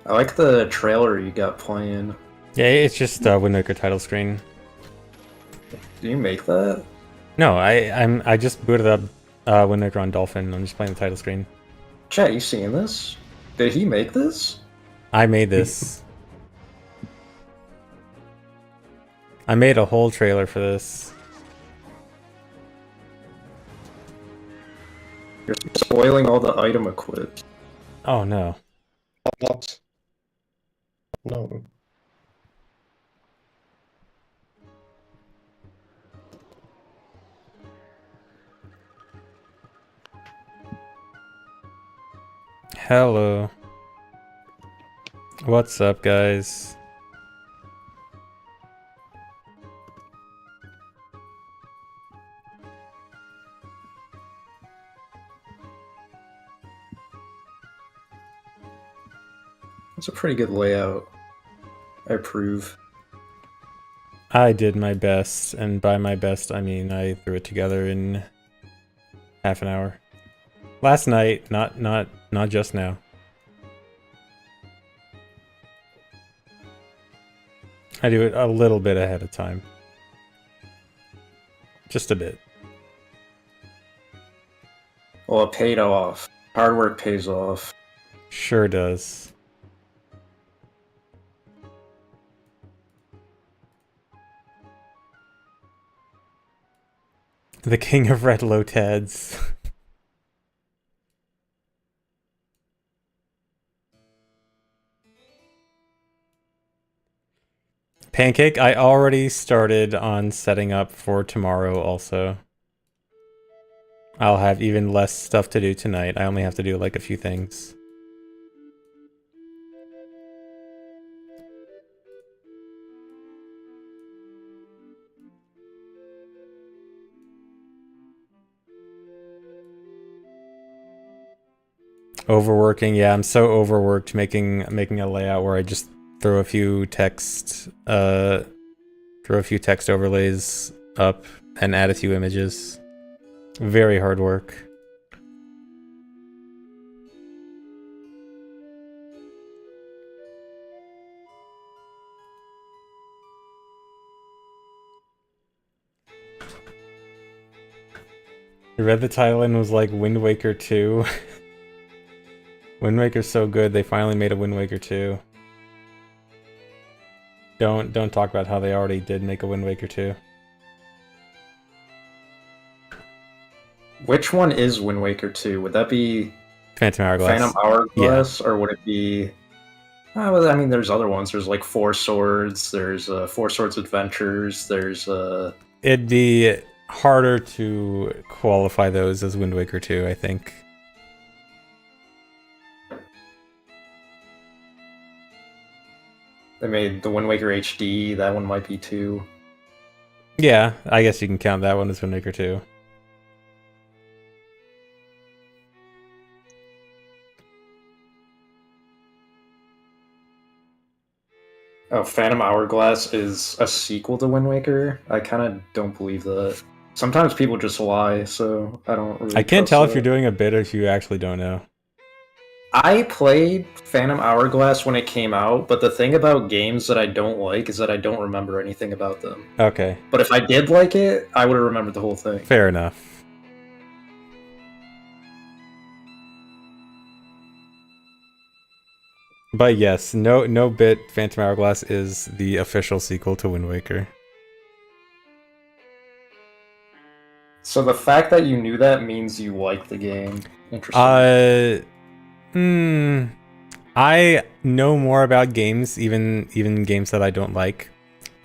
I like the trailer you got playing. Yeah, it's just Wind Waker title screen. Do you make that? No, I just booted up Wind Waker on Dolphin. I'm just playing the title screen. Chat, you seen this? Did he make this? I made this. I made a whole trailer for this. You're spoiling all the item equip. Oh no. What? No. Hello. What's up, guys? It's a pretty good layout. I approve. I did my best, and by my best, I mean I threw it together in half an hour. Last night, not just now. I do it a little bit ahead of time. Just a bit. Well, it paid off. Hard work pays off. Sure does. The king of red lotads. Pancake, I already started on setting up for tomorrow also. I'll have even less stuff to do tonight. I only have to do like a few things. Overworking, yeah, I'm so overworked making a layout where I just throw a few text overlays up and add a few images. Very hard work. I read the title and was like Wind Waker 2. Wind Waker's so good, they finally made a Wind Waker 2. Don't talk about how they already did make a Wind Waker 2. Which one is Wind Waker 2? Would that be Phantom Hourglass. Phantom Hourglass, or would it be... well, I mean, there's other ones. There's like Four Swords, there's Four Swords Adventures, there's... It'd be harder to qualify those as Wind Waker 2, I think. They made the Wind Waker HD, that one might be 2. Yeah, I guess you can count that one as Wind Waker 2. Oh, Phantom Hourglass is a sequel to Wind Waker? I kind of don't believe that. Sometimes people just lie, so I don't really I can't trust tell if that. you're doing a bit or if you actually don't know. I played Phantom Hourglass when it came out, but the thing about games that I don't like is that I don't remember anything about them. Okay, But if I did like it, I would have remembered the whole thing. fair enough. But yes, no bit Phantom Hourglass is the official sequel to Wind Waker. So the fact that you knew that means you like the game. Interesting. I know more about games, even games that I don't like.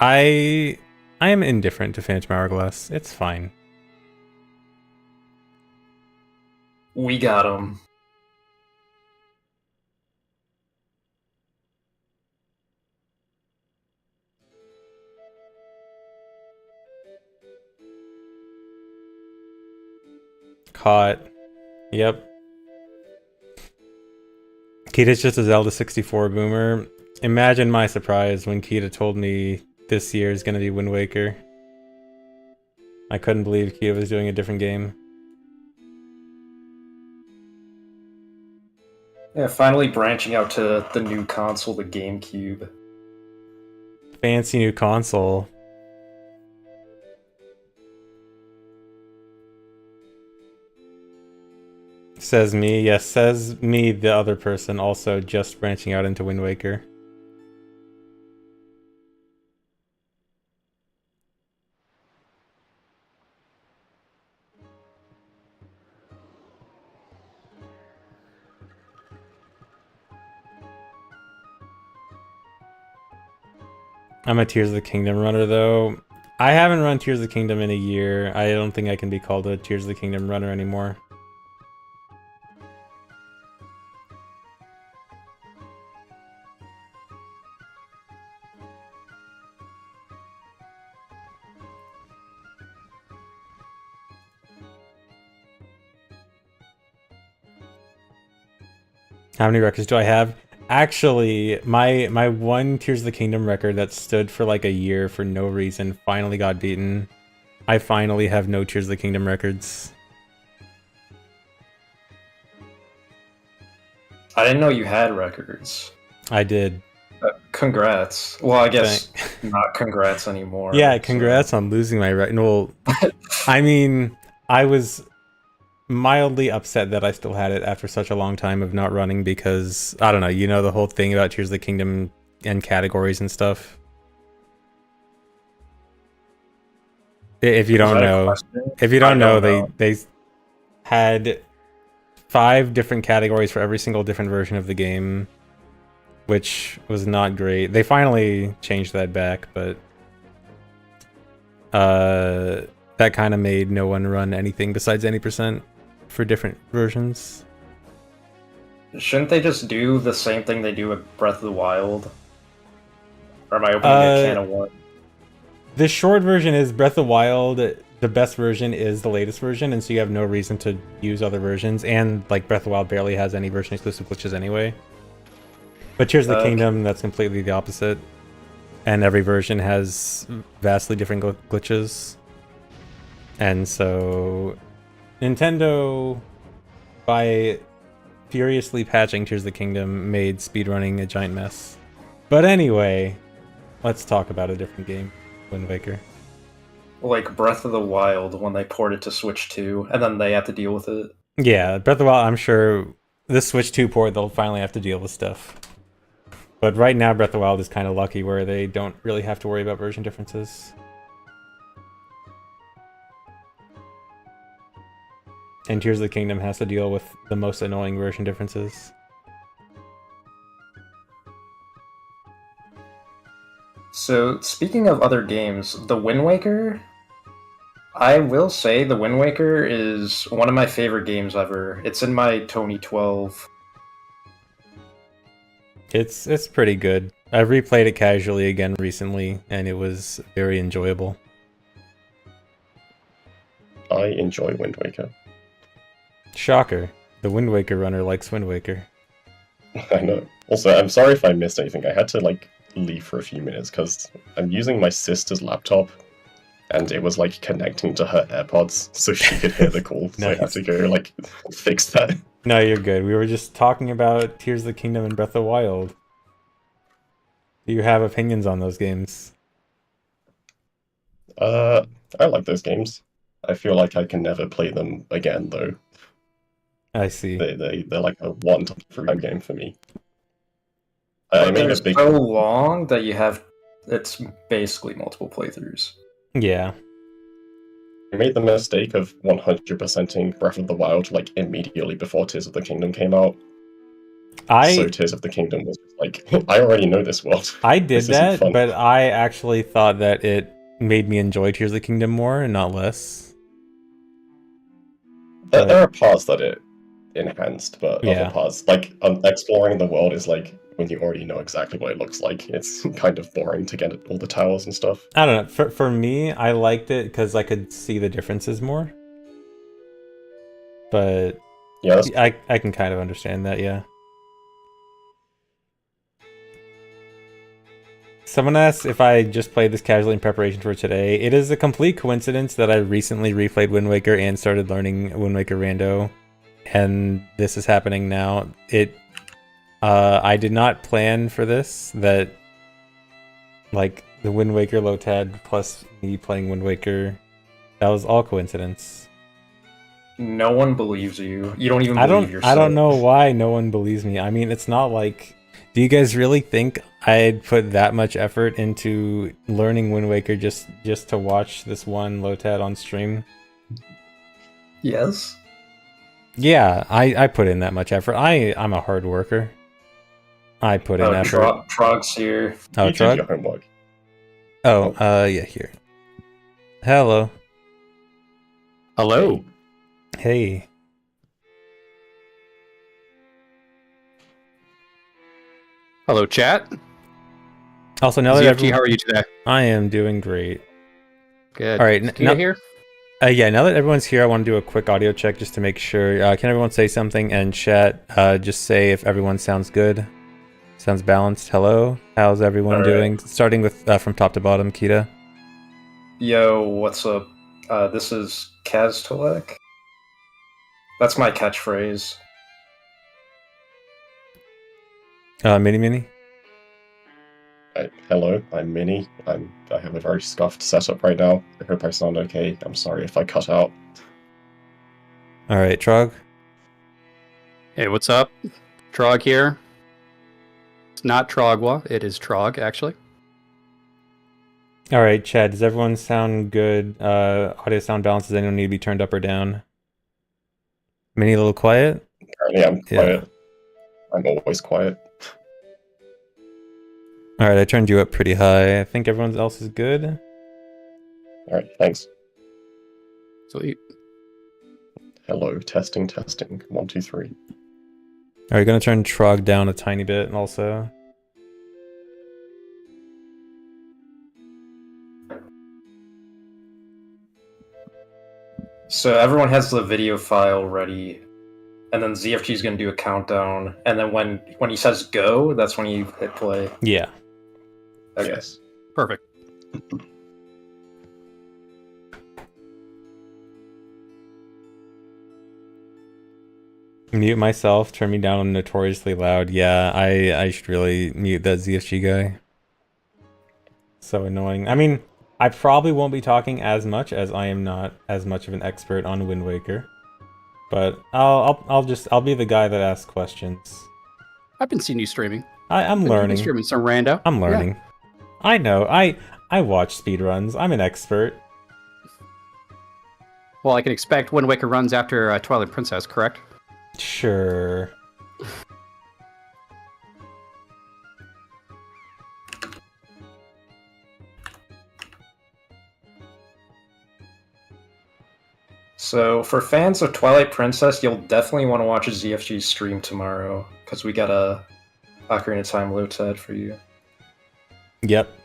I am indifferent to Phantom Hourglass. It's fine. We got him. Caught. Yep. Kita's just a Zelda 64 boomer. Imagine my surprise when Kita told me this year is going to be Wind Waker. I couldn't believe Kita was doing a different game. Yeah, finally branching out to the new console, the GameCube. Fancy new console. Says me. Yes, says me, the other person, also just branching out into Wind Waker. I'm a Tears of the Kingdom runner, though. I haven't run Tears of the Kingdom in a year. I don't think I can be called a Tears of the Kingdom runner anymore. How many records do I have? Actually, my one Tears of the Kingdom record that stood for like a year for no reason finally got beaten. I finally have no Tears of the Kingdom records. I didn't know you had records. I did. Congrats. Well, I guess not congrats anymore. Yeah, congrats on losing my record. Well, I mean, I was mildly upset that I still had it after such a long time of not running because, I don't know, you know the whole thing about Tears of the Kingdom and categories and stuff? If you don't know, they had 5 different categories for every single different version of the game, which was not great. They finally changed that back, but that kind of made no one run anything besides any percent for different versions. Shouldn't they just do the same thing they do with Breath of the Wild? Or am I opening a can of worms? The short version is Breath of the Wild. The best version is the latest version, and so you have no reason to use other versions. And like Breath of the Wild barely has any version exclusive glitches anyway. But Tears of the Kingdom, that's completely the opposite. And every version has vastly different glitches. And so Nintendo, by furiously patching Tears of the Kingdom, made speedrunning a giant mess. But anyway, let's talk about a different game, Wind Waker. Like Breath of the Wild when they port it to Switch 2, and then they have to deal with it. Yeah, Breath of the Wild, I'm sure the Switch 2 port, they'll finally have to deal with stuff. But right now, Breath of the Wild is kind of lucky where they don't really have to worry about version differences. And Tears of the Kingdom has to deal with the most annoying version differences. So, speaking of other games, the Wind Waker, I will say the Wind Waker is one of my favorite games ever. It's in my Tony 12. It's pretty good. I've replayed it casually again recently, and it was very enjoyable. I enjoy Wind Waker. Shocker. The Wind Waker runner likes Wind Waker. I know. Also, I'm sorry if I missed anything. I had to, like, leave for a few minutes because I'm using my sister's laptop and it was, like, connecting to her AirPods so she could hear the call. So Nice. I had to go, like, fix that. No, you're good. We were just talking about Tears of the Kingdom and Breath of the Wild. Do you have opinions on those games? I like those games. I feel like I can never play them again, though. I see. They're like a one-time game for me. But they're so long that it's basically multiple playthroughs. Yeah. I made the mistake of 100%ing Breath of the Wild like immediately before Tears of the Kingdom came out. So Tears of the Kingdom was like, I already know this world. I did that, but I actually thought that it made me enjoy Tears of the Kingdom more and not less. There are parts that it enhanced, but Yeah. other parts, like exploring the world is like when you already know exactly what it looks like. It's kind of boring to get all the towers and stuff. I don't know. For me, I liked it because I could see the differences more. But yeah, I can kind of understand that, yeah. Someone asked if I just played this casually in preparation for today. It is a complete coincidence that I recently replayed Wind Waker and started learning Wind Waker Rando. And this is happening now. I did not plan for this. That like the Wind Waker Lotad plus me playing Wind Waker. That was all coincidence. No one believes you. You don't even I believe don't. yourself. I don't know why no one believes me. I mean, it's not like. Do you guys really think I'd put that much effort into learning Wind Waker just to watch this one Lotad on stream? Yes. Yeah, I put in that much effort. I'm a hard worker. I put in effort. Trog's here. Oh, You did your Trog? homework. Oh, yeah, here. Hello. Hello. Hey. Hello, chat. Also, now that ZFG, how are you today? I am doing great. Good. All right, Is Tia here? Yeah, now that everyone's here, I want to do a quick audio check just to make sure. Can everyone say something and chat? Just say if everyone sounds good, sounds balanced. Hello, how's everyone All doing? Starting with from top to bottom, Kita. Yo, what's up? This is Kaz Tolek. That's my catchphrase. Mini. Hello, I'm Minnie. I have a very scuffed setup right now. I hope I sound okay. I'm sorry if I cut out. All right, Trog. Hey, what's up? Trog here. It's not Trogwa. It is Trog, actually. All right, Chad. Does everyone sound good? Audio sound balance. Does anyone need to be turned up or down? Mini, a little quiet. Apparently, I'm Yeah. quiet. I'm always quiet. All right, I turned you up pretty high. I think everyone else is good. All right, thanks. Sweet. Hello, testing. 1, 2, 3. Are you gonna turn Trog down a tiny bit also? So everyone has the video file ready, and then ZFG is gonna do a countdown, and then when he says go, that's when you hit play. Yeah. Okay. Yes. Perfect. Mute myself, turn me down notoriously loud. Yeah, I should really mute that ZFG guy. So annoying. I mean, I probably won't be talking as much as I am not as much of an expert on Wind Waker. But I'll be the guy that asks questions. I've been seeing you streaming. I'm Been learning. streaming some rando. I'm learning. I know. I watch speedruns. I'm an expert. Well, I can expect Wind Waker runs after Twilight Princess, correct? Sure. So for fans of Twilight Princess, you'll definitely want to watch a ZFG stream tomorrow, because we got a Ocarina of Time Lotad for you. Yep.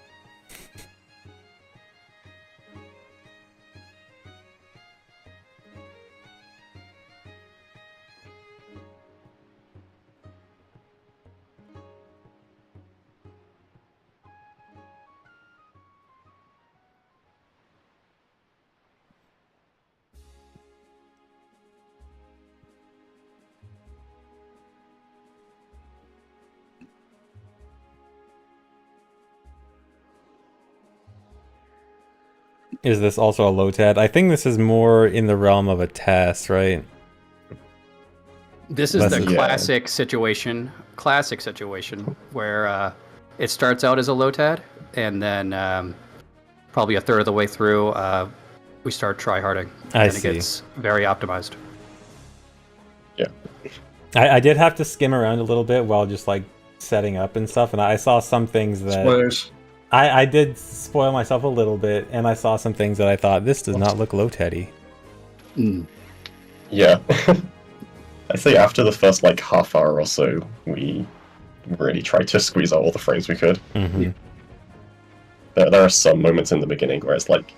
Is this also a Lotad? I think this is more in the realm of a TAS, right? This is That's- the Yeah. classic situation where it starts out as a Lotad, and then probably a third of the way through, we start tryharding. I and see. it gets very optimized. Yeah. I did have to skim around a little bit while just like setting up and stuff, and I saw some things that Spoilers. I did spoil myself a little bit, and I saw some things that I thought this does not look Lotad-y. Yeah. I'd say after the first like half hour or so, we really tried to squeeze out all the frames we could. Mm-hmm. There are some moments in the beginning where it's like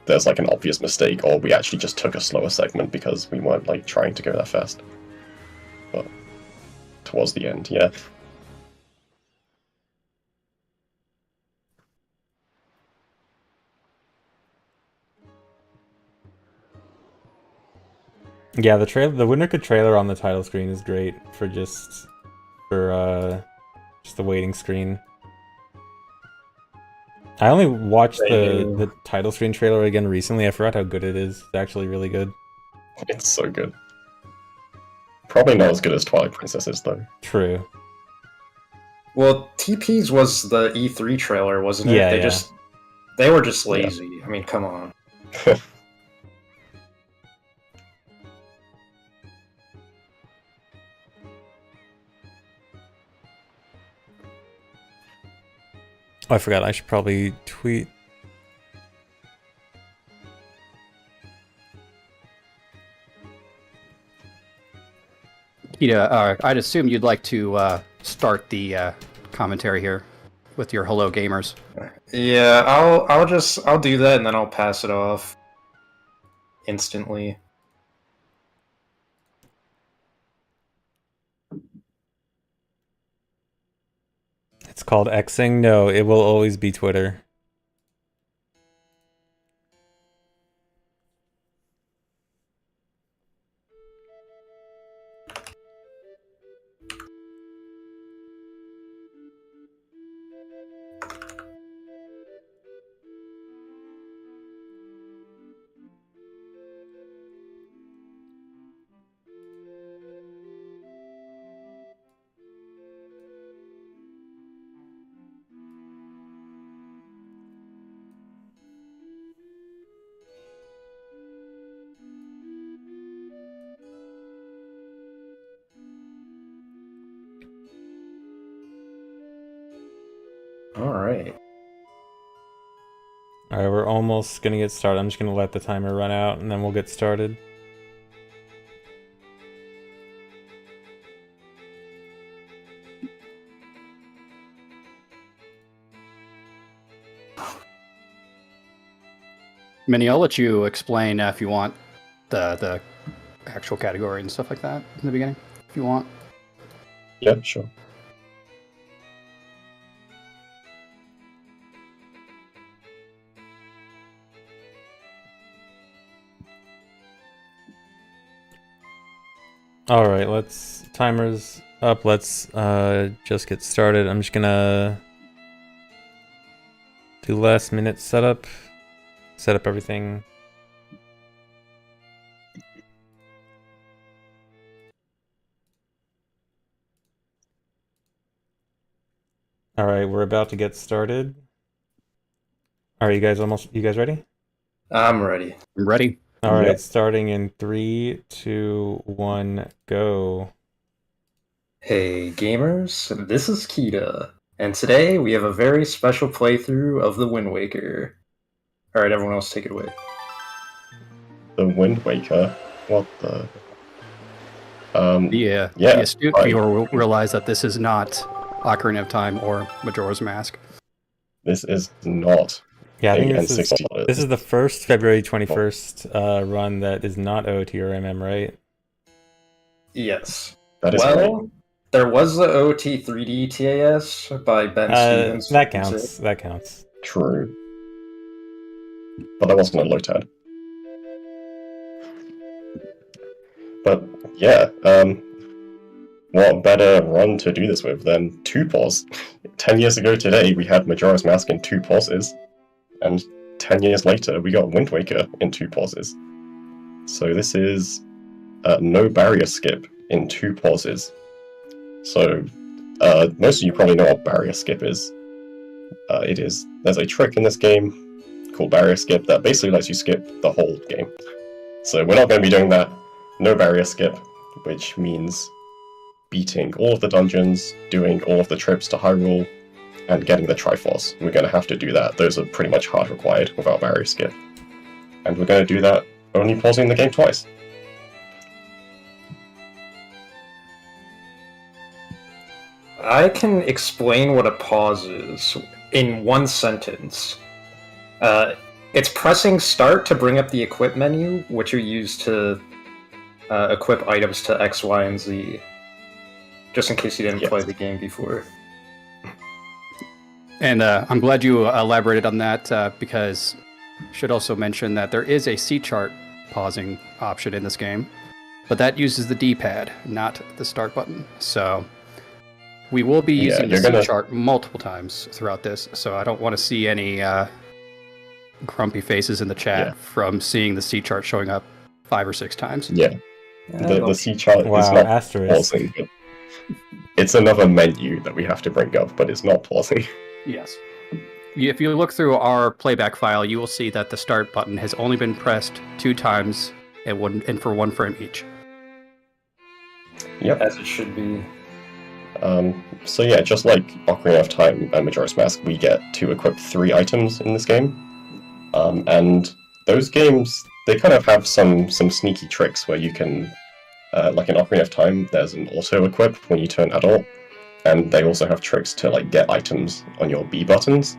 there's like an obvious mistake, or we actually just took a slower segment because we weren't like trying to go that fast. But towards the end, yeah. Yeah, the Wind Waker trailer on the title screen is great for just the waiting screen. I only watched the title screen trailer again recently. I forgot how good it is. It's actually really good. It's so good. Probably not as good as Twilight Princess is, though. True. Well, TP's was the E3 trailer, wasn't it? Yeah, They yeah. just they were just lazy. I mean, come on. Oh, I forgot. I should probably tweet. Kita, I'd assume you'd like to start the commentary here with your hello gamers. Yeah, I'll do that and then I'll pass it off instantly. It's called Xing. No, it will always be Twitter. Alright. Alright, we're almost gonna get started. I'm just gonna let the timer run out and then we'll get started. Minnie, I'll let you explain if you want the actual category and stuff like that in the beginning, if you want. Yeah, sure. Alright, timer's up. Let's just get started. I'm just gonna do last minute setup. Set up everything. Alright, we're about to get started. Alright, you guys ready? I'm ready. I'm ready. Alright, Yep. starting in 3, 2, 1, go. Hey gamers, this is Kita, and today we have a very special playthrough of the Wind Waker. Alright, everyone else take it away. The Wind Waker. What the? The Yeah, astute right. viewer will realize that this is not Ocarina of Time or Majora's Mask. This is not Yeah, I a think this N64. is the first February 21st run that is not OT or MM, right? Yes. That is right. Well, there was the OT 3D TAS by Ben Stevens. That counts. That counts. True. But that wasn't a LOTAD. But yeah, what better run to do this with than 2 pause? 10 years ago today, we had Majora's Mask in 2 pauses, and 10 years later, we got Wind Waker in 2 pauses. So this is no barrier skip in 2 pauses. So most of you probably know what barrier skip is. There's a trick in this game called barrier skip that basically lets you skip the whole game. So we're not going to be doing that. No barrier skip, which means beating all of the dungeons, doing all of the trips to Hyrule, and getting the Triforce. We're going to have to do that. Those are pretty much hard required without barrier skip. And we're going to do that only pausing the game twice. I can explain what a pause is in one sentence. It's pressing start to bring up the equip menu, which you use to equip items to X, Y, and Z. Just in case you didn't play the game before. And I'm glad you elaborated on that because I should also mention that there is a C chart pausing option in this game. but that uses the D-pad, not the start button. So we will be Yeah, using the you're gonna- C-chart multiple times throughout this, so I don't want to see any grumpy faces in the chat Yeah. from seeing the C-chart showing up 5 or 6 times. Yeah, the C chart is Wow, not asterisk. pausing. But it's another menu that we have to bring up, but it's not pausing. Yes. If you look through our playback file, you will see that the start button has only been pressed 2 times and for 1 frame each. Yep. As it should be. So yeah, just like Ocarina of Time and Majora's Mask, we get to equip 3 items in this game. And those games, they kind of have some sneaky tricks where you can, like in Ocarina of Time, there's an auto-equip when you turn adult, and they also have tricks to like get items on your B buttons.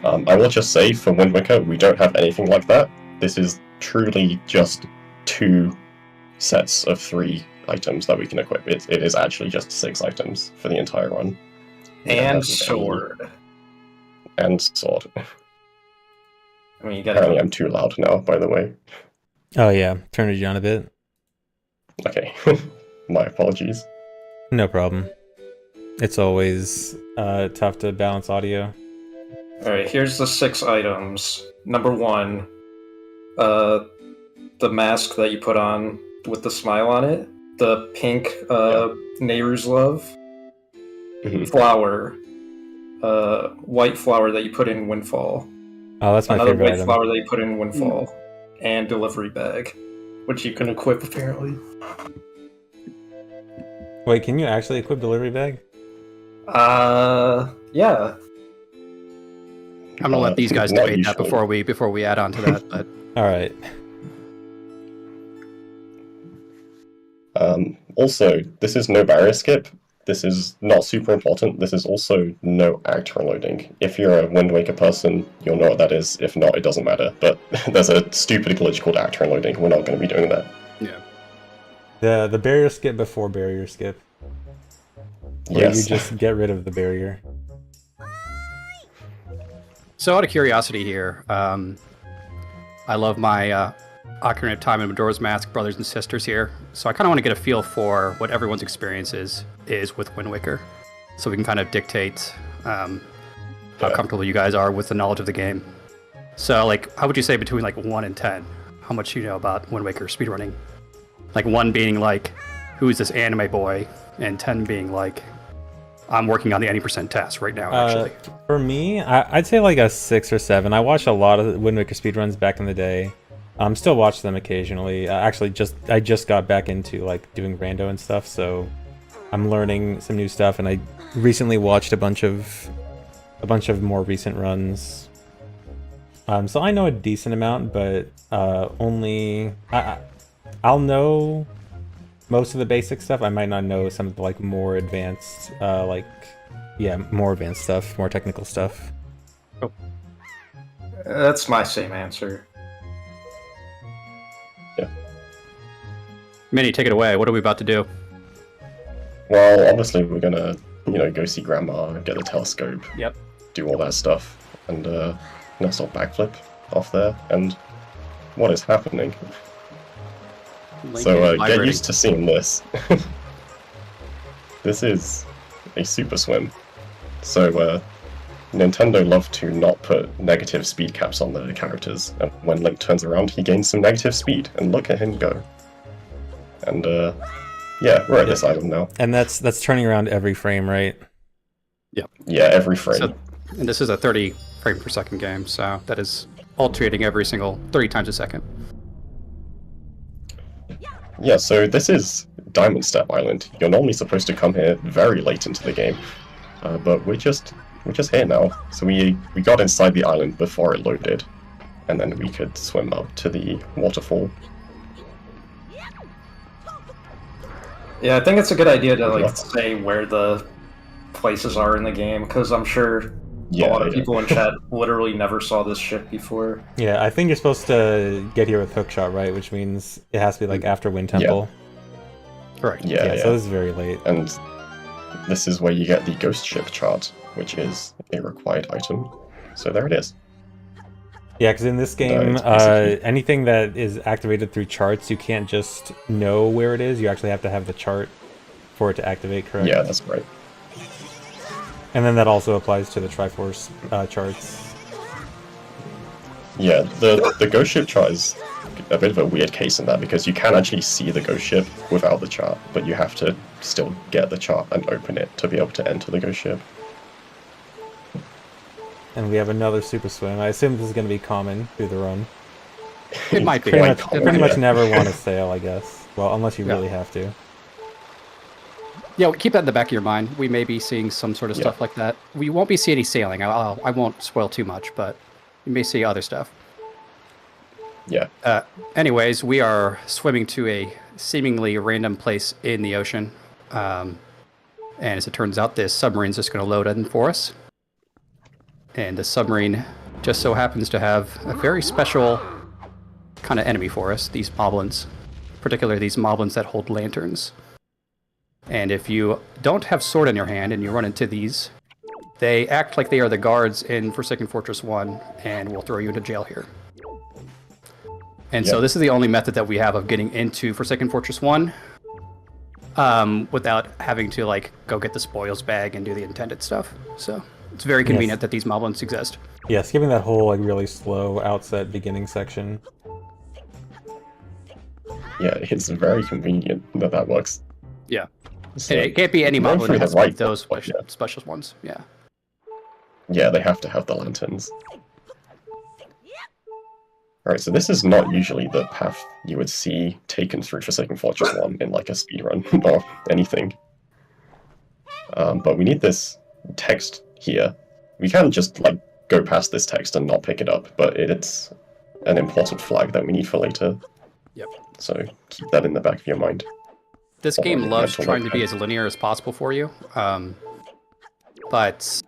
I will just say, for Wind Waker, we don't have anything like that. This is truly just 2 sets of 3 items that we can equip. It is actually just 6 items for the entire run. We don't And have sword. And sword. I mean, you gotta. Apparently I'm too loud now, by the way. Oh yeah, turn it down a bit. Okay. My apologies. No problem. It's always tough to balance audio. Alright, here's the 6 items. Number 1, the mask that you put on with the smile on it. The pink Nehru's Love. Mhm. Flower. White flower that you put in Windfall. Oh, that's my Another favorite white item. flower that you put in Windfall. And delivery bag. Which you can equip, apparently. Wait, can you actually equip delivery bag? Yeah. I'm gonna let these guys not debate that usually. before we add on to that. But All right. Also, this is no barrier skip. This is not super important. This is also no act reloading. If you're a Wind Waker person, you'll know what that is. If not, it doesn't matter. But there's a stupid glitch called act reloading. We're not going to be doing that. yeah, The barrier skip before barrier skip. Where Yes. you just get rid of the barrier. So out of curiosity here, I love my Ocarina of Time and Majora's Mask brothers and sisters here. So I kind of want to get a feel for what everyone's experience is with Wind Waker, so we can kind of dictate how comfortable you guys are with the knowledge of the game. So like, how would you say between like 1 and 10, how much you know about Wind Waker speedrunning? Like 1 being like, who is this anime boy, and 10 being like, I'm working on the 80% test right now, actually. For me, I'd say like a 6 or 7. I watched a lot of Wind Waker speedruns back in the day. Still watch them occasionally. Actually, I just got back into like doing rando and stuff, so I'm learning some new stuff. And I recently watched a bunch of more recent runs. So I know a decent amount, but only I'll know most of the basic stuff. I might not know some of the like more advanced, more advanced stuff, more technical stuff. That's my same answer. Minnie, take it away. What are we about to do? Well, obviously we're gonna, go see Grandma, get the telescope, Yep. do all that stuff, and nice little backflip off there. And what is happening? Link So is get vibrating. used to seeing this. This is a super swim. So Nintendo love to not put negative speed caps on the characters, and when Link turns around, he gains some negative speed, and look at him go. And yeah, we're at this item now. And that's turning around every frame, right? Yeah, every frame. So, and this is a 30 frame per second game, so that is alternating every single 30 times a second. Yeah, so this is Diamond Step Island. You're normally supposed to come here very late into the game, but we're just here now. So we got inside the island before it loaded, and then we could swim up to the waterfall. Yeah, I think it's a good idea to like say where the places are in the game, because I'm sure a lot of people in chat literally never saw this shit before. Yeah, I think you're supposed to get here with hookshot, right? Which means it has to be like after Wind Temple. Correct. Yeah, So this is very late. And this is where you get the ghost ship chart, which is a required item. So there it is. Yeah, because in this game, it's basically- anything that is activated through charts, you can't just know where it is. You actually have to have the chart for it to activate, correct? Yeah, that's right. And then that also applies to the Triforce charts. Yeah, the ghost ship chart is a bit of a weird case in that because you can actually see the ghost ship without the chart, but you have to still get the chart and open it to be able to enter the ghost ship. And we have another Super Swim. I assume this is going to be common through the run. It might be. Pretty much yeah. never want to sail, I guess. Well, unless you Yeah. really have to. Yeah, keep that in the back of your mind. We may be seeing some sort of Yeah. stuff like that. We won't be seeing any sailing. I won't spoil too much, but you may see other stuff. Yeah, Anyways, we are swimming to a seemingly random place in the ocean. And as it turns out, this submarine's just going to load in for us. And the submarine just so happens to have a very special kind of enemy for us, these moblins. Particularly these moblins that hold lanterns. And if you don't have sword in your hand and you run into these, they act like they are the guards in Forsaken Fortress 1 and will throw you into jail here. And so Yep. this is the only method that we have of getting into Forsaken Fortress 1 without having to like go get the spoils bag and do the intended stuff. So it's very convenient that these moblins exist. Yeah, skipping that whole like really slow outset beginning section. yeah, it's very convenient that that works. Yeah. So, And it can't be any run moblin, through it the has to be right those spot, yeah. special ones. Yeah. Yeah, they have to have the lanterns. Alright, so this is not usually the path you would see taken through Forsaken Fortress 1 in like a speedrun or anything. But we need this text here. We can just like go past this text and not pick it up, but it's an important flag that we need for later. Yep. So keep that in the back of your mind. This Oh, game yeah, loves mental trying to be notepad. as linear as possible for you, but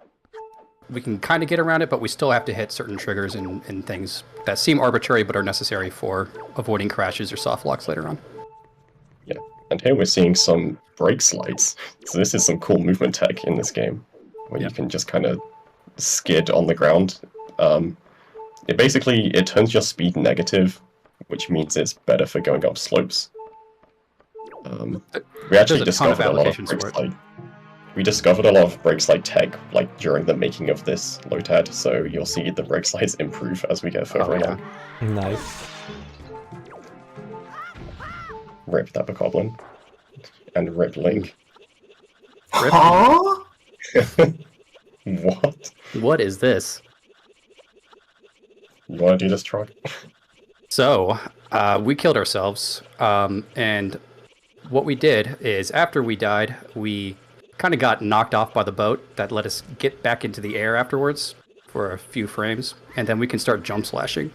we can kind of get around it, but we still have to hit certain triggers and things that seem arbitrary but are necessary for avoiding crashes or soft locks later on. Yeah, and here we're seeing some brake slides. So this is some cool movement tech in this game, where Yeah. you can just kind of skid on the ground. It turns your speed negative, which means it's better for going up slopes. We actually There's a ton of discovered a lot of applications brake for it. slide. We discovered a lot of brake slide tech like during the making of this LOTAD, so you'll see the brake slides improve as we get further Oh, yeah. along. Nice. Rip that bokoblin. And rip Link. Huh? What? What is this? You want to do this, Trog? So, we killed ourselves, and what we did is after we died, we kind of got knocked off by the boat that let us get back into the air afterwards for a few frames, and then we can start jump slashing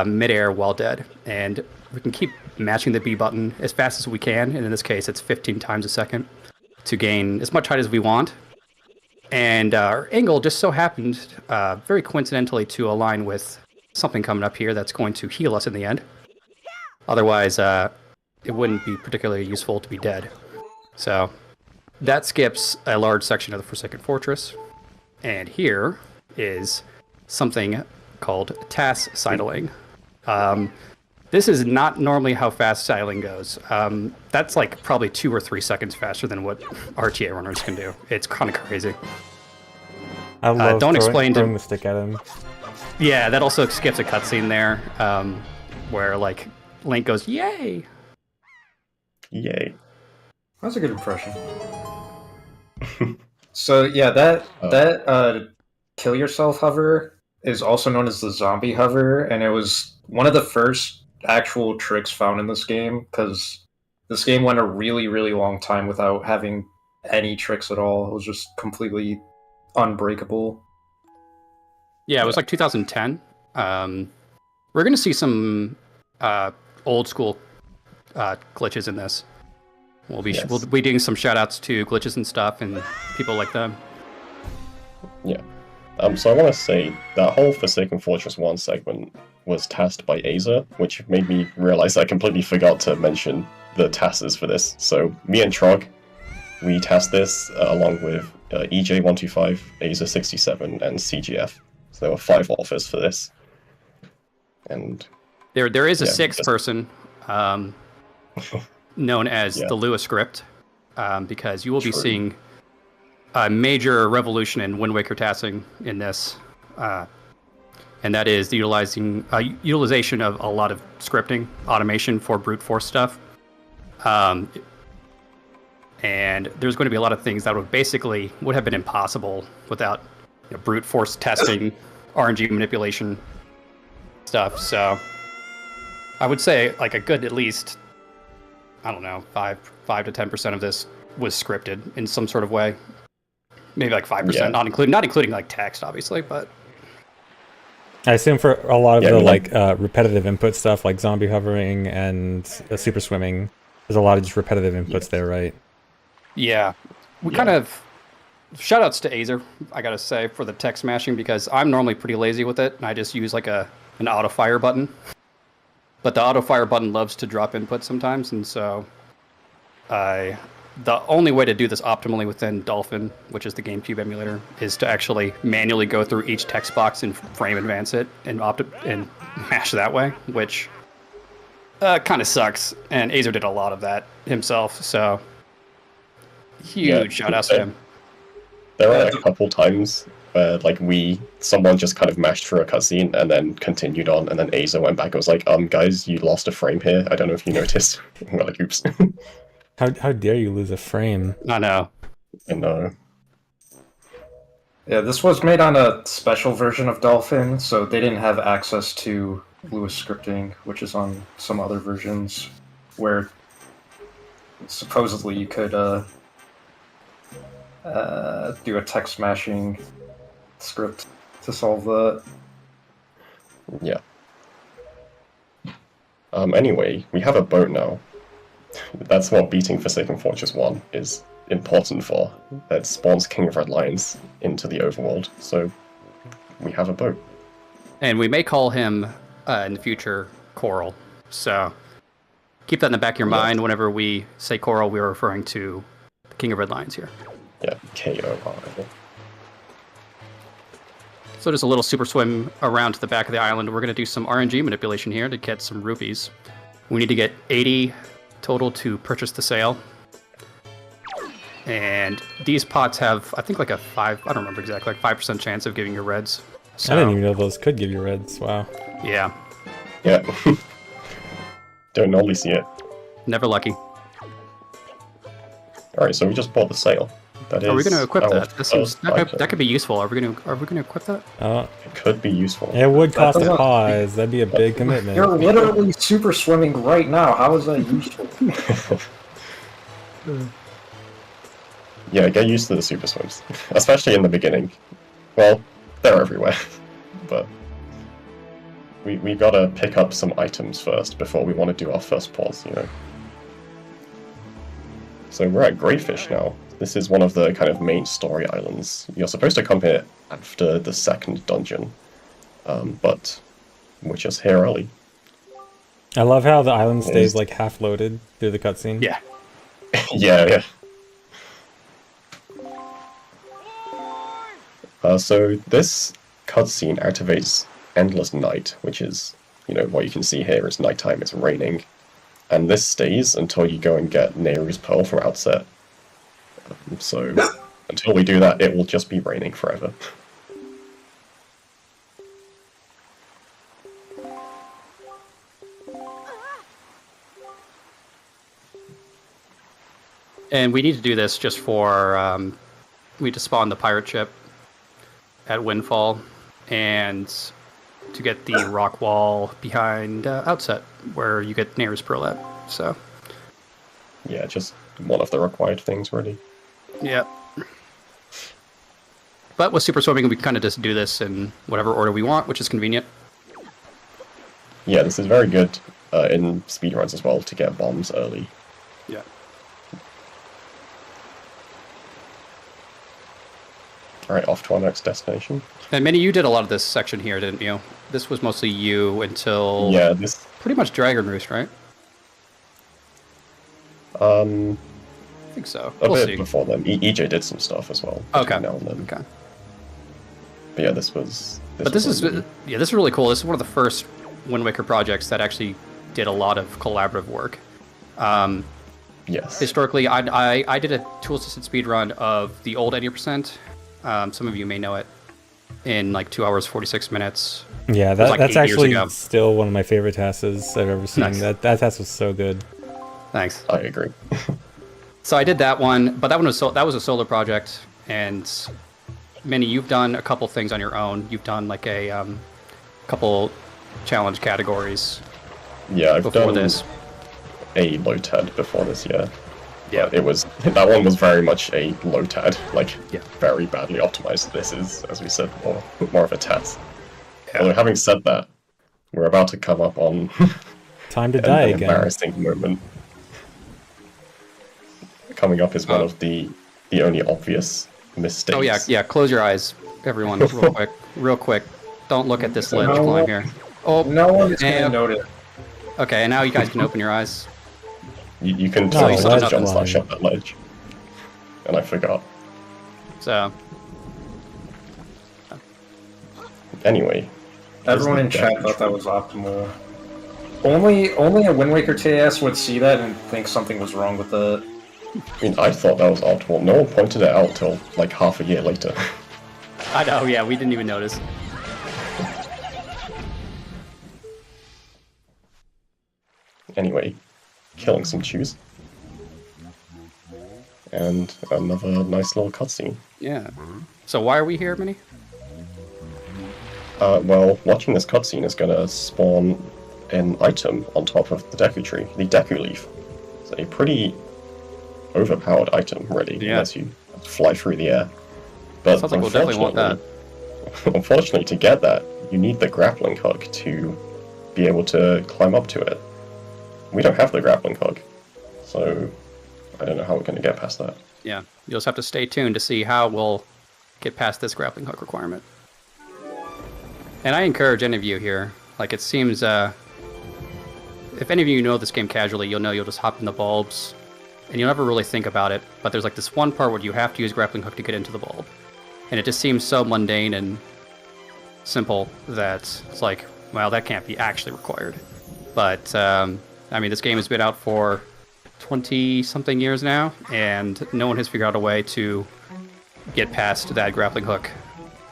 midair while dead. And we can keep matching the B button as fast as we can, and in this case, it's 15 times a second to gain as much height as we want. And our angle just so happened, very coincidentally, to align with something coming up here that's going to heal us in the end. Otherwise, it wouldn't be particularly useful to be dead. So that skips a large section of the Forsaken Fortress. And here is something called TAS sidling. This is not normally how fast sidling goes. That's like probably 2 or 3 seconds faster than what RTA runners can do. It's kind of crazy. I love don't explain to- throwing the stick at him. Yeah, that also skips a cutscene there, where like Link goes, "Yay!" Yay. That's a good impression. So yeah, that kill yourself hover is also known as the zombie hover, and it was one of the first actual tricks found in this game because this game went a really, really long time without having any tricks at all. It was just completely unbreakable. Yeah, it was like 2010. We're gonna see some old school glitches in this. We'll be Yes. we'll be doing some shout outs to glitches and stuff and people like them. Yeah. So I want to say that whole Forsaken Fortress 1 segment was tasked by Aza, which made me realize I completely forgot to mention the tasks for this. So me and Trog, we tasked this along with EJ125, Aza67, and CGF. So there were 5 authors for this. And There is a Yeah, sixth just- person known as Yeah. the Lewis script, because you will be True. seeing a major revolution in Wind Waker tasking in this, and that is the utilization of a lot of scripting automation for brute force stuff. And there's going to be a lot of things that would have been impossible without brute force testing, RNG manipulation stuff. So I would say like a good at least, I don't know, 5 to 10% of this was scripted in some sort of way. Maybe like 5%, Yeah. not including like text, obviously, but I assume for a lot of Yeah, the I mean, like repetitive input stuff, like zombie hovering and super swimming, there's a lot of just repetitive inputs there, right? yeah, we Yeah. kind of shout outs to Azer, I gotta say, for the text smashing, because I'm normally pretty lazy with it and I just use like an auto fire button. But the auto fire button loves to drop input sometimes, and so the only way to do this optimally within Dolphin, which is the GameCube emulator, is to actually manually go through each text box and frame advance it and mash that way, which kind of sucks. And Azer did a lot of that himself, so huge Yeah. shout outs to him. There are a couple times where like someone just kind of mashed through a cutscene and then continued on, and then Aza went back and was like, guys, you lost a frame here. I don't know if you noticed. We're like, oops. How dare you lose a frame? I know. I know. Yeah, this was made on a special version of Dolphin, so they didn't have access to Lewis scripting, which is on some other versions, where supposedly you could do a text smashing script to solve that. Yeah. Anyway, we have a boat now. That's what beating Forsaken Fortress 1 is important for. That spawns King of Red Lions into the overworld, so we have a boat. And we may call him in the future Coral. So keep that in the back of your Yes. mind whenever we say Coral, we're referring to the King of Red Lions here. Yeah, KOR. So just a little super swim around to the back of the island. We're going to do some RNG manipulation here to get some rupees. We need to get 80 total to purchase the sail. And these pots have, I think, like a 5, I don't remember exactly, like 5% chance of giving you reds. So, I didn't even know those could give you reds. Wow. yeah, Yeah. Don't normally see it. never lucky. Alright, so we just bought the sail. That is Are we going to equip our that? first That item. could be useful. Are we going to equip that? It could be useful. It would cost a doesn't- pause. That'd be a big commitment. You're literally super swimming right now. How is that useful? Yeah, get used to the super swims. Especially in the beginning. Well, they're everywhere. But we gotta pick up some items first before we want to do our first pause, you know. So we're at Greyfish now. This is one of the kind of main story islands. You're supposed to come here after the second dungeon. But we're just here early. I love how the island It stays is- like half loaded through the cutscene. Yeah. Yeah. So this cutscene activates Endless Night, which is, what you can see here is nighttime, it's raining. And this stays until you go and get Nehru's Pearl from Outset. So until we do that, it will just be raining forever. And we need to do this just for, we need to spawn the pirate ship at Windfall and to get the rock wall behind Outset where you get Nehru's Pearl at. So, Yeah, just one of the required things, really. yeah. But with super swimming, we can kind of just do this in whatever order we want, which is convenient. Yeah, this is very good in speedruns as well to get bombs early. Yeah. Alright, off to our next destination. And Minnie, you did a lot of this section here, didn't you? This was mostly you until Yeah, this pretty much Dragon Roost, right? a I think so. bit We'll see. before then. EJ did some stuff as well. Okay. between Now and then. Okay. But yeah, this was. But this was is really- this is really cool. This is one of the first Wind Waker projects that actually did a lot of collaborative work. Yes. Historically, I did a tool-assisted speedrun of the old 80%. Some of you may know it, in like 2 hours 46 minutes. Yeah, was like that's 8 years actually ago. still one of my favorite tasks I've ever seen. Nice. That task was so good. Thanks. I agree. So I did that one, but that was a solo project, and Minnie, you've done a couple things on your own. You've done like a couple challenge categories Yeah, I've before done this. a LOTAD before this, yeah. Yeah. It was that one was very much a LOTAD, like Yeah. very badly optimized. This is, as we said, more of a TAS. Yeah. Although having said that, we're about to come up on Time to die an again. embarrassing moment. Coming up is one of the only obvious mistakes. Oh yeah. Close your eyes, everyone, real quick. Don't look at this ledge climb here. Oh, No one is going to and- notice. okay. And now you guys can open your eyes. You can No, tell so that that's John fine. slash up that ledge. And I forgot. So Anyway. Everyone in chat thought that was optimal. Only a Wind Waker TAS would see that and think something was wrong with it. I mean, I thought that was optimal. No one pointed it out till like half a year later. I know. Yeah, we didn't even notice. Anyway, killing some chews. And another nice little cutscene. Yeah. So why are we here, Minnie? Well, watching this cutscene is gonna spawn an item on top of the Deku Tree, the Deku Leaf. It's a pretty overpowered item, really, Yeah. unless you fly through the air. But Sounds like we'll definitely want that. Unfortunately, to get that, you need the grappling hook to be able to climb up to it. We don't have the grappling hook, so I don't know how we're going to get past that. Yeah. You'll just have to stay tuned to see how we'll get past this grappling hook requirement. And I encourage any of you here, like it seems, if any of you know this game casually, you'll know you'll just hop in the bulbs, and you'll never really think about it, but there's like this one part where you have to use grappling hook to get into the bulb. And it just seems so mundane and simple that it's like, well, that can't be actually required. But, I mean, this game has been out for 20-something years now, and no one has figured out a way to get past that grappling hook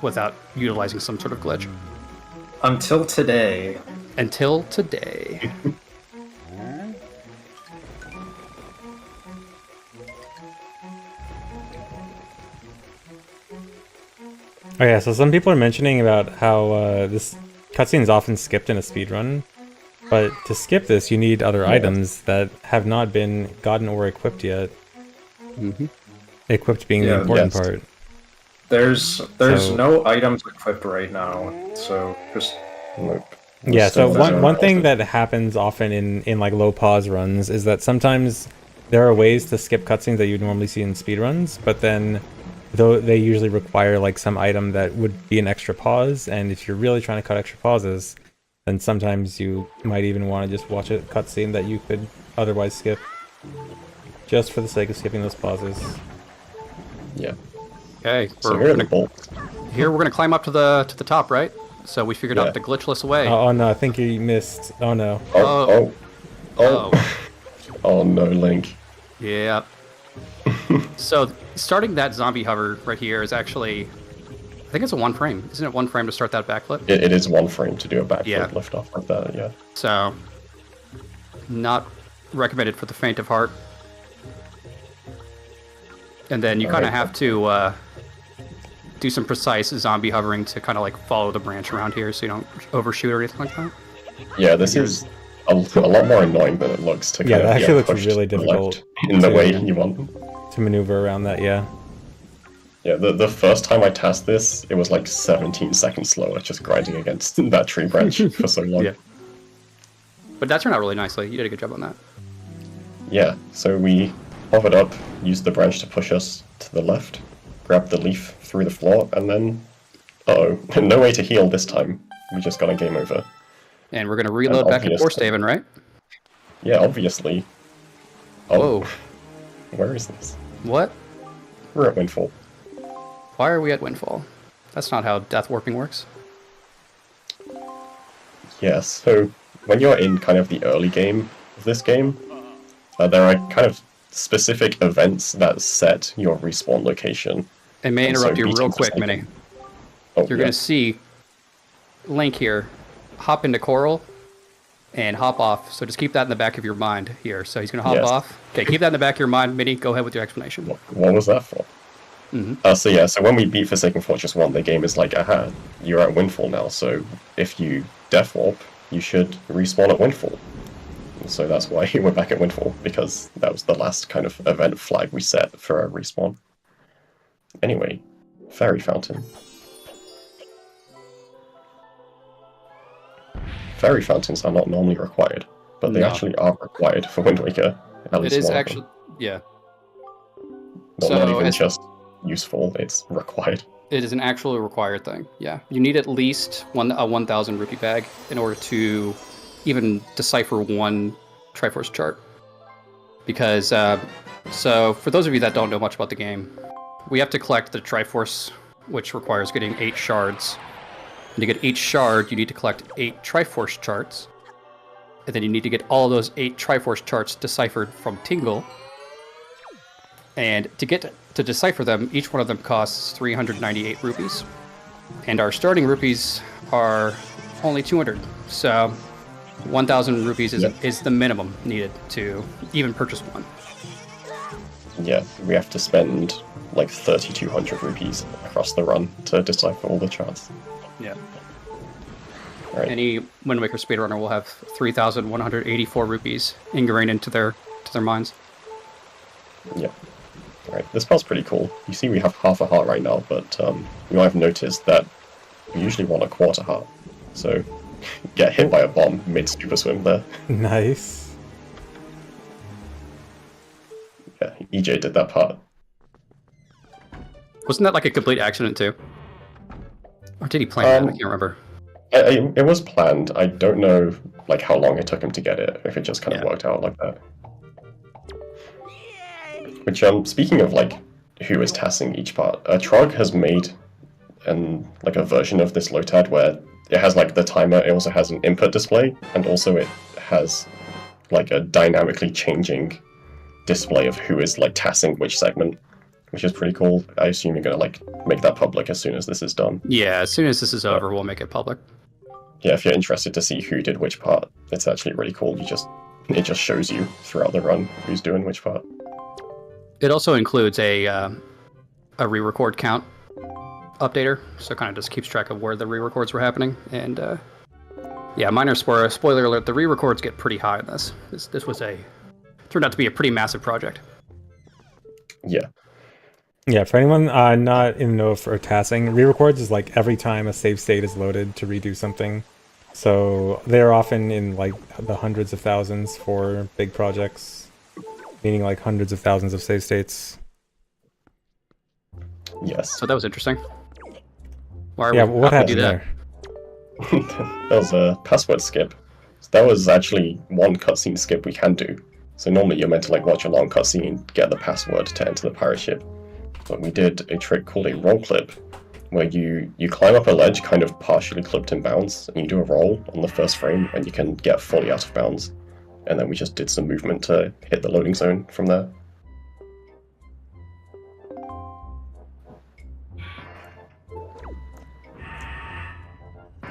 without utilizing some sort of glitch. Until today. Until today. Oh yeah, so some people are mentioning about how this cutscene is often skipped in a speedrun, but to skip this, you need other items that have not been gotten or equipped yet. Mm-hmm. Equipped being the Yeah, important yes. part. There's So- no items equipped right now, so just Nope. Yeah, so Stuff one that's thing unhealthy. that happens often in like low pause runs is that sometimes there are ways to skip cutscenes that you'd normally see in speedruns, but then though they usually require like some item that would be an extra pause, and if you're really trying to cut extra pauses, then sometimes you might even want to just watch a cutscene that you could otherwise skip, just for the sake of skipping those pauses. Yeah. Okay, So here are the we're bolts. gonna climb up to the top, right? So we figured Yeah. out the glitchless way. Oh no, I think you missed. Oh no. Oh, oh. Oh no, Link. Yeah. So starting that zombie hover right here is actually, I think it's a one frame. Isn't it one frame to start that backflip? It is one frame to do a backflip Yeah. lift off like that, yeah. So, not recommended for the faint of heart. And then you kind of Alright. have to do some precise zombie hovering to kind of like follow the branch around here so you don't overshoot or anything like that. Yeah, this is a lot more annoying than it looks to Yeah, kind that of actually get looks pushed really to the difficult left in the to- way you want. To maneuver around that, yeah. Yeah, the first time I tasked this, it was like 17 seconds slower, just grinding against that tree branch for so long. Yeah. But that turned out really nicely. You did a good job on that. Yeah, so we hovered up, used the branch to push us to the left, grabbed the leaf through the floor, and then... Uh-oh, no way to heal this time. We just got a game over. And we're going to reload back at obvious- Force Haven, right? Yeah, obviously. Oh, Whoa. where is this? What? We're at Windfall. Why are we at Windfall? That's not how death warping works. Yeah, so when you're in kind of the early game of this game, there are kind of specific events that set your respawn location. I may And so interrupt you real beating quick, Forsaken- Minnie. Oh, You're yeah. going to see Link here hop into Coral and hop off. So just keep that in the back of your mind here. So he's going to hop Yes. off. Okay, keep that in the back of your mind. Minnie, go ahead with your explanation. What was that for? So when we beat Forsaken Fortress 1, the game is like, aha, you're at Windfall now, so if you death warp, you should respawn at Windfall. And so that's why we're back at Windfall, because that was the last kind of event flag we set for our respawn. Anyway, Fairy Fountain. Fairy Fountains are not normally required, but they No. actually are required for Wind Waker. At It least is one of them. actually, yeah. Not so even as- just useful, it's required. It is an actually required thing. Yeah, you need at least a 1,000 rupee bag in order to even decipher one Triforce chart. Because so for those of you that don't know much about the game, we have to collect the Triforce, which requires getting 8 shards. And to get each shard, you need to collect 8 Triforce charts, and then you need to get all those 8 Triforce charts deciphered from Tingle. And to decipher them, each one of them costs 398 rupees. And our starting rupees are only 200. So 1,000 rupees is the minimum needed to even purchase one. Yeah, we have to spend like 3,200 rupees across the run to decipher all the charts. Yeah. Right. Any Wind Waker speedrunner will have 3,184 rupees ingrained into their minds. Yeah. Alright, this part's pretty cool. You see we have half a heart right now, but you might have noticed that we usually want a quarter heart. So, get hit by a bomb mid-super swim there. Nice. Yeah, EJ did that part. Wasn't that like a complete accident too? Or did he plan that? I can't remember. It was planned. I don't know like how long it took him to get it, if it just kind of Yeah. worked out like that. Which, speaking of like who is tassing each part, Trog has made like a version of this Lotad where it has like the timer, it also has an input display, and also it has like a dynamically changing display of who is like tassing which segment, which is pretty cool. I assume you're gonna like make that public as soon as this is done. Yeah, as soon as this is over, we'll make it public. Yeah, if you're interested to see who did which part, it's actually really cool. It just shows you throughout the run who's doing which part. It also includes a re-record count updater, so it kind of just keeps track of where the re-records were happening. And yeah, minor spoiler alert: the re-records get pretty high in this. This turned out to be a pretty massive project. Yeah, Yeah, for anyone not in the know for tassing, re-records is like every time a save state is loaded to redo something. So they're often in like the hundreds of thousands for big projects, meaning like hundreds of thousands of save states. yes. So that was interesting. Why are Yeah, we, what how'd we do happened that? there? That was a password skip. So that was actually one cutscene skip we can do. So normally you're meant to like watch a long cutscene, get the password to enter the pirate ship. But we did a trick called a roll clip, where you climb up a ledge kind of partially clipped in bounds, and you do a roll on the first frame, and you can get fully out of bounds. And then we just did some movement to hit the loading zone from there.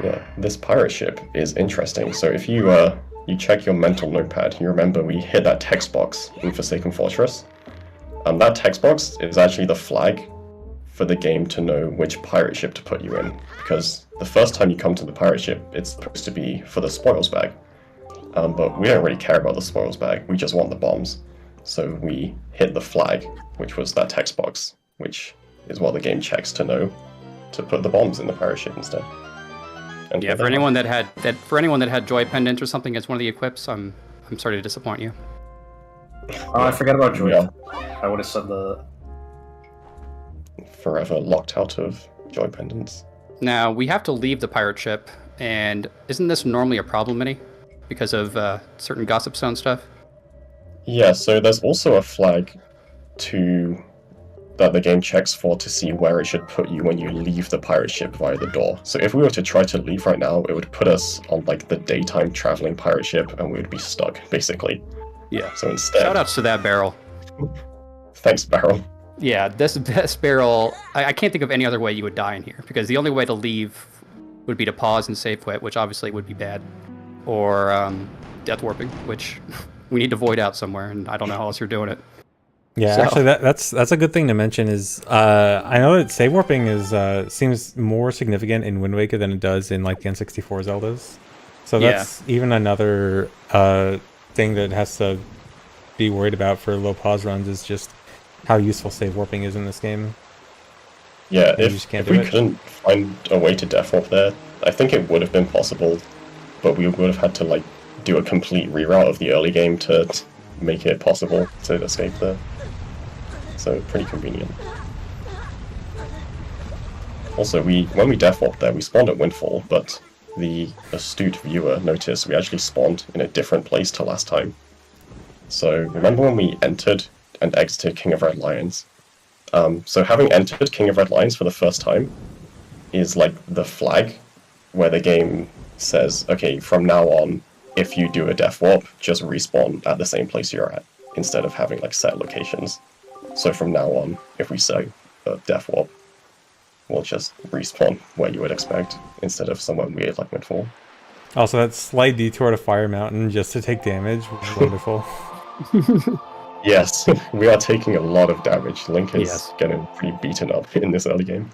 Yeah, this pirate ship is interesting. So if you check your mental notepad, you remember we hit that text box in Forsaken Fortress. That text box is actually the flag for the game to know which pirate ship to put you in. Because the first time you come to the pirate ship, it's supposed to be for the spoils bag. But we don't really care about the spoils bag, we just want the bombs. So we hit the flag, which was that text box, which is what the game checks to know to put the bombs in the pirate ship instead. And Yeah, for anyone that had Joy Pendant or something as one of the equips, I'm sorry to disappoint you. Oh, I forgot about Joy. Yeah. I would have said the. Forever locked out of Joy Pendants. Now we have to leave the pirate ship, and isn't this normally a problem, Minnie? Because of certain Gossip Stone stuff? Yeah, so there's also a flag to that the game checks for to see where it should put you when you leave the pirate ship via the door. So if we were to try to leave right now, it would put us on like the daytime traveling pirate ship and we would be stuck, basically. Yeah. So instead... Shoutouts to that barrel. Thanks, Barrel. Yeah, this barrel, I can't think of any other way you would die in here, because the only way to leave would be to pause and save quit, which obviously would be bad. Or death warping, which we need to void out somewhere, and I don't know how else you're doing it. Yeah, So- actually, that's a good thing to mention. Is I know that save warping is seems more significant in Wind Waker than it does in like the N64 Zeldas. So Yeah. that's even another thing that has to be worried about for low pause runs, is just how useful save warping is in this game. Yeah, You just can't if do we it. couldn't find a way to death warp there, I think it would have been possible, but we would have had to like do a complete reroute of the early game to make it possible to escape there. So pretty convenient. Also, when we death warped there, we spawned at Windfall, but the astute viewer noticed we actually spawned in a different place to last time. So remember when we entered and exited King of Red Lions? So having entered King of Red Lions for the first time is like the flag where the game says, okay, from now on, if you do a death warp, just respawn at the same place you're at, instead of having like set locations. So from now on, if we say a death warp, we'll just respawn where you would expect, instead of somewhere weird like Windfall. Also, that slight detour to Fire Mountain just to take damage was wonderful. Yes, we are taking a lot of damage. Link is Yes. getting pretty beaten up in this early game.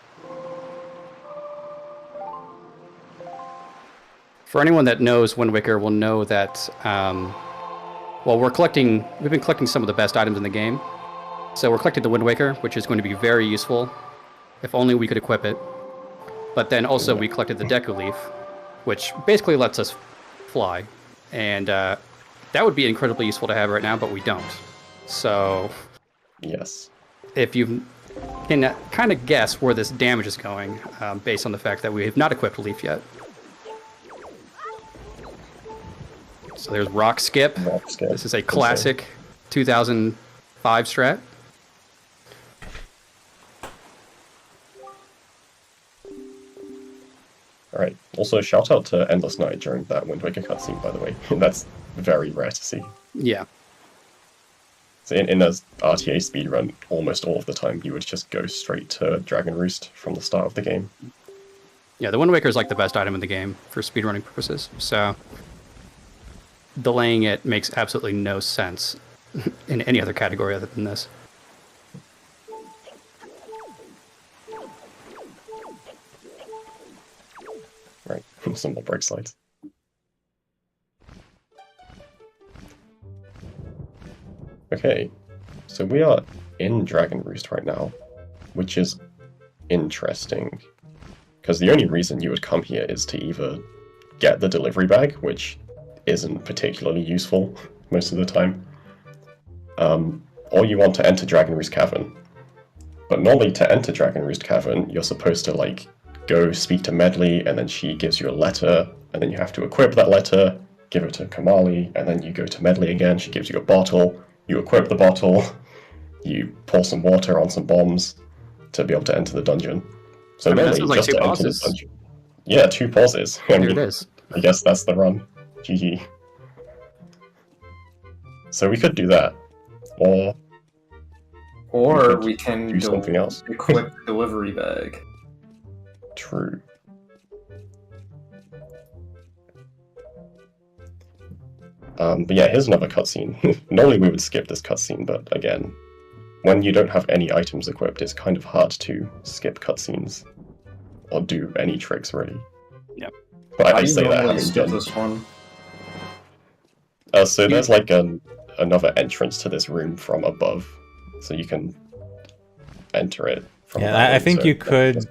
For anyone that knows Wind Waker will know that, well, we've been collecting some of the best items in the game. So we're collecting the Wind Waker, which is going to be very useful, if only we could equip it. But then also we collected the Deku Leaf, which basically lets us fly. And that would be incredibly useful to have right now, but we don't. So Yes. if you can kind of guess where this damage is going, based on the fact that we have not equipped Leaf yet. So there's Rock Skip. Rock Skip. This is a classic 2005 strat. Alright, also shout out to Endless Night during that Wind Waker cutscene, by the way. That's very rare to see. Yeah. So in a RTA speedrun, almost all of the time, you would just go straight to Dragon Roost from the start of the game. Yeah, the Wind Waker is like the best item in the game for speedrunning purposes. So delaying it makes absolutely no sense in any other category other than this. Right, some more break slides. Okay, so we are in Dragon Roost right now, which is interesting. Because the only reason you would come here is to either get the delivery bag, which isn't particularly useful most of the time, or you want to enter Dragon Roost Cavern. But normally to enter Dragon Roost Cavern, you're supposed to like go speak to Medley, and then she gives you a letter, and then you have to equip that letter, give it to Kamali, and then you go to Medley again, she gives you a bottle, you equip the bottle, you pour some water on some bombs to be able to enter the dungeon. So I mean, that mainly sounds like just two to enter the pauses. dungeon. Yeah, 2 pauses. I There mean, it is. I guess that's the run. GG. So we could do that. Or Or could we can do something else. equip the delivery bag. True. But yeah, here's another cutscene. Normally we would skip this cutscene, but again, when you don't have any items equipped, it's kind of hard to skip cutscenes. Or do any tricks, really. Yep. But How I do you say that normally having skip done... this one? So there's like another entrance to this room from above, so you can enter it from Yeah, that I way, think so you that's could just-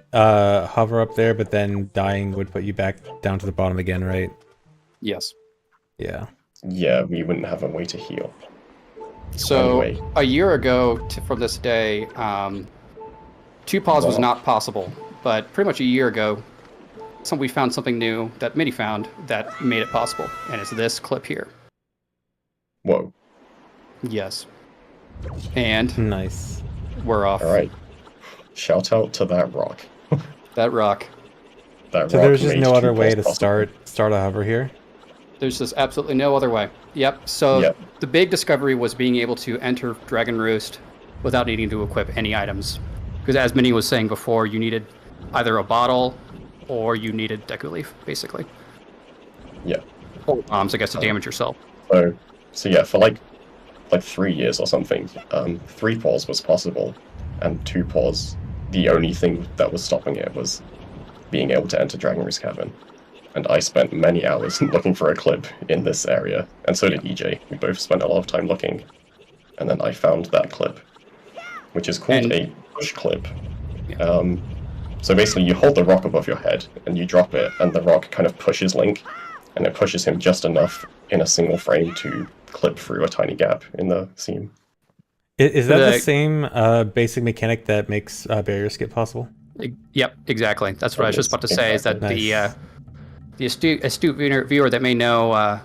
hover up there, but then dying would put you back down to the bottom again, right? Yes. Yeah. Yeah, we wouldn't have a way to heal. So Anyway. a year ago from this day, 2 pause was Wow. not possible, but pretty much a year ago, we found something new that Mitty found that made it possible, and it's this clip here. Whoa. Yes. And Nice. We're off. All right. Shout out to that rock. That rock. That So rock there's just made no other 2 way balls to possible. start a hover here. There's just absolutely no other way. Yep. So Yep. the big discovery was being able to enter Dragon Roost without needing to equip any items. Because as Minnie was saying before, you needed either a bottle or you needed Deku Leaf, basically. Yeah. Or bombs, I guess, to damage yourself. So yeah, for like 3 years or something, 3 pause was possible, and 2 pause, the only thing that was stopping it was being able to enter Dragon Roost Cavern. And I spent many hours looking for a clip in this area, and so did EJ. We both spent a lot of time looking, and then I found that clip, which is called a push clip. So basically, you hold the rock above your head, and you drop it, and the rock kind of pushes Link, and it pushes him just enough in a single frame to clip through a tiny gap in the seam. Is that the same basic mechanic that makes barrier skip possible? Yep, exactly. That's what I was just about to say, is that Nice. the astute viewer that may know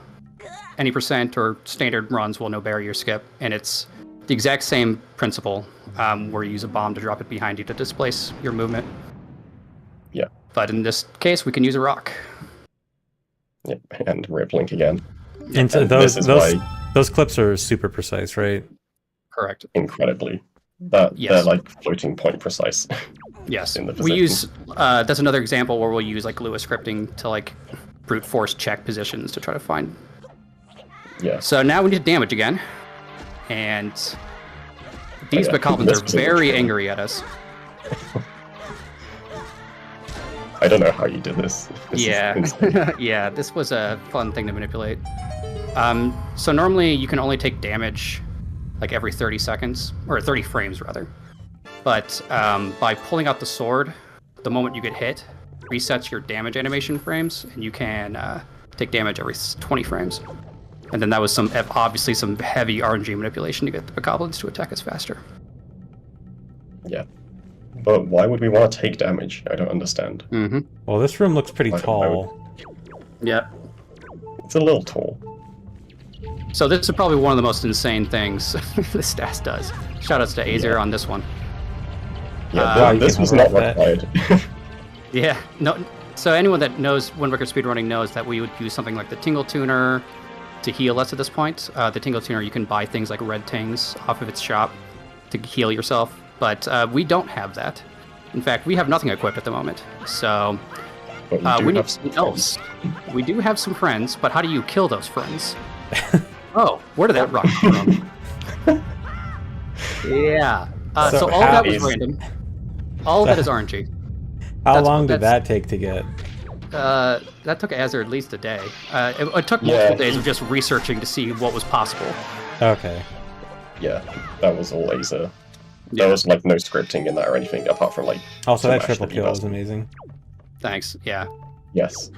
any percent or standard runs will know barrier skip, and it's the exact same principle where you use a bomb to drop it behind you to displace your movement. Yeah. But in this case, we can use a rock. Yep, and rip Link again. And so And this is why, those clips are super precise, right? Correct. incredibly, they're like floating point precise. Yes. In the We position. use that's another example where we'll use like Lua scripting to like brute force check positions to try to find. Yeah. So now we need to damage again, and these yeah. bokoblins This are was very interesting. angry at us. I don't know how you did this. This is Yeah, insane. yeah. This was a fun thing to manipulate. So normally you can only take damage like every 30 seconds, or 30 frames rather. But by pulling out the sword, the moment you get hit, resets your damage animation frames, and you can take damage every 20 frames. And then that was obviously some heavy RNG manipulation to get the bokoblins to attack us faster. Yeah. But why would we want to take damage? I don't understand. Mm-hmm. Well, this room looks pretty Why would- tall. Yeah. It's a little tall. So this is probably one of the most insane things this stats does. Shoutouts to Azer on this one. Yeah, Wow, you this can was not overlap that. required. Yeah, no. So anyone that knows Wind Waker speedrunning knows that we would use something like the Tingle Tuner to heal us at this point. The Tingle Tuner, you can buy things like red tings off of its shop to heal yourself, but we don't have that. In fact, we have nothing equipped at the moment. So But we do need have something some else. We do have some friends, but how do you kill those friends? Oh, where did that rock come from? Yeah. So So all of how that was is- random. All of that is RNG. How That's- long did that's- that take to get? That took Azer at least a day. It took Yeah. multiple days of just researching to see what was possible. Okay. Yeah, that was all laser. Yeah. There was like no scripting in that or anything apart from like. Also, that Smash triple the kill D-Bus. is amazing. Thanks. Yeah. Yes.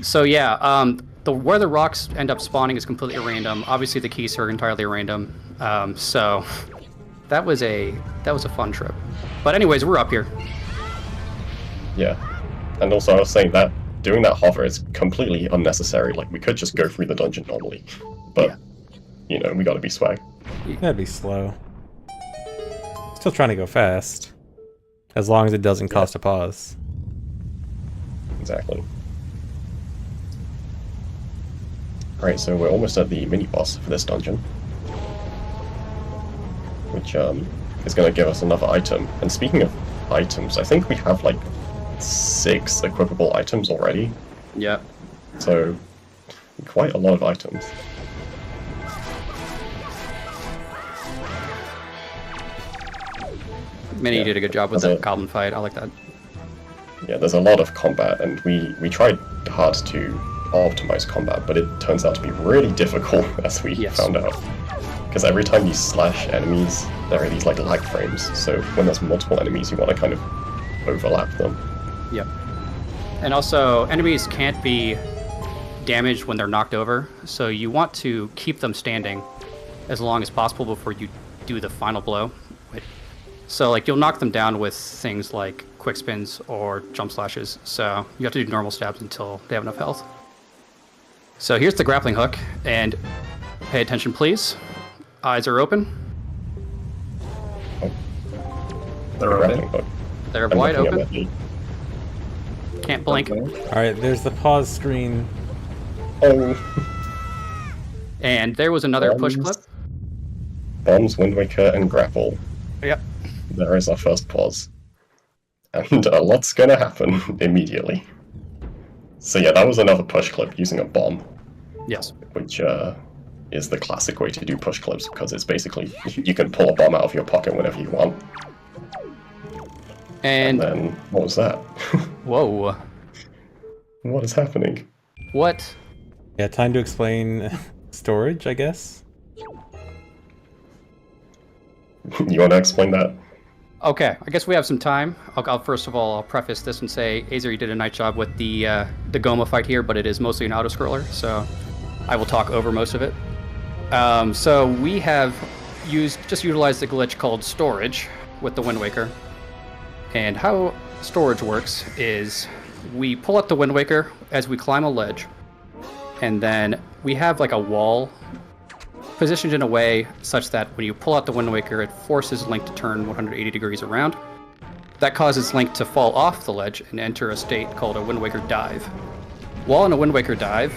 So yeah, where the rocks end up spawning is completely random. Obviously, the keys are entirely random. So that was a fun trip. But anyways, we're up here. Yeah. And also, I was saying that doing that hover is completely unnecessary. Like, we could just go through the dungeon normally. But, Yeah. you know, we gotta be swag. That'd be slow. Still trying to go fast. As long as it doesn't cost a pause. Exactly. Alright, so we're almost at the mini-boss for this dungeon. Which, is gonna give us another item. And speaking of items, I think we have, like, 6 equipable items already. Yeah. So, quite a lot of items. Minnie Yeah. did a good job with That's that it. goblin fight. I like that. Yeah, there's a lot of combat, and we tried hard to optimize combat, but it turns out to be really difficult, as we Yes. found out. Because every time you slash enemies, there are these like lag frames, so when there's multiple enemies, you want to kind of overlap them. Yep. And also, enemies can't be damaged when they're knocked over, so you want to keep them standing as long as possible before you do the final blow. So, like, you'll knock them down with things like quick spins or jump slashes, so you have to do normal stabs until they have enough health. So here's the grappling hook, and pay attention, please. Eyes are open. They're grappling open. hook. They're I'm wide looking at open. Medley. Can't blink. Okay. All right, there's the pause screen. Oh, And there was another push Bombs. clip. Bombs, Wind Waker, and grapple. Yep. There is our first pause. And a lot's gonna happen immediately. So yeah, that was another push clip using a bomb, Yes. which is the classic way to do push clips, because it's basically, you can pull a bomb out of your pocket whenever you want. And And then, what was that? whoa, What is happening? what? Yeah, time to explain storage, I guess. You want to explain that? Okay, I guess we have some time. I'll first of all, I'll preface this and say, Azer, you did a nice job with the Goma fight here, but it is mostly an auto-scroller, so I will talk over most of it. So we have utilized the glitch called storage with the Wind Waker. And how storage works is we pull up the Wind Waker as we climb a ledge, and then we have like a wall positioned in a way such that when you pull out the Wind Waker, it forces Link to turn 180 degrees around. That causes Link to fall off the ledge and enter a state called a Wind Waker dive. While in a Wind Waker dive,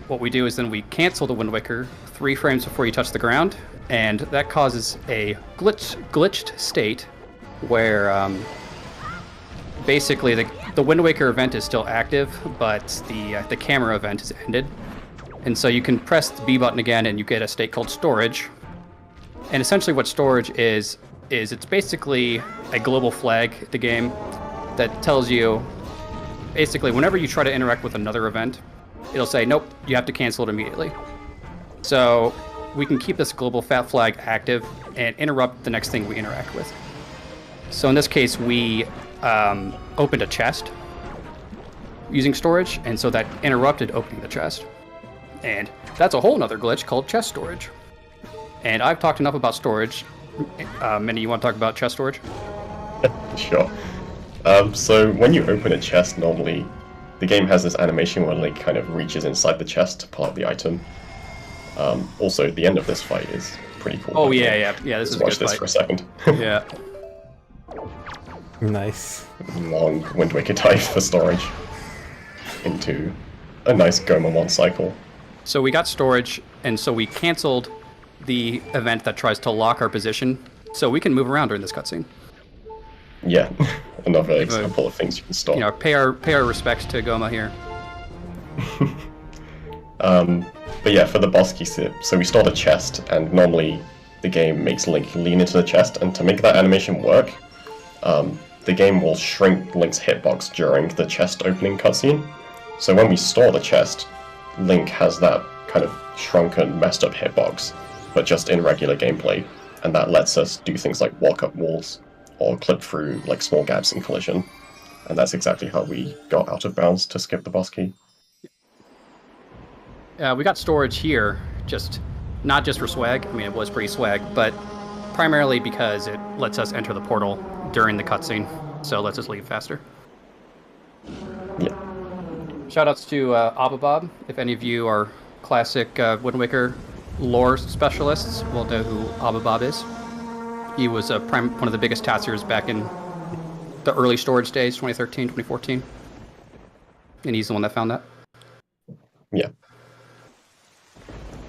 what we do is then we cancel the Wind Waker 3 frames before you touch the ground, and that causes a glitched state where basically the Wind Waker event is still active, but the camera event is ended. And so you can press the B button again and you get a state called storage. And essentially what storage is it's basically a global flag at the game that tells you basically whenever you try to interact with another event, it'll say, nope, you have to cancel it immediately. So we can keep this global fat flag active and interrupt the next thing we interact with. So in this case, we opened a chest using storage, and so that interrupted opening the chest. And that's a whole nother glitch called chest storage. And I've talked enough about storage. Minnie, you want to talk about chest storage? Sure. So when you open a chest, normally the game has this animation where Link kind of reaches inside the chest to pull out the item. Also, the end of this fight is pretty cool. Oh, by the yeah, way. yeah. Yeah, this Let's is a watch good this fight. for a second. Yeah. Nice. Long Wind Waker dive for storage into a nice Gomamon cycle. So we got storage, and so we canceled the event that tries to lock our position, so we can move around during this cutscene. Yeah, another example of things you can stop. You know, pay our respects to Goma here. But yeah, for the boss key sip, so we stole the chest, and normally the game makes Link lean into the chest, and to make that animation work, the game will shrink Link's hitbox during the chest opening cutscene. So when we store the chest, Link has that kind of shrunken, messed up hitbox, but just in regular gameplay, and that lets us do things like walk up walls, or clip through like small gaps in collision, and that's exactly how we got out of bounds to skip the boss key. We got storage here, not just for swag. I mean, it was pretty swag, but primarily because it lets us enter the portal during the cutscene, so it lets us leave faster. Yeah. Shoutouts to Ababob. If any of you are classic Wind Waker lore specialists, will know who Ababob is. He was one of the biggest Tatsirs back in the early storage days, 2013, 2014. And he's the one that found that. Yeah.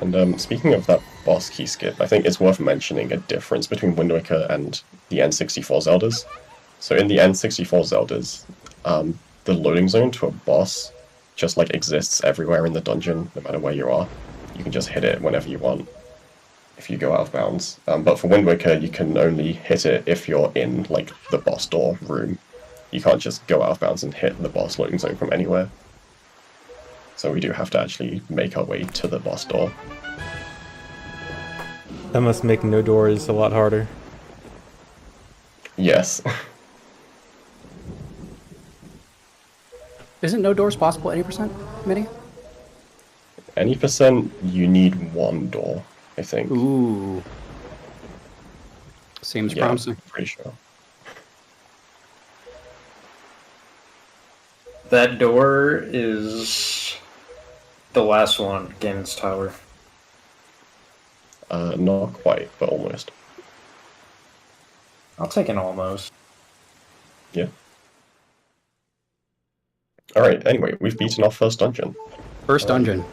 And speaking of that boss key skip, I think it's worth mentioning a difference between Wind Waker and the N64 Zeldas. So in the N64 Zeldas, the loading zone to a boss just like exists everywhere in the dungeon, no matter where you are. You can just hit it whenever you want if you go out of bounds. But for Wind Waker, you can only hit it if you're in like the boss door room. You can't just go out of bounds and hit the boss loading zone from anywhere. So we do have to actually make our way to the boss door. That must make no doors a lot harder. Yes. Isn't no doors possible 80%, Minnie? Any percent, you need one door, I think. Ooh. Seems Yeah, promising. I'm pretty sure. That door is the last one, Ganon's Tower. Not quite, but almost. I'll take an almost. Yeah. Alright, anyway, we've beaten our first dungeon. First dungeon.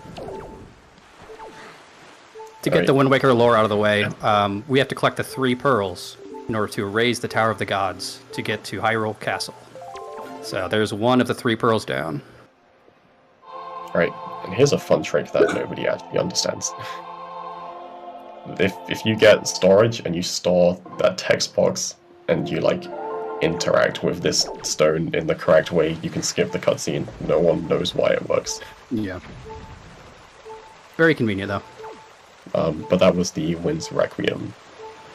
To get Alright. the Wind Waker lore out of the way, we have to collect the 3 pearls in order to raise the Tower of the Gods to get to Hyrule Castle. So there's one of the 3 pearls down. Alright, and here's a fun trick that nobody actually understands. If you get storage and you store that text box and you like interact with this stone in the correct way, you can skip the cutscene. No one knows why it works. Yeah. Very convenient, though. But that was the Wind's Requiem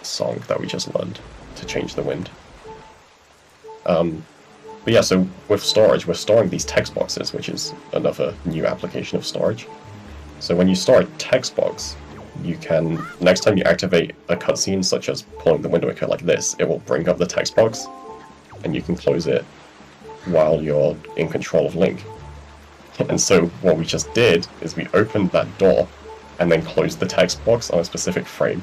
song that we just learned to change the wind. But yeah, so with storage, we're storing these text boxes, which is another new application of storage. So when you store a text box, you can, next time you activate a cutscene, such as pulling the Wind Waker like this, it will bring up the text box, and you can close it while you're in control of Link. And so what we just did is we opened that door and then closed the text box on a specific frame.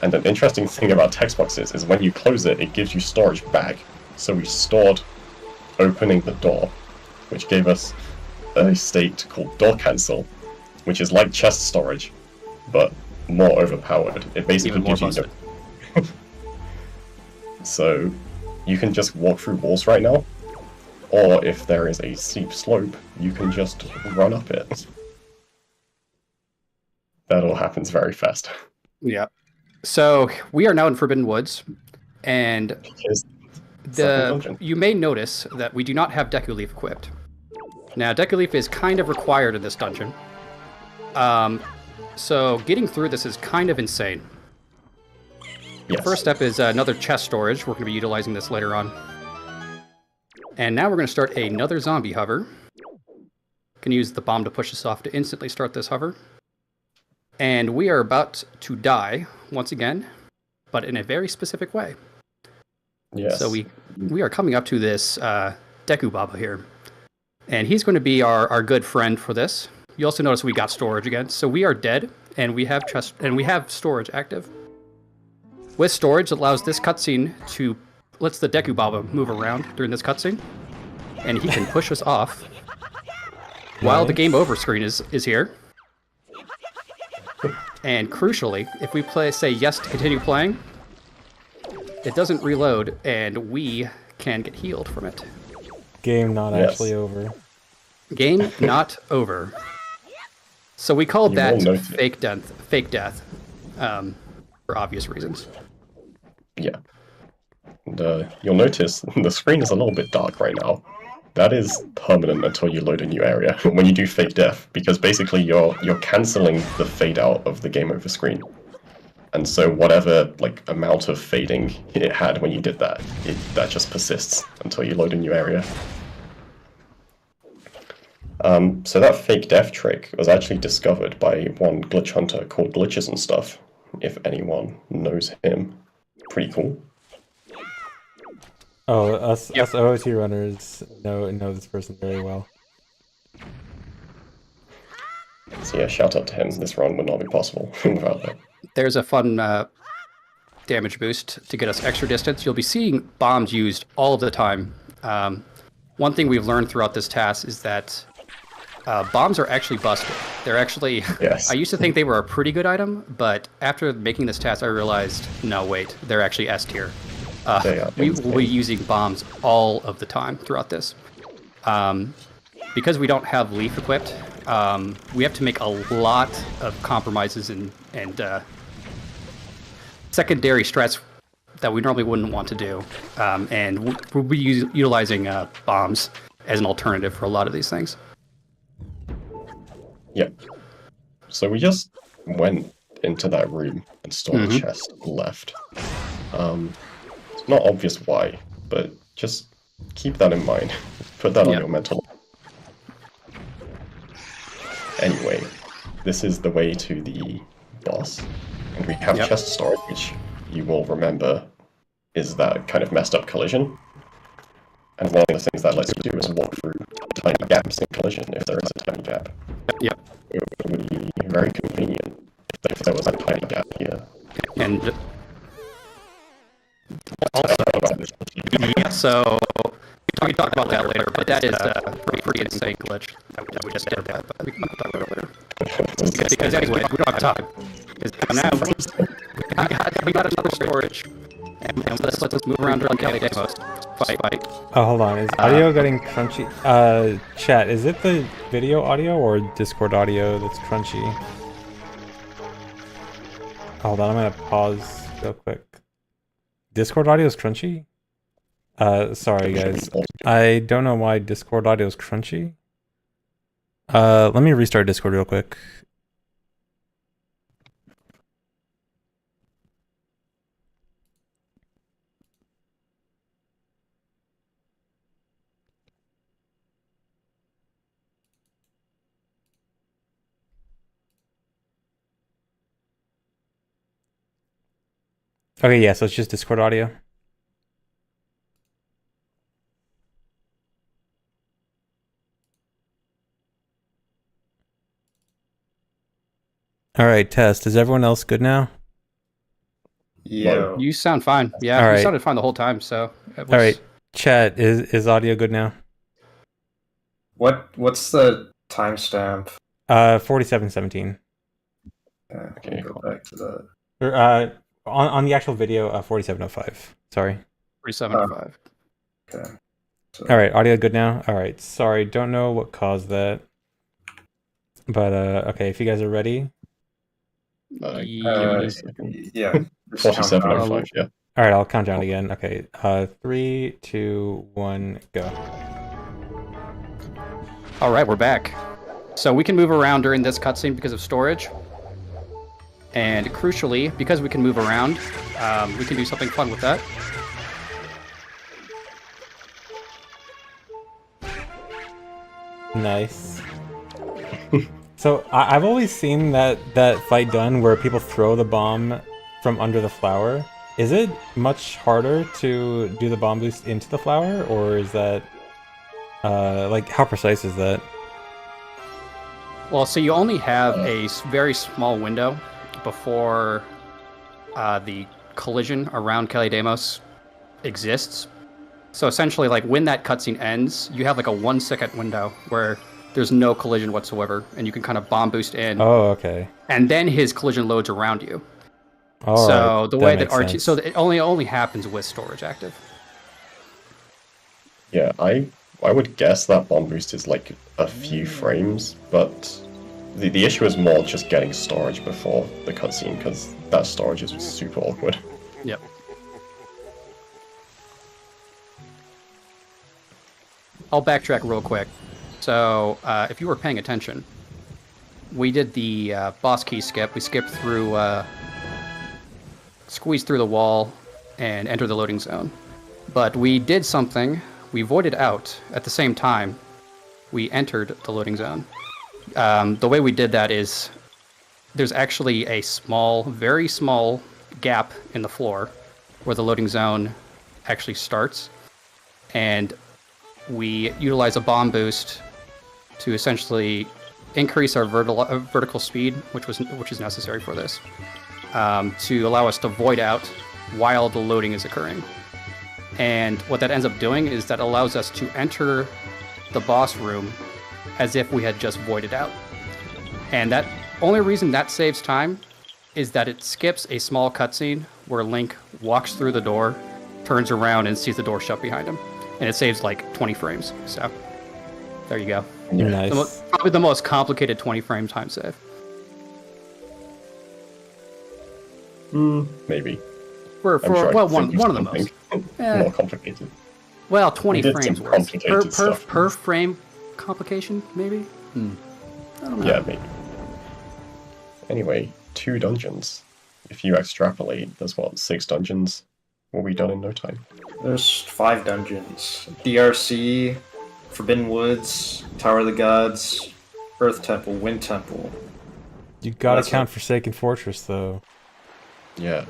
And an interesting thing about text boxes is when you close it, it gives you storage back. So we stored opening the door, which gave us a state called door cancel, which is like chest storage, but more overpowered. It basically Even more gives you busted. So you can just walk through walls right now, or if there is a steep slope, you can just run up it. That all happens very fast. Yeah. So we are now in Forbidden Woods, and Here's the second dungeon. you may notice that we do not have Deku Leaf equipped. Now, Deku Leaf is kind of required in this dungeon. So getting through this is kind of insane. Yes. First step is another chest storage. We're going to be utilizing this later on. And now we're going to start another zombie hover. Can use the bomb to push us off to instantly start this hover. And we are about to die once again, but in a very specific way. Yes. So we are coming up to this Deku Baba here. And he's going to be our good friend for this. You also notice we got storage again. So we are dead, and we have storage active. With storage, it allows this cutscene to lets the Deku Baba move around during this cutscene, and he can push us off while the game over screen is here. And crucially, if we say yes to continue playing, it doesn't reload, and we can get healed from it. Game not Yes. actually over. Game not over. So we called You that will note it. fake death, for obvious reasons. Yeah. And you'll notice the screen is a little bit dark right now. That is permanent until you load a new area when you do fake death, because basically you're cancelling the fade out of the game over screen. And so whatever like amount of fading it had when you did that, that just persists until you load a new area. So that fake death trick was actually discovered by one glitch hunter called Glitches and Stuff, if anyone knows him. Pretty cool. Oh, us OOT runners know this person very well. So yeah, shout out to him. This run would not be possible without that. There's a fun damage boost to get us extra distance. You'll be seeing bombs used all of the time. One thing we've learned throughout this task is that bombs are actually busted. They're actually... Yes. I used to think they were a pretty good item, but after making this task, I realized, no, wait, they're actually S tier. They are We will be insane. using bombs all of the time throughout this. Because we don't have Leaf equipped, we have to make a lot of compromises and secondary strats that we normally wouldn't want to do. And we'll be utilizing bombs as an alternative for a lot of these things. Yep. So we just went into that room and stored a chest left. It's not obvious why, but just keep that in mind. Put that on Yeah. your mental. Anyway, this is the way to the boss. And we have Yep. chest storage, which you will remember is that kind of messed up collision. And one of the things that lets you do is walk through tiny gaps in collision if there is a tiny gap. Yep. It would be very convenient if there was a tiny gap here. And Yeah, so we talk about that later, but that is a pretty insane glitch that we just did that, but we can talk about it later. Because anyway, we don't have time. Now we got another storage, and let's move around during Kelly Demos. Fight. Oh, hold on. Is audio getting crunchy? Chat, is it the video audio or Discord audio that's crunchy? Hold on, I'm gonna pause real quick. Discord audio is crunchy? Sorry guys. I don't know why Discord audio is crunchy. Let me restart Discord real quick. Okay, yeah, so it's just Discord audio. All right, test. Is everyone else good now? Yeah. You sound fine. Yeah, All you right. sounded fine the whole time. So it was, All right, chat. Is audio good now? What's the timestamp? 47:17. Okay, Go cool. back to that. Or, on the actual video, 47:05. Sorry. 375. Okay. So, All right, audio good now. All right, sorry, don't know what caused that, but okay, if you guys are ready. yeah. Just count 47:05. Yeah. All right, I'll count down again. Okay, 3, 2, 1, go. All right, we're back. So we can move around during this cutscene because of storage. And crucially, because we can move around, we can do something fun with that. Nice. So I've always seen that fight done where people throw the bomb from under the flower. Is it much harder to do the bomb boost into the flower, or is that like how precise is that? Well, so you only have a very small window before the collision around Kelly Demos exists. So essentially, like when that cutscene ends, you have like a 1 second window where there's no collision whatsoever, and you can kind of bomb boost in, Oh, okay. and then his collision loads around you. All So right, the way that makes Archie, sense. so it only happens with storage active. Yeah, I would guess that bomb boost is like a few frames, but the issue is more just getting storage before the cutscene, because that storage is super awkward. Yep. I'll backtrack real quick. So, if you were paying attention, we did the boss key skip. We skipped through, squeezed through the wall, and entered the loading zone. But we did something. We voided out at the same time we entered the loading zone. The way we did that is there's actually a small, very small gap in the floor where the loading zone actually starts. And we utilize a bomb boost to essentially increase our vertical speed, which is necessary for this, to allow us to void out while the loading is occurring. And what that ends up doing is that allows us to enter the boss room as if we had just voided out. And that only reason that saves time is that it skips a small cutscene where Link walks through the door, turns around, and sees the door shut behind him. And it saves like 20 frames. So there you go. Nice. Probably the most complicated 20 frame time save. Maybe. For I'm sure I well, could think one of the something most. more complicated. Well, 20 We did frames some worth. complicated stuff. Per frame complication, maybe? I don't know. Yeah, maybe. Anyway, 2 dungeons. If you extrapolate, there's what, 6 dungeons? Will be done in no time. There's 5 dungeons. DRC, Forbidden Woods, Tower of the Gods, Earth Temple, Wind Temple. You gotta That's count Forsaken Fortress though. Yeah.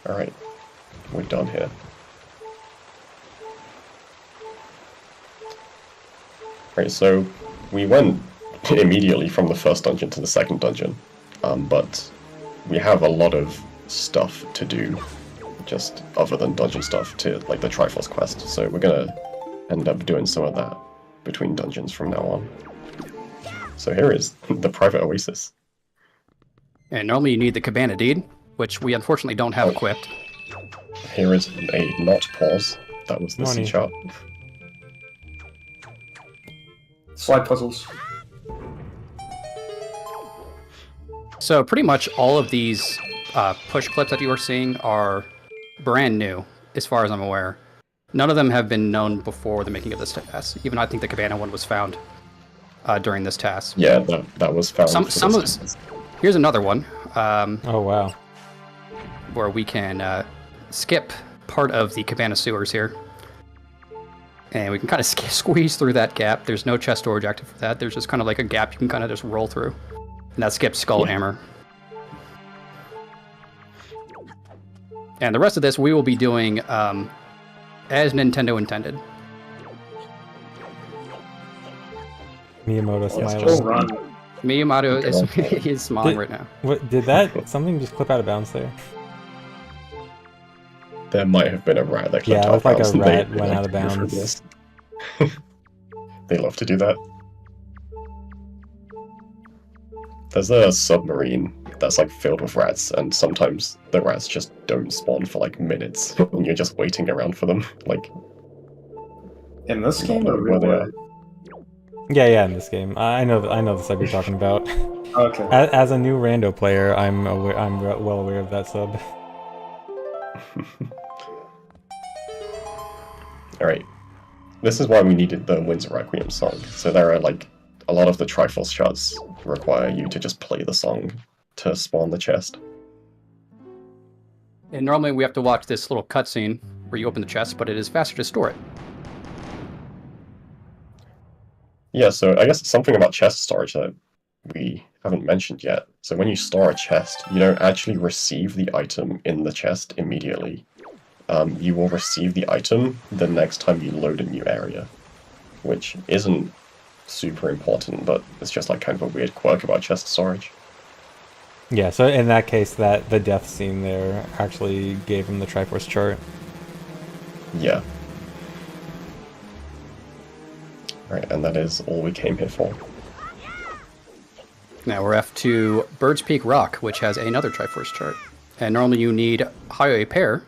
Alright. We're done here. Right, so we went immediately from the first dungeon to the second dungeon, but we have a lot of stuff to do, just other than dungeon stuff, to like the Triforce quest. So we're gonna end up doing some of that between dungeons from now on. So here is the private oasis. And normally you need the Cabana Deed, which we unfortunately don't have equipped. Here is a not pause. That was the sea Money. chart. Slide puzzles. So pretty much all of these push clips that you are seeing are brand new, as far as I'm aware. None of them have been known before the making of this task. Even I think the Cabana one was found during this task. Yeah, that was found. Some of here's another one Oh wow. where we can skip part of the Cabana sewers here. And we can kind of squeeze through that gap. There's no chest storage active for that. There's just kind of like a gap you can kind of just roll through. And that skips Skullhammer. And the rest of this we will be doing as Nintendo intended. Miyamoto Yes, smiling. just- Full run. Miyamoto is Okay. he's smiling Did- right now. What did that? Something just clip out of bounds there. There might have been a rat that Yeah, clipped it looked out like a bounds, and rat they went like out of to go through bounds. this. They love to do that. There's a submarine that's like filled with rats, and sometimes the rats just don't spawn for like minutes, and you're just waiting around for them. Like, In this I game, don't or know where they real are. Yeah, in this game, I know the sub you're talking about. Okay. As a new rando player, I'm well aware of that sub. Alright. This is why we needed the Windsor Requiem song. So there are like a lot of the Triforce shards require you to just play the song to spawn the chest. And normally we have to watch this little cutscene where you open the chest, but it is faster to store it. Yeah, so I guess something about chest storage that we haven't mentioned yet. So when you store a chest, you don't actually receive the item in the chest immediately. You will receive the item the next time you load a new area, which isn't super important, but it's just like kind of a weird quirk about chest storage. Yeah, so in that case, that the death scene there actually gave him the Triforce chart. Yeah. Right, and that is all we came here for. Now we're off to Bird's Peak Rock, which has another Triforce chart. And normally you need Highway Pair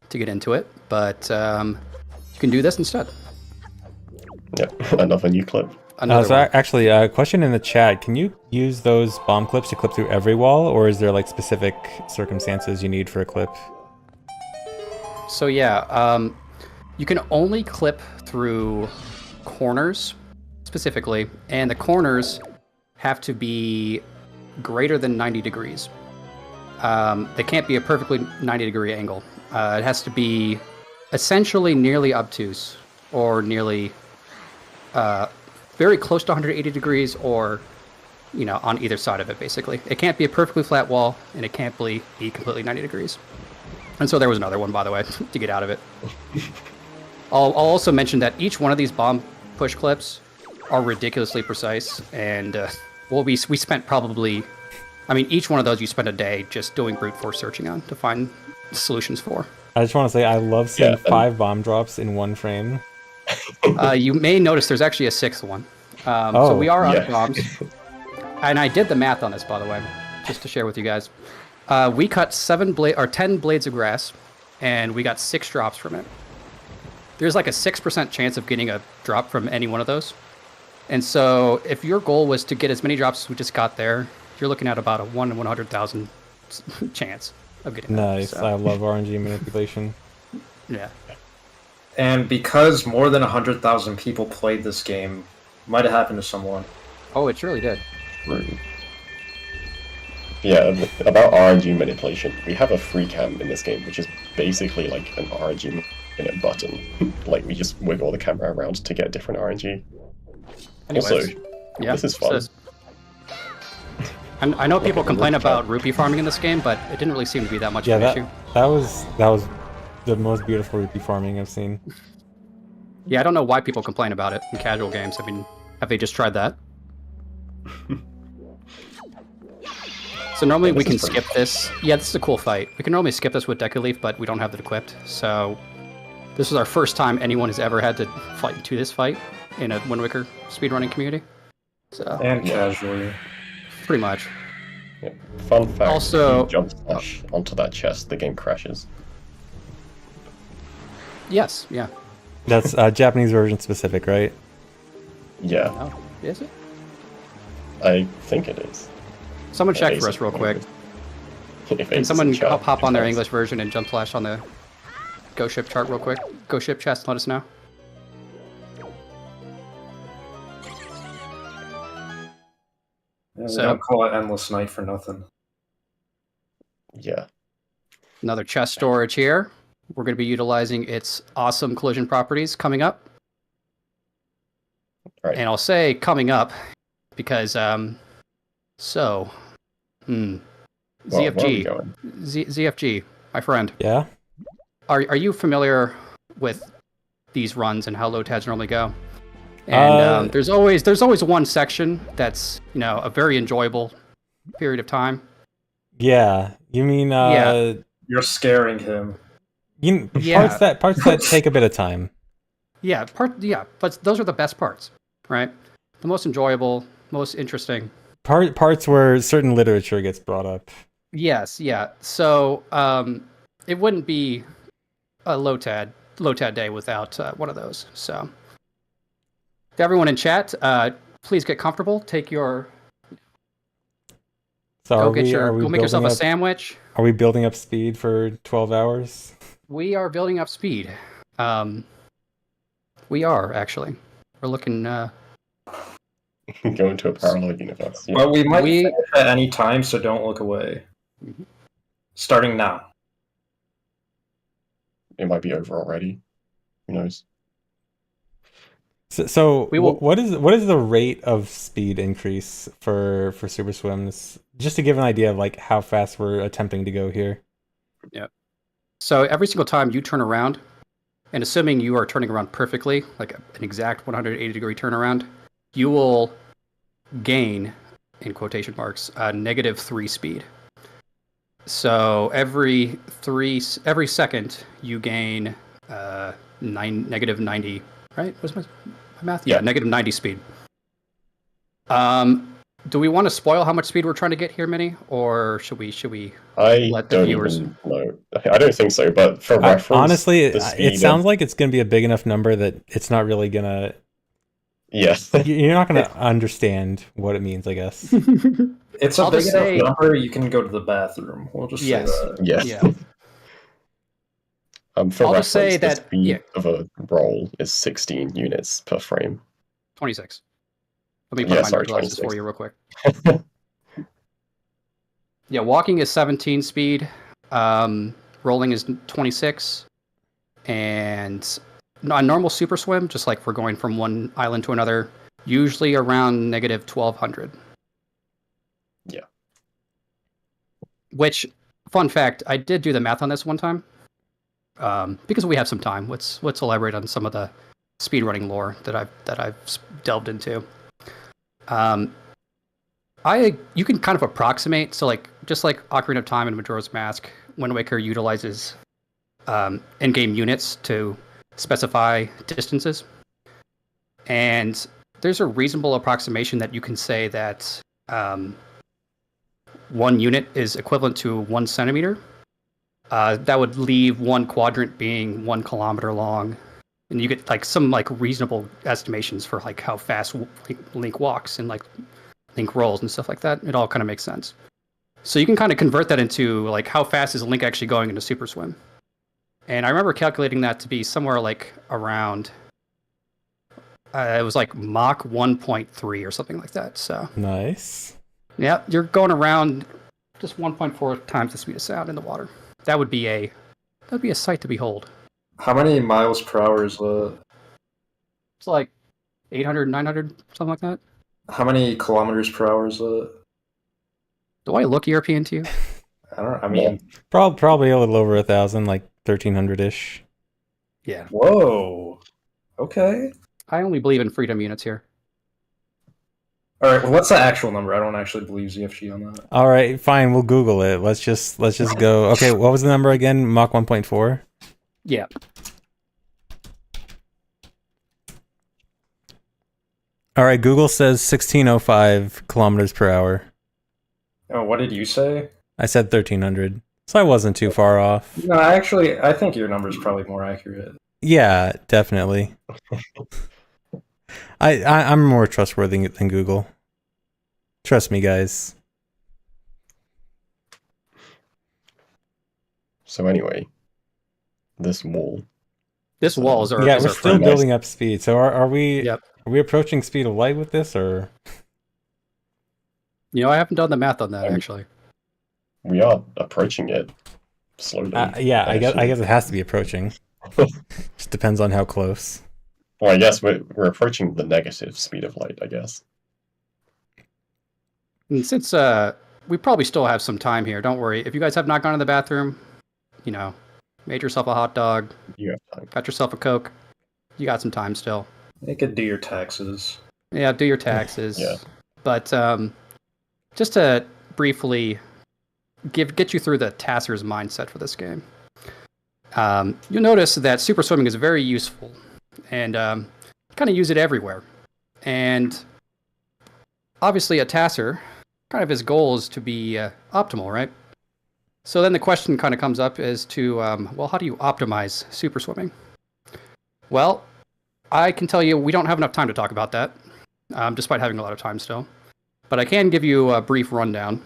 to get into it, but you can do this instead. Yep, another new clip. Another So one. actually, a question in the chat: can you use those bomb clips to clip through every wall, or is there like specific circumstances you need for a clip? So yeah, you can only clip through corners specifically, and the corners have to be greater than 90 degrees. They can't be a perfectly 90-degree angle. It has to be essentially nearly obtuse, or nearly very close to 180 degrees, or on either side of it, basically. It can't be a perfectly flat wall, and it can't be completely 90 degrees. And so there was another one, by the way, to get out of it. I'll also mention that each one of these bomb push clips are ridiculously precise, and we spent probably, each one of those you spend a day just doing brute force searching on to find solutions for. I just want to say I love seeing Yeah, and- 5 bomb drops in one frame. You may notice there's actually a 6th one. So we are out of yeah. bombs. And I did the math on this, by the way, just to share with you guys. We cut 10 blades of grass, and we got 6 drops from it. There's like a 6% chance of getting a drop from any one of those. And so if your goal was to get as many drops as we just got there, you're looking at about a 1 in 100,000 chance of getting that. Nice. So, I love RNG manipulation. yeah. And because more than 100,000 people played this game, might have happened to someone. Oh, it surely did. Right. Yeah, about RNG manipulation, we have a free cam in this game, which is basically like an RNG minute button. Like, we just wiggle the camera around to get different RNG. Anyways, Also, yeah, this is fun. I know people a complain rooftop. about rupee farming in this game, but it didn't really seem to be that much Yeah, of an issue. that was the most beautiful rupee farming I've seen. Yeah, I don't know why people complain about it in casual games. Have they just tried that? So normally Yeah, we this can is pretty skip this. Yeah, this is a cool fight. We can normally skip this with Deku Leaf, but we don't have it equipped. So this is our first time anyone has ever had to fight to this fight in a Wind Waker speedrunning community. So And casually. pretty much. Yeah. Fun fact, Also- if you jump slash onto that chest, the game crashes. Yes, yeah. That's Japanese version specific, right? Yeah, Oh, is it? I think it is. Someone check for Ace us real is- quick. If Can Ace someone is in chat, hop on their tell us. English version and jump flash on the Go Ship chart real quick? Go Ship chest, let us know. Yeah, So- they don't call it Endless Night for nothing. Yeah. Another chest storage here. We're going to be utilizing its awesome collision properties coming up. Right. And I'll say coming up because, Well, where are we ZFG, going? ZFG, my friend, Yeah. are you familiar with these runs and how low tads normally go? And there's always one section that's a very enjoyable period of time. Yeah. You mean Yeah. You're scaring him. Yeah. parts that take a bit of time. But those are the best parts, right? The most enjoyable, most interesting. Parts where certain literature gets brought up. Yes, yeah. So it wouldn't be a low tad day without one of those. So to everyone in chat, please get comfortable. Take your So go are get we, your are we go make yourself building a up, sandwich. Are we building up speed for 12 hours? We are building up speed. We are actually. We're looking. Going to a parallel universe. Yeah. Well, we might We- finish at any time, so don't look away. Mhm. Starting now. It might be over already. Who knows? So We will- what is the rate of speed increase for super swims? Just to give an idea of like how fast we're attempting to go here. So every single time you turn around, and assuming you are turning around perfectly, like an exact 180-degree turnaround, you will gain, in quotation marks, -3 speed. So every second you gain -90, right? What's my math? Yeah, Yeah. -90 speed. Do we want to spoil how much speed we're trying to get here, Minnie, or should we? I Let the don't viewers- even know. I don't think so, but for reference, Honestly, the it speed sounds of- like it's going to be a big enough number that it's not really going to... Yeah. You're not going to understand what it means, I guess. It's a I'll big just enough say- number you can go to the bathroom. We'll just Yes. say that. Yeah. Yeah. For I'll reference, just say the that- speed yeah. of a roll is 16 units per frame. 26. Let me put Yeah, my sorry, nerd glasses 26. for you real quick. Yeah, walking is 17 speed. Rolling is 26. And on normal super swim, just like we're going from one island to another, usually around -1200. Yeah. Which, fun fact, I did do the math on this one time. Because we have some time. Let's elaborate on some of the speedrunning lore that I've delved into. You can kind of approximate, so like just like Ocarina of Time and Majora's Mask, Wind Waker utilizes in-game units to specify distances, and there's a reasonable approximation that you can say that 1 unit is equivalent to 1 centimeter. That would leave 1 quadrant being 1 kilometer long, and you get like some like reasonable estimations for like how fast Link walks and like Link rolls and stuff like that. It all kind of makes sense. So you can kind of convert that into like how fast is Link actually going into Super Swim. And I remember calculating that to be somewhere like around it was like Mach 1.3 or something like that. So Nice. yeah, you're going around just 1.4 times the speed of sound in the water. That'd be a sight to behold. How many miles per hour is that? It's like 800, 900, something like that. How many kilometers per hour is that? Do I look European to you? I don't know. I mean, Probably a little over 1,000, like 1,300-ish. Yeah. whoa. Okay. I only believe in freedom units here. All right, well, what's the actual number? I don't actually believe ZFG on that. All right, fine. We'll Google it. Let's just go. Okay, what was the number again? Mach 1.4. Yeah. All right, Google says 1605 kilometers per hour. Oh, what did you say? I said 1300, so I wasn't too far off. No, actually, I think your number's probably more accurate. Yeah, definitely. I'm more trustworthy than Google. Trust me, guys. So anyway, this wall. This walls are. Yeah, is we're our still friend. building up speed. So are we? Yep. Are we approaching speed of light with this, or? You know, I haven't done the math on that Um, actually. We are approaching it slowly. Yeah, I guess assume. it has to be approaching. Just depends on how close. Well, I guess we're approaching the negative speed of light, I guess. And since we probably still have some time here, don't worry. If you guys have not gone to the bathroom, you know, made yourself a hot dog, You have time. got yourself a Coke, you got some time still. You could do your taxes. Yeah, do your taxes. Yeah. But just to briefly get you through the Tasser's mindset for this game, you'll notice that super swimming is very useful, and kind of use it everywhere. And obviously, a Tasser, kind of his goal is to be optimal, right? So then the question kind of comes up as to, well, how do you optimize super swimming? Well, I can tell you we don't have enough time to talk about that, despite having a lot of time still. But I can give you a brief rundown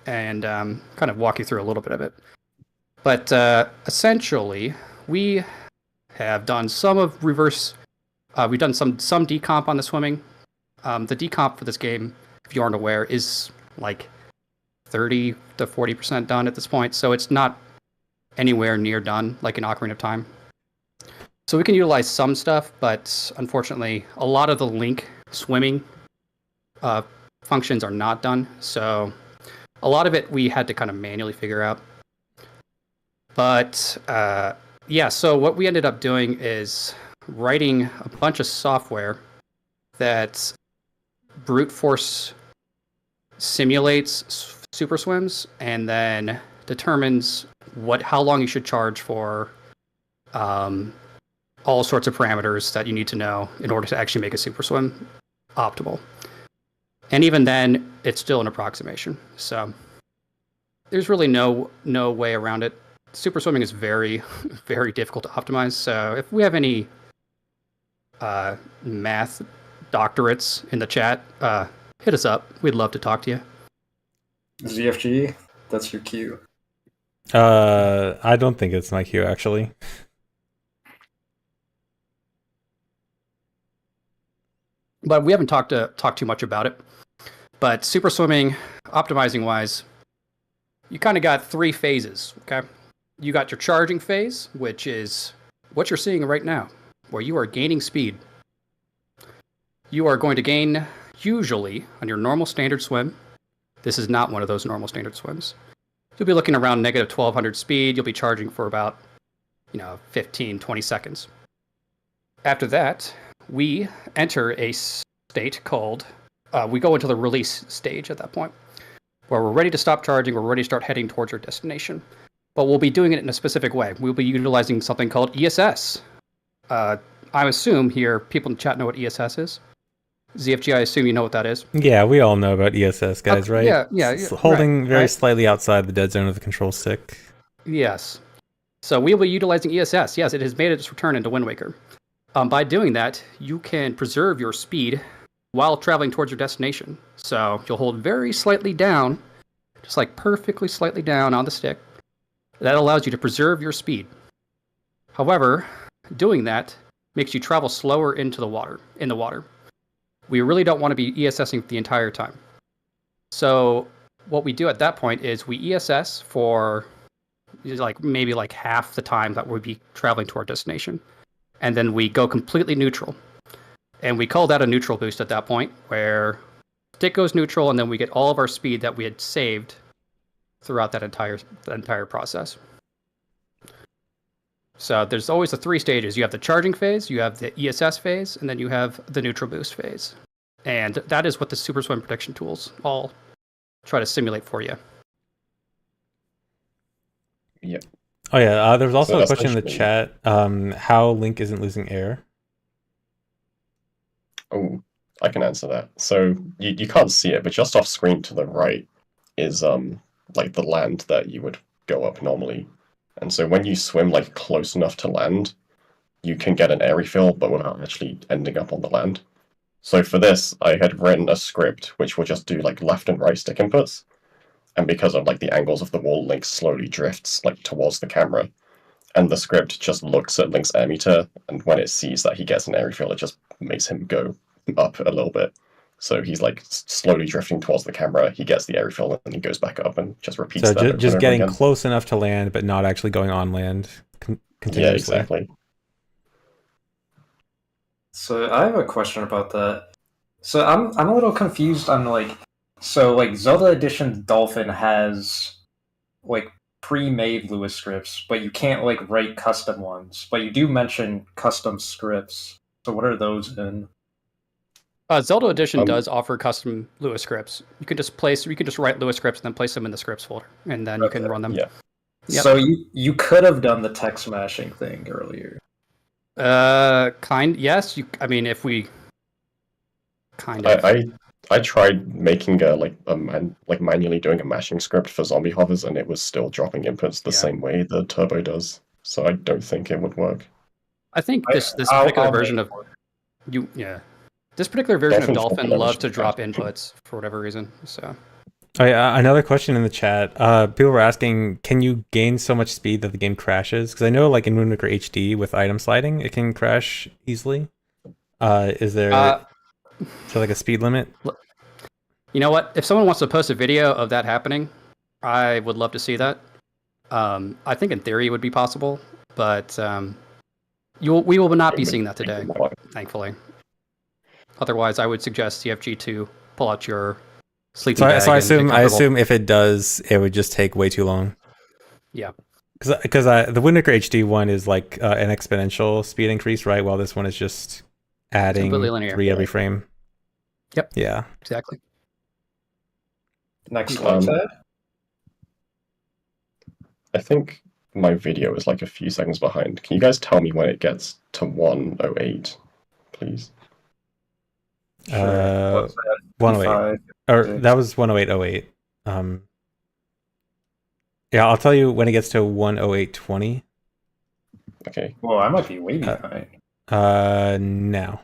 and kind of walk you through a little bit of it. But essentially, we have done some of reverse. We've done some decomp on the swimming. The decomp for this game, if you aren't aware, is like 30 to 40% done at this point. So it's not anywhere near done like in Ocarina of Time. So we can utilize some stuff, but unfortunately, a lot of the link swimming functions are not done. So a lot of it we had to kind of manually figure out. But yeah, so what we ended up doing is writing a bunch of software that brute force simulates super swims and then determines how long you should charge for all sorts of parameters that you need to know in order to actually make a super swim optimal. And even then, it's still an approximation. So there's really no way around it. Super swimming is very, very difficult to optimize. So if we have any math doctorates in the chat, hit us up. We'd love to talk to you. ZFG, that's your cue. I don't think it's my cue, actually. But we haven't talked too much about it. But super swimming, optimizing wise, you kind of got three phases. Okay, you got your charging phase, which is what you're seeing right now, where you are gaining speed. You are going to gain usually on your normal standard swim. This is not one of those normal standard swims. You'll be looking around negative 1200 speed. You'll be charging for about 15, 20 seconds. After that, we enter a state called, we go into the release stage at that point, where we're ready to stop charging, we're ready to start heading towards our destination. But we'll be doing it in a specific way. We'll be utilizing something called ESS. I assume here, people in the chat know what ESS is. ZFG, I assume you know what that is. Yeah, we all know about ESS, guys, right? Yeah. It's holding right, very right. slightly outside the dead zone of the control stick. Yes. So we'll be utilizing ESS. Yes, it has made its return into Wind Waker. By doing that, you can preserve your speed while traveling towards your destination. So you'll hold very slightly down, just like perfectly slightly down on the stick. That allows you to preserve your speed. However, doing that makes you travel slower in the water. We really don't want to be ESSing the entire time. So what we do at that point is we ESS for maybe half the time that we'll be traveling to our destination. And then we go completely neutral. And we call that a neutral boost at that point, where stick goes neutral and then we get all of our speed that we had saved throughout that entire process. So there's always the three stages. You have the charging phase, you have the ESS phase, and then you have the neutral boost phase. And that is what the Super Swim prediction tools all try to simulate for you. Yep. Oh yeah, there was also So a question in the essentially- chat. How Link isn't losing air? Oh, I can answer that. So you can't see it, but just off screen to the right is like the land that you would go up normally. And so when you swim like close enough to land, you can get an air refill, but without actually ending up on the land. So for this, I had written a script which will just do like left and right stick inputs. And because of like the angles of the wall, Link slowly drifts like towards the camera. And the script just looks at Link's air meter, and when it sees that he gets an air refill, it just makes him go up a little bit. So he's like slowly drifting towards the camera, he gets the air refill, and then he goes back up and just repeats So that over just and over getting again. close enough to land, but not actually going on land Yeah, continuously. exactly. So I have a question about that. So I'm a little confused on like, so like Zelda Edition Dolphin has like pre-made Lewis scripts, but you can't like write custom ones. But you do mention custom scripts. So what are those in? Zelda Edition Um, does offer custom Lewis scripts. You can just write Lewis scripts and then place them in the scripts folder, and then you can run them. Yeah. Yep. So you could have done the text mashing thing earlier. Yes. I mean, if we kind of. I tried making a manually doing a mashing script for zombie hovers, and it was still dropping inputs the Yeah. same way the turbo does. So I don't think it would work. I think this I'll particular make version it of work. this particular version of Dolphin's Dolphin popular loves to version. drop inputs for whatever reason. So Oh yeah, another question in the chat. People were asking, can you gain so much speed that the game crashes? Because I know, like in Moon Maker HD with item sliding, it can crash easily. Is there like a speed limit? you know what? If someone wants to post a video of that happening, I would love to see that. I think in theory it would be possible, but we will not be seeing that today, thankfully. Otherwise, I would suggest CFG to pull out your sleeping bag. So I and get assume comfortable. if it does, it would just take way too long. Yeah. Because the Wind Waker HD one is like an exponential speed increase, right? While this one is just adding completely linear. 3 every frame. Yep. Yeah. Exactly. Next one, Ted? I think my video is like a few seconds behind. Can you guys tell me when it gets to 108, please? Sure. What's that? 108. P5. Or Six. that was 10808. Yeah, I'll tell you when it gets to 10820. Okay. Well, I might be way behind. Now.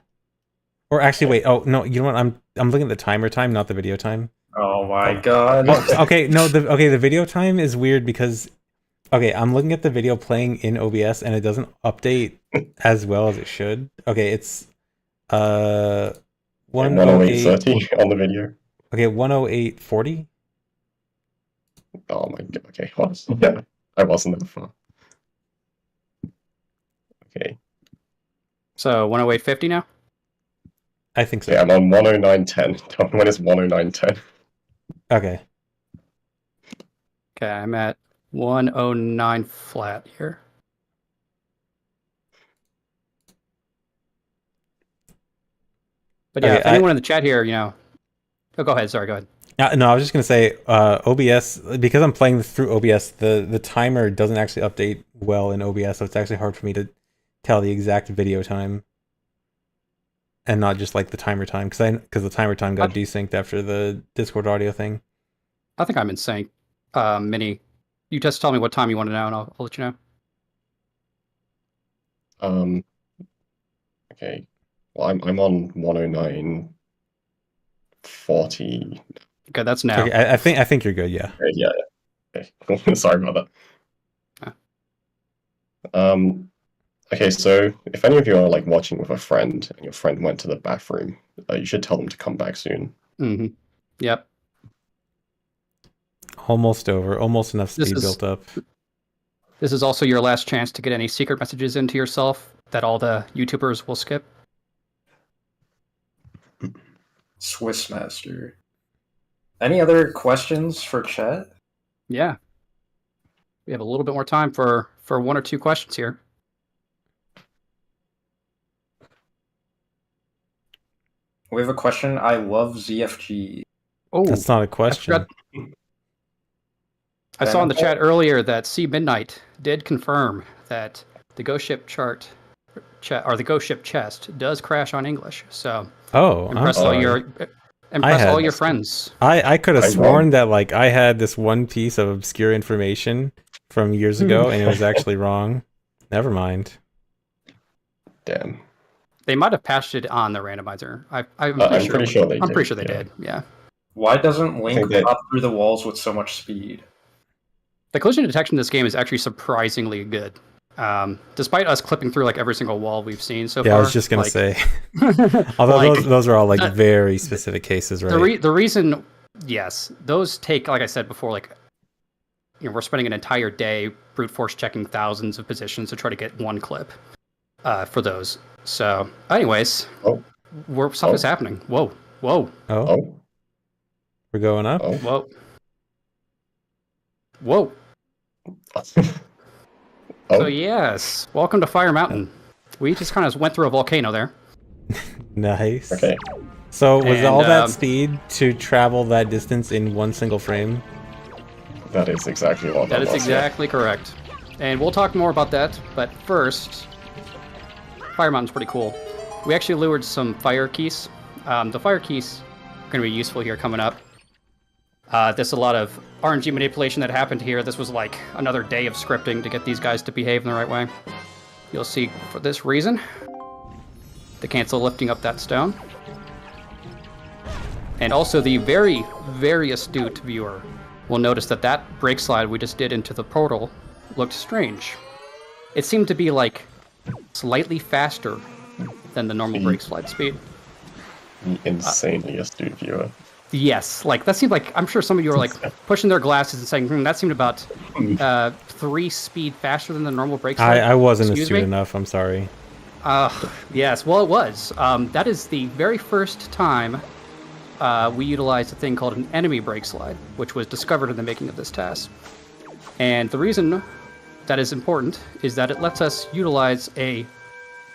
Or actually, wait. Oh no, you know what? I'm looking at the timer time, not the video time. Oh my god. Oh, okay, no, the video time is weird because I'm looking at the video playing in OBS and it doesn't update as well as it should. Okay, it's 108 108.30 on the video. Okay, 108.40. Oh my god. Okay. Yeah, I wasn't that far. Okay. So 108.50 now? I think so. Yeah, I'm on 109.10. Tell me when it's 109.10. Okay. Okay, I'm at 109 flat here. But yeah, Okay, if anyone in the chat here, oh, go ahead. Sorry, go ahead. No, I was just gonna say OBS, because I'm playing through OBS, the timer doesn't actually update well in OBS, so it's actually hard for me to tell the exact video time, and not just like the timer time, because the timer time got desynced after the Discord audio thing. I think I'm in sync. Mini, you just tell me what time you want to know, and I'll let you know. Okay. Well, I'm on 109.40. Okay, that's now. Okay, I think you're good. Yeah. Okay, yeah. Okay. Sorry about that. Okay, so if any of you are like watching with a friend and your friend went to the bathroom, you should tell them to come back soon. Mm-hmm. Yep. Almost over. Almost enough speed built up. This is also your last chance to get any secret messages into yourself that all the YouTubers will skip. Swiss Master. Any other questions for chat? Yeah. We have a little bit more time for one or two questions here. We have a question. I love ZFG. Oh, That's not a question. forgot- I saw in the chat earlier that C Midnight did confirm that the Ghost Ship or the Ghost Ship chest does crash on English. So Oh, I'm impress all sorry. your friends. I could have I sworn wrong. that like I had this one piece of obscure information from years ago, and it was actually wrong. Never mind. Damn. They might have patched it on the randomizer. I'm pretty sure they I'm pretty did, sure they yeah. did. Yeah. Why doesn't Link think that- pop through the walls with so much speed? The collision detection in this game is actually surprisingly good. Despite us clipping through like every single wall we've seen so far. Yeah, I was just gonna like, say. Although like, those are all like uh, very specific cases, right? the reason, yes, those take, like I said before, like, you know, we're spending an entire day brute force checking thousands of positions to try to get one clip for those. So, anyways, Oh. stuff is happening. Whoa, Oh, Oh. we're going up. Oh. whoa, whoa. Oh. So yes, welcome to Fire Mountain. We just kind of went through a volcano there. Nice. Okay. So was And, all that speed to travel that distance in one single frame? That is exactly what That is was, yeah. exactly correct. And we'll talk more about that, but first, Fire Mountain's pretty cool. We actually lured some fire keys. The fire keys are going to be useful here coming up. There's a lot of RNG manipulation that happened here. This was like another day of scripting to get these guys to behave in the right way. You'll see for this reason, they cancel lifting up that stone. And also the very, very astute viewer will notice that that brake slide we just did into the portal looked strange. It seemed to be like slightly faster than the normal brake slide speed. The insanely astute viewer. Yes, like that seemed like, I'm sure some of you are like pushing their glasses and saying, that seemed about 3 speed faster than the normal brake slide. I wasn't Excuse astute me? enough. I'm sorry. Yes, well it was. That is the very first time we utilized a thing called an enemy brake slide, which was discovered in the making of this task. And the reason that is important is that it lets us utilize a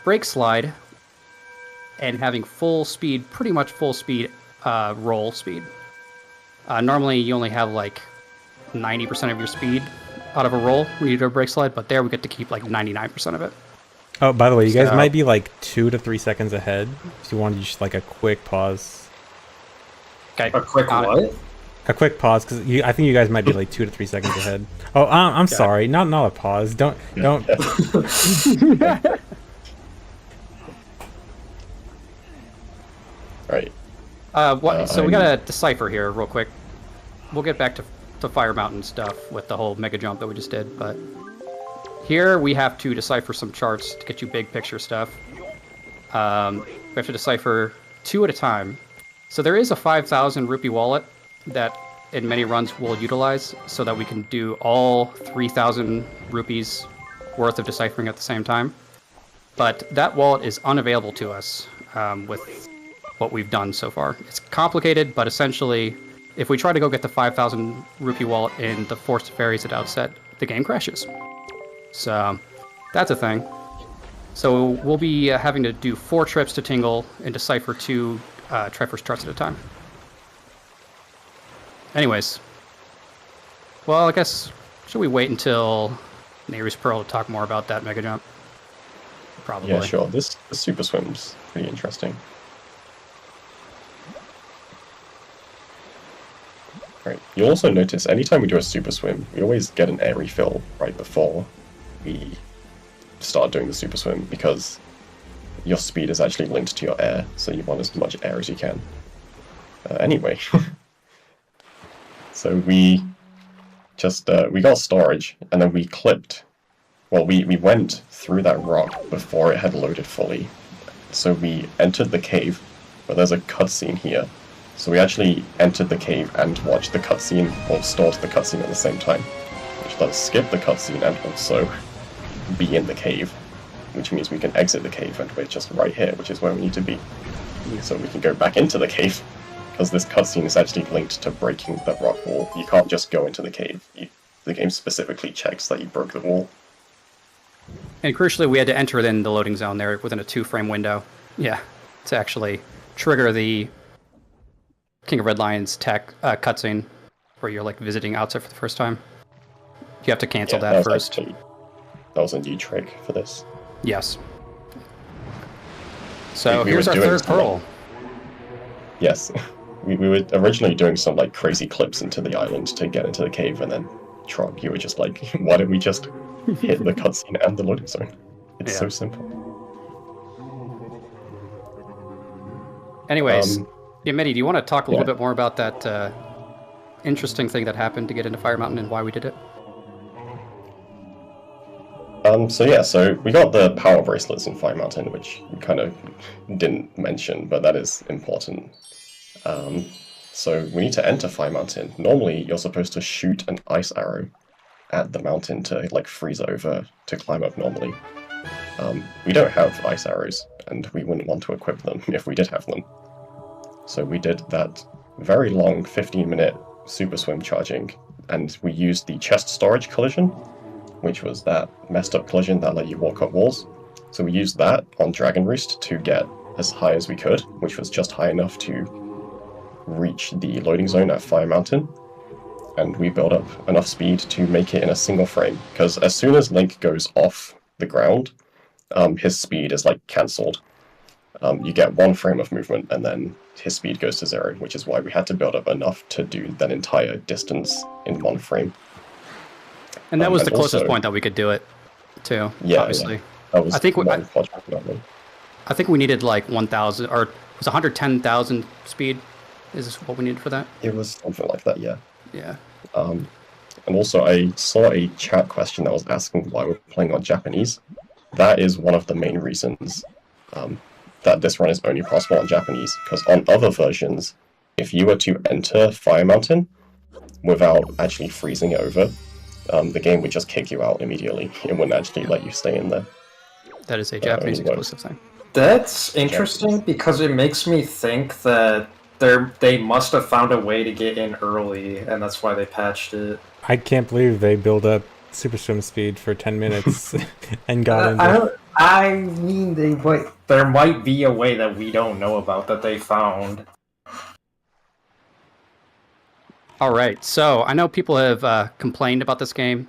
brake slide and having full speed, pretty much full speed roll speed. Normally you only have like 90% of your speed out of a roll when you do a brake slide, but there we get to keep like 99% of it. Oh, by the way, you guys So- might be like 2 to 3 seconds ahead. If you want to just like a quick pause. Okay. A quick on it. what? A quick pause, because I think you guys might be like 2 to 3 seconds ahead. Oh, I'm sorry. Not a pause. Don't. Right. So we gotta decipher here real quick. We'll get back to Fire Mountain stuff with the whole mega jump that we just did, but here we have to decipher some charts to get you big picture stuff. We have to decipher 2 at a time. So there is a 5,000 rupee wallet that in many runs we'll utilize so that we can do all 3,000 rupees worth of deciphering at the same time. But that wallet is unavailable to us with what we've done so far. It's complicated, but essentially, if we try to go get the 5,000 rupee wallet in the Forest Fairies at outset, the game crashes. So that's a thing. So we'll be having to do 4 trips to Tingle and decipher 2 Triforce charts at a time. Anyways, well, I guess should we wait until Nehru's Pearl to talk more about that mega jump? Probably. Yeah, sure. The super swim's pretty interesting. Right. You'll also notice anytime we do a super swim, we always get an air refill right before we start doing the super swim because your speed is actually linked to your air, so you want as much air as you can. Anyway, so we just we got storage and then we clipped. Well, we went through that rock before it had loaded fully. So we entered the cave, but there's a cutscene here. So we actually entered the cave and watched the cutscene, or stored the cutscene at the same time. Which let us skip the cutscene and also be in the cave. Which means we can exit the cave and we're just right here, which is where we need to be. So we can go back into the cave, because this cutscene is actually linked to breaking the rock wall. You can't just go into the cave. The game specifically checks that you broke the wall. And crucially, we had to enter it in the loading zone there within a 2-frame window. Yeah, to actually trigger the King of Red Lions tech cutscene where you're like visiting Outset for the first time. You have to cancel Yeah, that was first. that was a new trick for this. Yes. So We here's were our doing third some, pearl. Yes, we were originally doing some like crazy clips into the island to get into the cave, and then Trog, you were just like, why don't we just hit the cutscene and the loading zone? It's Yeah. so simple. Anyways, Um, yeah, Mitty, do you want to talk a little yeah. bit more about that interesting thing that happened to get into Fire Mountain and why we did it? So we got the power bracelets in Fire Mountain, which we kind of didn't mention, but that is important. So we need to enter Fire Mountain. Normally, you're supposed to shoot an ice arrow at the mountain to like freeze over to climb up normally. We don't have ice arrows, and we wouldn't want to equip them if we did have them. So we did that very long 15-minute super swim charging, and we used the chest storage collision, which was that messed up collision that let you walk up walls. So we used that on Dragon Roost to get as high as we could, which was just high enough to reach the loading zone at Fire Mountain. And we built up enough speed to make it in a single frame, because as soon as Link goes off the ground, his speed is like cancelled. You get 1 frame of movement, and then his speed goes to 0, which is why we had to build up enough to do that entire distance in 1 frame. And that was the closest also- point that we could do it, too. Yeah, obviously. yeah. That was I think one quadrant level. I think we needed like 1,000, or it was 110,000 speed. Is what we needed for that? It was something like that, yeah. Yeah. And also, I saw a chat question that was asking why we're playing on Japanese. That is one of the main reasons that this run is only possible on Japanese, because on other versions, if you were to enter Fire Mountain without actually freezing it over, the game would just kick you out immediately. It wouldn't actually let you stay in there. That is a Japanese only exclusive thing. That's interesting because it makes me think that they must have found a way to get in early, and that's why they patched it. I can't believe they build up super swim speed for 10 minutes and got into... I mean, there might be a way that we don't know about that they found. All right. So I know people have complained about this game,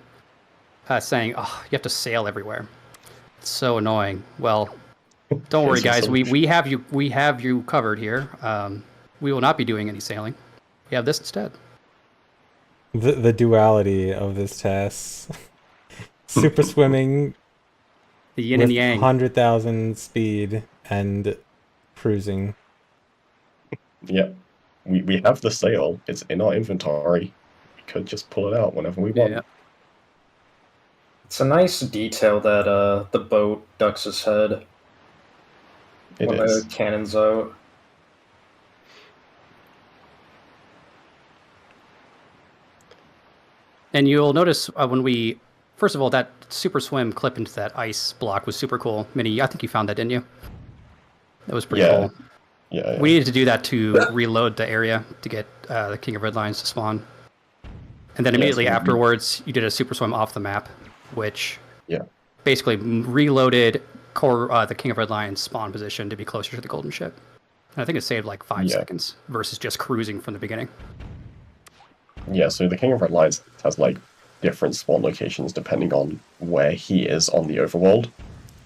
saying, "Oh, you have to sail everywhere. It's so annoying." Well, don't worry, Here's a guys. We solution. we have you covered here. We will not be doing any sailing. We have this instead. The duality of this test. Super swimming The yin with and yang. 100,000 speed and cruising. Yeah. We have the sail. It's in our inventory. We could just pull it out whenever we want. Yeah. It's a nice detail that the boat ducks its head It when is. the cannon's out. And you'll notice when we, first of all, that super swim clip into that ice block was super cool. Minnie, I think you found that, didn't you? That was pretty Yeah. cool. Yeah. We needed to do that to reload the area to get the King of Red Lions to spawn. And then Yeah, immediately so we- afterwards, you did a super swim off the map, which Yeah. basically reloaded the King of Red Lions spawn position to be closer to the golden ship. And I think it saved like 5 Yeah. seconds versus just cruising from the beginning. Yeah, so the King of Red Lions has like different spawn locations depending on where he is on the overworld.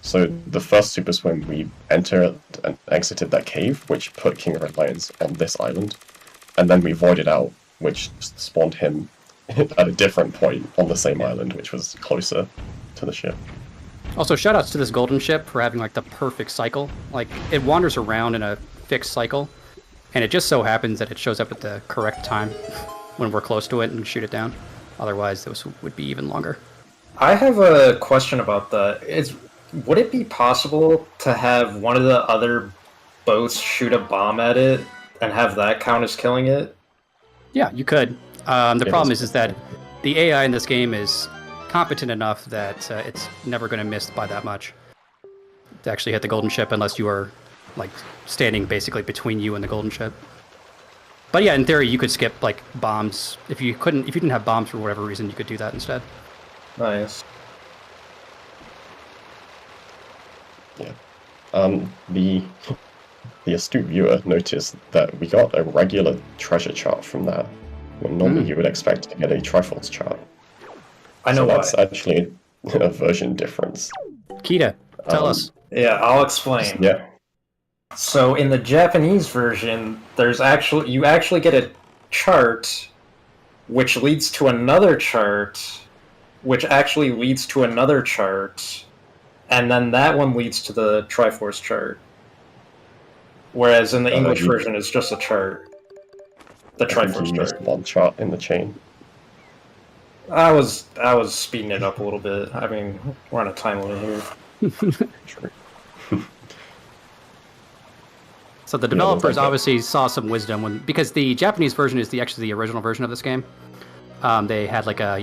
So the first super swim, we entered and exited that cave, which put King of Red Lions on this island, and then we voided out, which spawned him at a different point on the same island, which was closer to the ship. Also, shoutouts to this golden ship for having like the perfect cycle. Like it wanders around in a fixed cycle, and it just so happens that it shows up at the correct time when we're close to it and shoot it down. Otherwise, this would be even longer. I have a question about that. Would it be possible to have one of the other boats shoot a bomb at it and have that count as killing it? Yeah, you could. The It problem is. is that the AI in this game is competent enough that it's never going to miss by that much to actually hit the golden ship unless you are like standing basically between you and the golden ship. But yeah, in theory, you could skip like bombs. If you didn't have bombs for whatever reason, you could do that instead. Nice. Yeah. the astute viewer noticed that we got a regular treasure chart from that, when normally you would expect to get a Triforce chart. I know So that's why. actually a version difference. Kita, tell Um, us. Yeah, I'll explain. Yeah, So in the Japanese version, you actually get a chart which leads to another chart, which actually leads to another chart, and then that one leads to the Triforce chart. Whereas in the English you- version, it's just a chart. The I think Triforce you missed chart. one chart in the chain. I was speeding it up a little bit. I mean, we're on a time limit here. True. So the Yeah, developers like that. obviously saw some wisdom because the Japanese version is actually the original version of this game. They had like a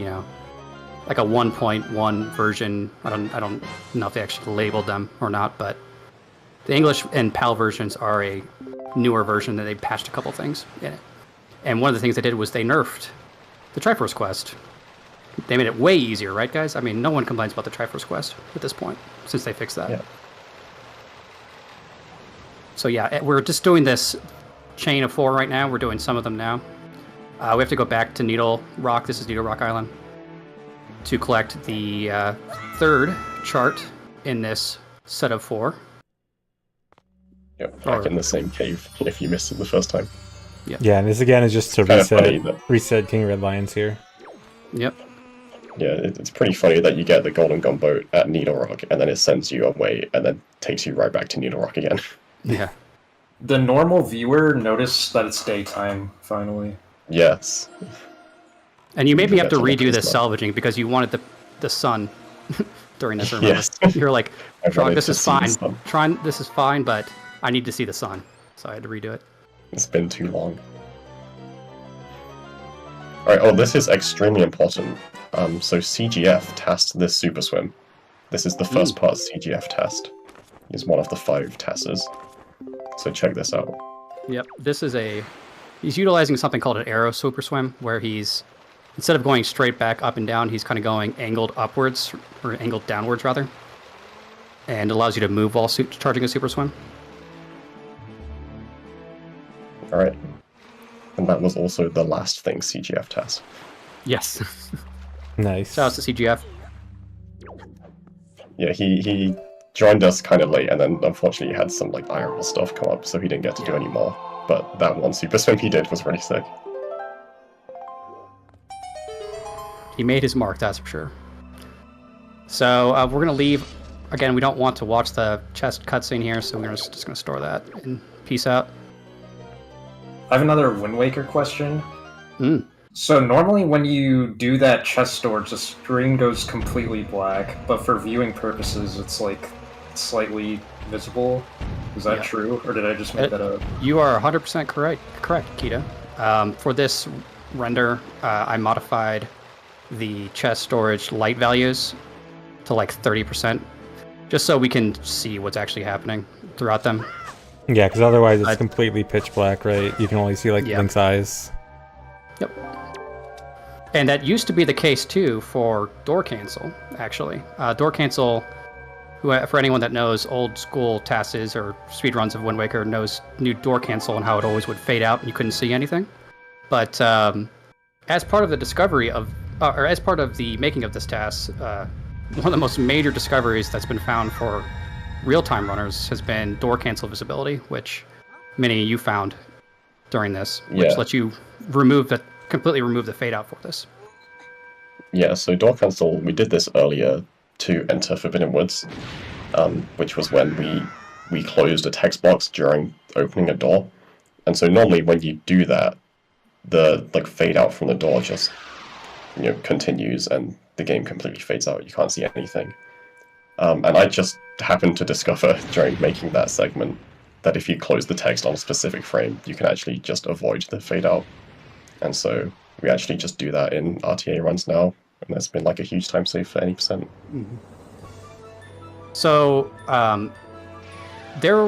1.1 version. I don't know if they actually labeled them or not, but the English and PAL versions are a newer version that they patched a couple things in it. And one of the things they did was they nerfed the Triforce Quest. They made it way easier, right, guys? I mean, no one complains about the Triforce Quest at this point since they fixed that. Yeah. So yeah, we're just doing this chain of 4 right now. We're doing some of them now. We have to go back to Needle Rock. This is Needle Rock Island to collect the third chart in this set of 4. Yep, back in the same cave if you missed it the first time. Yeah, and this again is just to Kind of funny reset King Red Lions here. Yep. Yeah, it's pretty funny that you get the Golden Gunboat at Needle Rock, and then it sends you away, and then takes you right back to Needle Rock again. Yeah. The normal viewer noticed that it's daytime, finally. Yes. And you made me have to That's redo what this it's salvaging because you wanted the sun during this. Remember? Yes. You're like, I Tron, wanted this to is see the fine. sun. Tron, this is fine, but I need to see the sun, so I had to redo it. It's been too long. Alright, oh, this is extremely important. So CGF tasked this Super Swim. This is the first part CGF test. It's one of the 5 tasks. So check this out. Yep, he's utilizing something called an arrow super swim, where he's, instead of going straight back up and down, he's kind of going angled upwards, or angled downwards rather. And it allows you to move while charging a super swim. Alright. And that was also the last thing CGF tasked. Yes. Nice. Shout out to CGF. Yeah, he joined us kind of late, and then unfortunately he had some like IRL stuff come up, so he didn't get to do any more. But that one Super Swim he did was really sick. He made his mark, that's for sure. So we're going to leave. Again, we don't want to watch the chest cutscene here, so we're just going to store that and peace out. I have another Wind Waker question. Mm. So normally when you do that chest storage, the screen goes completely black, but for viewing purposes, it's like slightly visible. Is that Yeah. true, or did I just make that up? You are 100% correct, Kita. For this render, I modified the chest storage light values to like 30%, just so we can see what's actually happening throughout them. Yeah, because otherwise it's completely pitch black, right? You can only see like Yeah. Link's eyes. Yep. And that used to be the case too for door cancel, actually. Door cancel, for anyone that knows old school TASs or speedruns of Wind Waker, knew door cancel and how it always would fade out and you couldn't see anything. But as part of the discovery of, or as part of the making of this TAS, one of the most major discoveries that's been found for real-time runners has been door cancel visibility, which many of you found during this, which Yeah. lets you completely remove the fade out for this. Yeah, so Door Cancel, we did this earlier to enter Forbidden Woods, which was when we closed a text box during opening a door. And so normally when you do that, the like fade out from the door just continues and the game completely fades out. You can't see anything. And I just happened to discover during making that segment that if you close the text on a specific frame, you can actually just avoid the fade out. And so we actually just do that in RTA runs now, and there's been like a huge time save for any percent. So,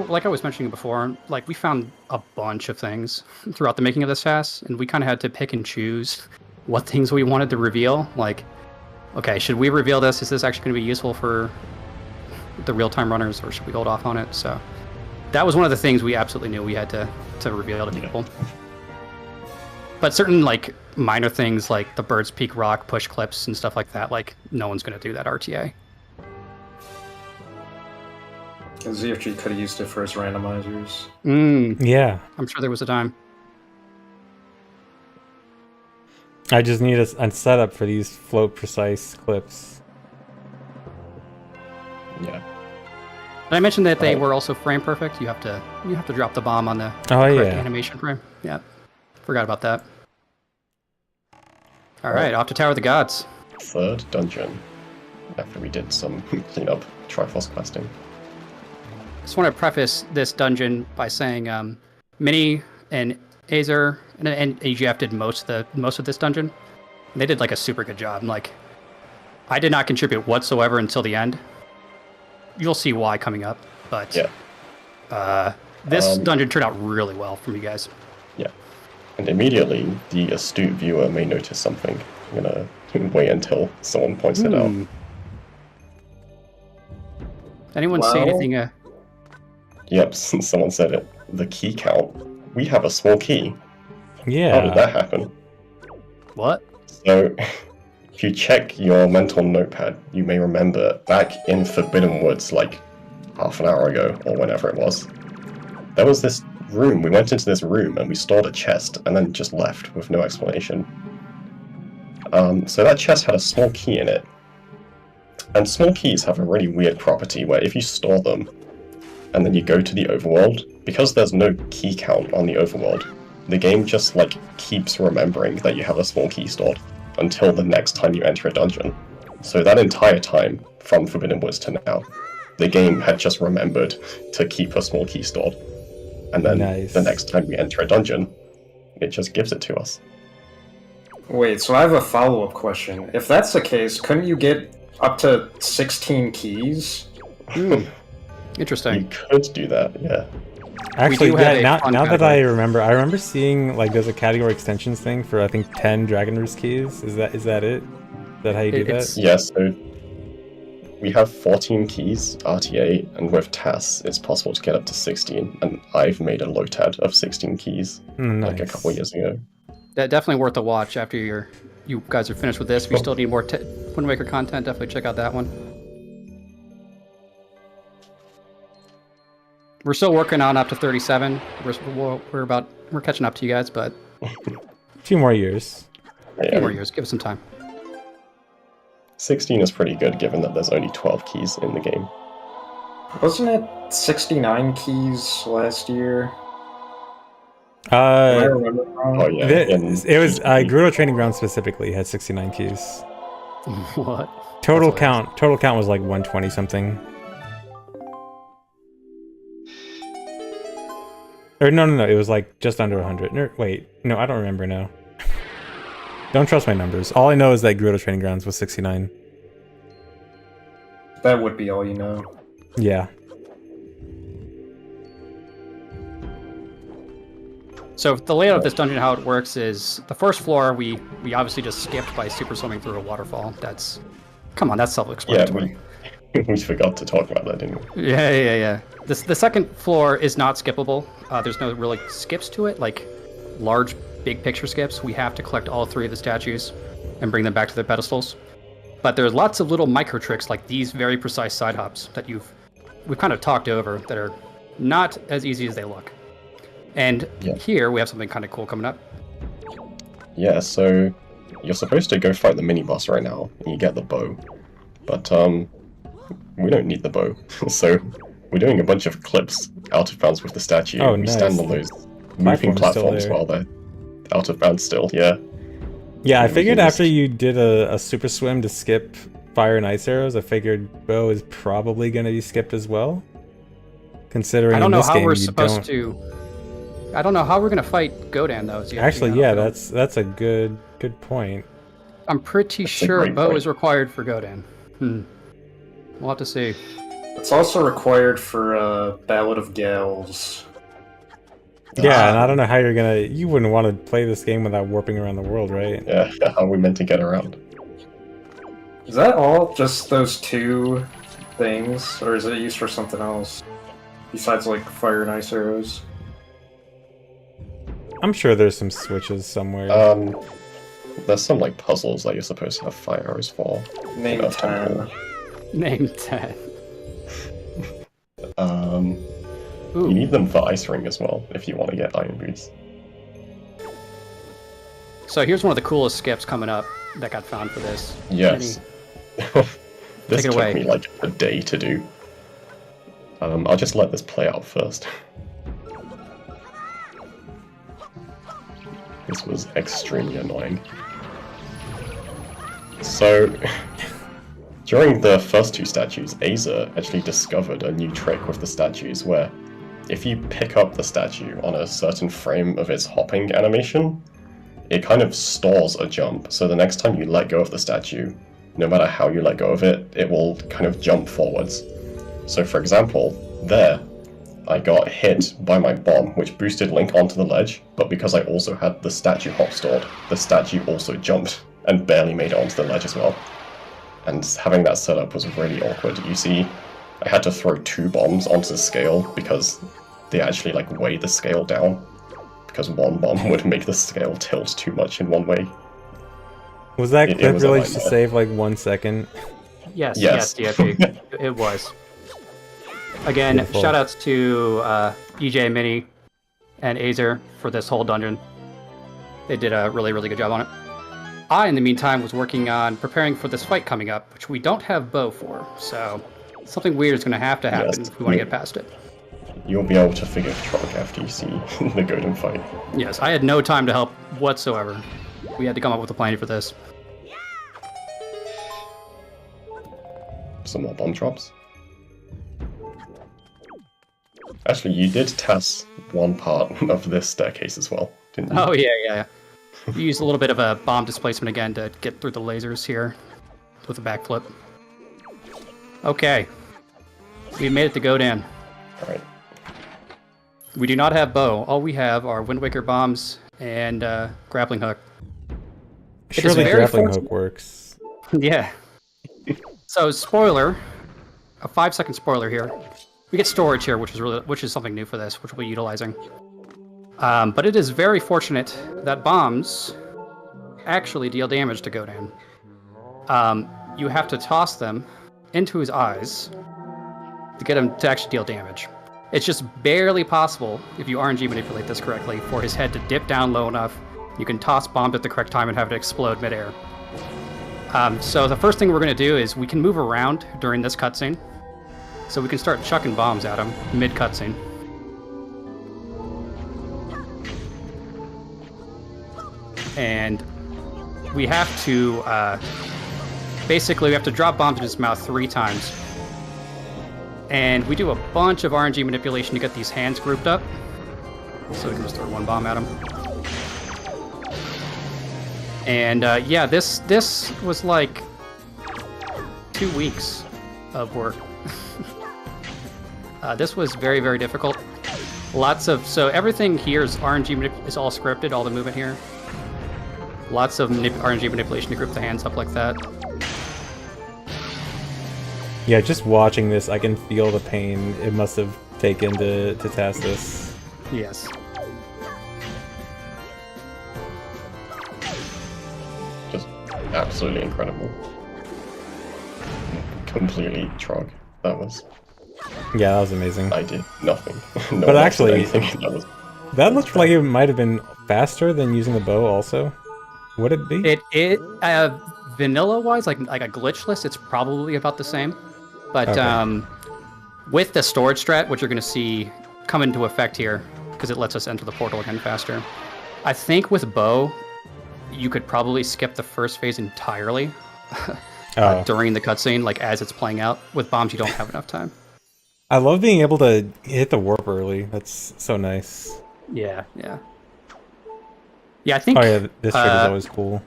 like I was mentioning before, like we found a bunch of things throughout the making of this TAS, and we kind of had to pick and choose what things we wanted to reveal. Like, okay, should we reveal this? Is this actually going to be useful for the real-time runners, or should we hold off on it? So that was one of the things we absolutely knew we had to reveal to people. But certain like minor things like the Bird's Peak Rock push clips and stuff like that, like no one's gonna do that RTA. ZFG could have used it for his randomizers. Yeah. I'm sure there was a time. I just need a setup for these float precise clips. Yeah. Did I mention that they were also frame perfect? You have to drop the bomb on the Oh, correct yeah. animation frame. Yeah. Forgot about that. Alright, off to Tower of the Gods. Third dungeon. After we did some cleanup Triforce questing. Just want to preface this dungeon by saying Mini and Azer and AGF did most of this dungeon. And they did like a super good job. Like, I did not contribute whatsoever until the end. You'll see why coming up, but Yeah. this dungeon turned out really well from you guys. Yeah. And immediately, the astute viewer may notice something. I'm gonna wait until someone points it out. Anyone say Well- anything? Yep, someone said it. The key count. We have a small key. How did Yeah. that happen? What? So, if you check your mental notepad, you may remember back in Forbidden Woods, like half an hour ago, or whenever it was, there was this room. We went into this room and we stored a chest and then just left with no explanation. So that chest had a small key in it. And small keys have a really weird property where if you store them and then you go to the overworld, because there's no key count on the overworld, the game just like keeps remembering that you have a small key stored until the next time you enter a dungeon. So that entire time, from Forbidden Woods to now, the game had just remembered to keep a small key stored. And then Nice. the next time we enter a dungeon, it just gives it to us. Wait, so I have a follow-up question. If that's the case, couldn't you get up to 16 keys? Interesting. You could do that, yeah. Actually, do have yeah, a fun now that I category. remember seeing like there's a category extensions thing for I think 10 Dragon Roost keys. Is that it? Is that how you do It's- that? Yeah, so we have 14 keys, RTA, and with TAS, it's possible to get up to 16, and I've made a LOTAD of 16 keys, like a Nice. couple years ago. That definitely worth a watch after you guys are finished with this. If you still need more Wind Waker content, definitely check out that one. We're still working on up to 37. We're catching up to you guys, but A few more years. a few Yeah, more years. Give us some time. 16 is pretty good given that there's only 12 keys in the game. Wasn't it 69 keys last year? Am I remembering wrong? Oh yeah, it in was PvP. Gerudo Training Ground specifically had 69 keys. What? Total That's count was like 120 something. Or no, it was like just under 100. Wait, no, I don't remember now. Don't trust my numbers. All I know is that Gerudo Training Grounds was 69. That would be all you know. Yeah. So the layout of this dungeon, how it works is the first floor we obviously just skipped by super swimming through a waterfall. That's Yeah, self-explanatory. we forgot to talk about that, didn't we? Yeah. The second floor is not skippable. There's no really skips to it, like large, big picture skips. We have to collect all 3 of the statues and bring them back to their pedestals. But there's lots of little micro tricks like these very precise side hops that we've kind of talked over that are not as easy as they look. And Yeah. here we have something kind of cool coming up. Yeah, so you're supposed to go fight the mini boss right now, and you get the bow. But we don't need the bow, so we're doing a bunch of clips out of bounds with the statue. Oh, we nice. stand on those moving Platform's still platforms there. while they're out of bounds still. Yeah, Yeah, I we can figured just- after you did a super swim to skip fire and ice arrows, I figured bow is probably going to be skipped as well. Considering I don't in know this how game we're you supposed don't. to. I don't know how we're gonna fight Godan though. Actually, yeah, that's a good point. I'm pretty a sure great bow point. is required for Godan. We'll have to see. It's also required for Ballad of Gales. Yeah, and I don't know how you wouldn't want to play this game without warping around the world, right? yeah. How are we meant to get around? Is that all? Just those 2 things? Or is it used for something else? Besides, like, fire and ice arrows. I'm sure there's some switches somewhere. There's some like puzzles that you're supposed to have fire arrows for. Name Enough 10. Name 10. You need them for Ice Ring as well, if you want to get Iron Boots. So here's one of the coolest skips coming up that got found for this. Yes. This Take it took away. me like a day to do. I'll just let this play out first. This was extremely annoying. So, during the first two statues, Aza actually discovered a new trick with the statues where if you pick up the statue on a certain frame of its hopping animation, it kind of stores a jump. So the next time you let go of the statue, no matter how you let go of it, it will kind of jump forwards. So for example, there, I got hit by my bomb, which boosted Link onto the ledge, but because I also had the statue hop stored, the statue also jumped and barely made it onto the ledge as well. And having that set up was really awkward. You see, I had to throw 2 bombs onto the scale because they actually like weigh the scale down, because one bomb would make the scale tilt too much in one way. Was that it clip was a really just to nightmare. save like 1 second? Yes, Yes. DFP. It was. Again, Beautiful. shoutouts to EJ Mini and Azer for this whole dungeon. They did a really, really good job on it. I, in the meantime, was working on preparing for this fight coming up, which we don't have bow for, so something weird is going to happen Yes. if we want to get past it. You'll be able to figure Trog after you see the Godin fight. Yes, I had no time to help whatsoever. We had to come up with a plan for this. Some more bomb drops. Actually, you did TAS one part of this staircase as well, didn't you? Oh, yeah. You used a little bit of a bomb displacement again to get through the lasers here with a backflip. Okay. We made it to Godan. Alright. We do not have bow. All we have are Wind Waker bombs and grappling hook. It is Surely very grappling fortunate- hook works. Yeah. So, spoiler, a 5-second spoiler here. We get storage here, which is something new for this, which we'll be utilizing. But it is very fortunate that bombs actually deal damage to Godan. You have to toss them into his eyes to get him to actually deal damage. It's just barely possible, if you RNG manipulate this correctly, for his head to dip down low enough. You can toss bombs at the correct time and have it explode midair. So the first thing we're going to do is we can move around during this cutscene. So we can start chucking bombs at him mid-cutscene. And we have to, basically we have to drop bombs in his mouth 3 times. And we do a bunch of RNG manipulation to get these hands grouped up. So we can just throw 1 bomb at him. And yeah, this was like 2 weeks of work. This was very, very difficult. So everything here is RNG is all scripted, all the movement here. Lots of RNG manipulation to group the hands up like that. Yeah, just watching this, I can feel the pain it must have taken to test this. Yes. Just absolutely incredible. Completely Trog. That was. Yeah, that was amazing. I did nothing. No But one else did actually- anything. That was. That looked like it might have been faster than using the bow also. Would it be? It vanilla wise, like a glitch list, it's probably about the same. But Okay. with the storage strat, which you're going to see come into effect here, because it lets us enter the portal again faster. I think with bow, you could probably skip the first phase entirely Oh. during the cutscene, like as it's playing out. With bombs, you don't have enough time. I love being able to hit the warp early. That's so nice. Yeah. Yeah, I think. Oh yeah, this trick is uh, always cool.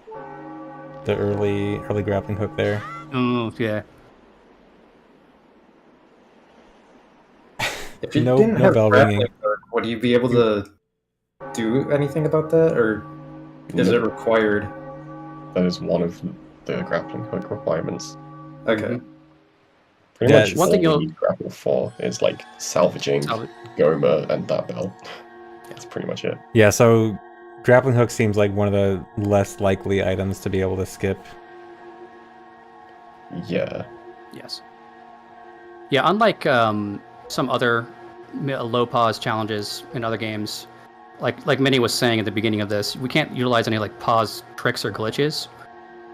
The early grappling hook there. Oh, yeah. If you No- didn't no have bell grappling ringing. hook, would you be able to do anything about that, or is it required? That is one of the grappling hook requirements. Okay. Pretty Yeah, much one all thing we you'll- need grapple for is like salvaging Goma and that bell. That's pretty much it. Yeah, so grappling hook seems like one of the less likely items to be able to skip. Yeah. Yes. Yeah, unlike some other low pause challenges in other games, like Minnie was saying at the beginning of this, we can't utilize any like pause tricks or glitches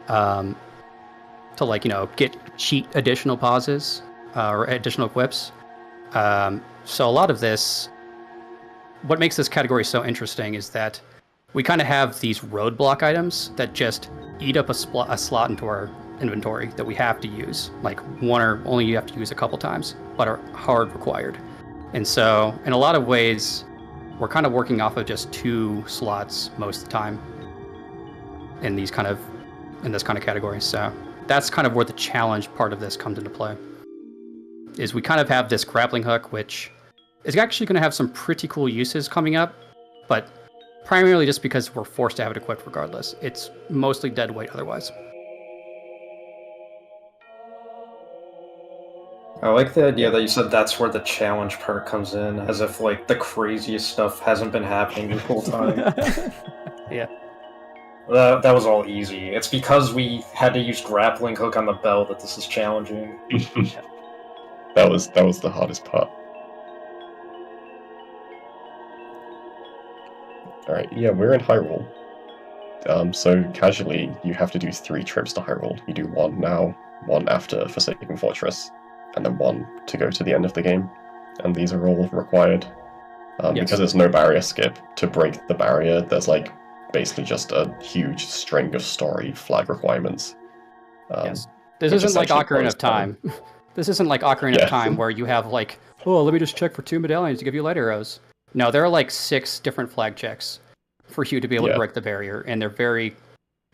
to like get cheat additional pauses or additional equips. So a lot of this, what makes this category so interesting is that we kind of have these roadblock items that just eat up a slot into our inventory that we have to use, like one or only you have to use a couple times, but are hard required. And so in a lot of ways, we're kind of working off of just 2 slots most of the time in this kind of category. So that's kind of where the challenge part of this comes into play. Is we kind of have this grappling hook, which is actually going to have some pretty cool uses coming up, but primarily just because we're forced to have it equipped regardless. It's mostly dead weight otherwise. I like the idea that you said that's where the challenge part comes in, as if like the craziest stuff hasn't been happening the whole time. Yeah. That was all easy. It's because we had to use grappling hook on the bell that this is challenging. That was the hardest part. Alright, yeah, we're in Hyrule. So casually, you have to do 3 trips to Hyrule. You do 1 now, 1 after Forsaken Fortress, and then 1 to go to the end of the game. And these are all required. Yes. Because there's no barrier skip, to break the barrier, there's like basically just a huge string of story flag requirements. Yes. This which isn't like essentially Ocarina closed of Time. This isn't like Ocarina Yeah. of Time where you have like, oh, let me just check for 2 medallions to give you light arrows. No, there are like 6 different flag checks for you to be able to Yeah. break the barrier, and they're very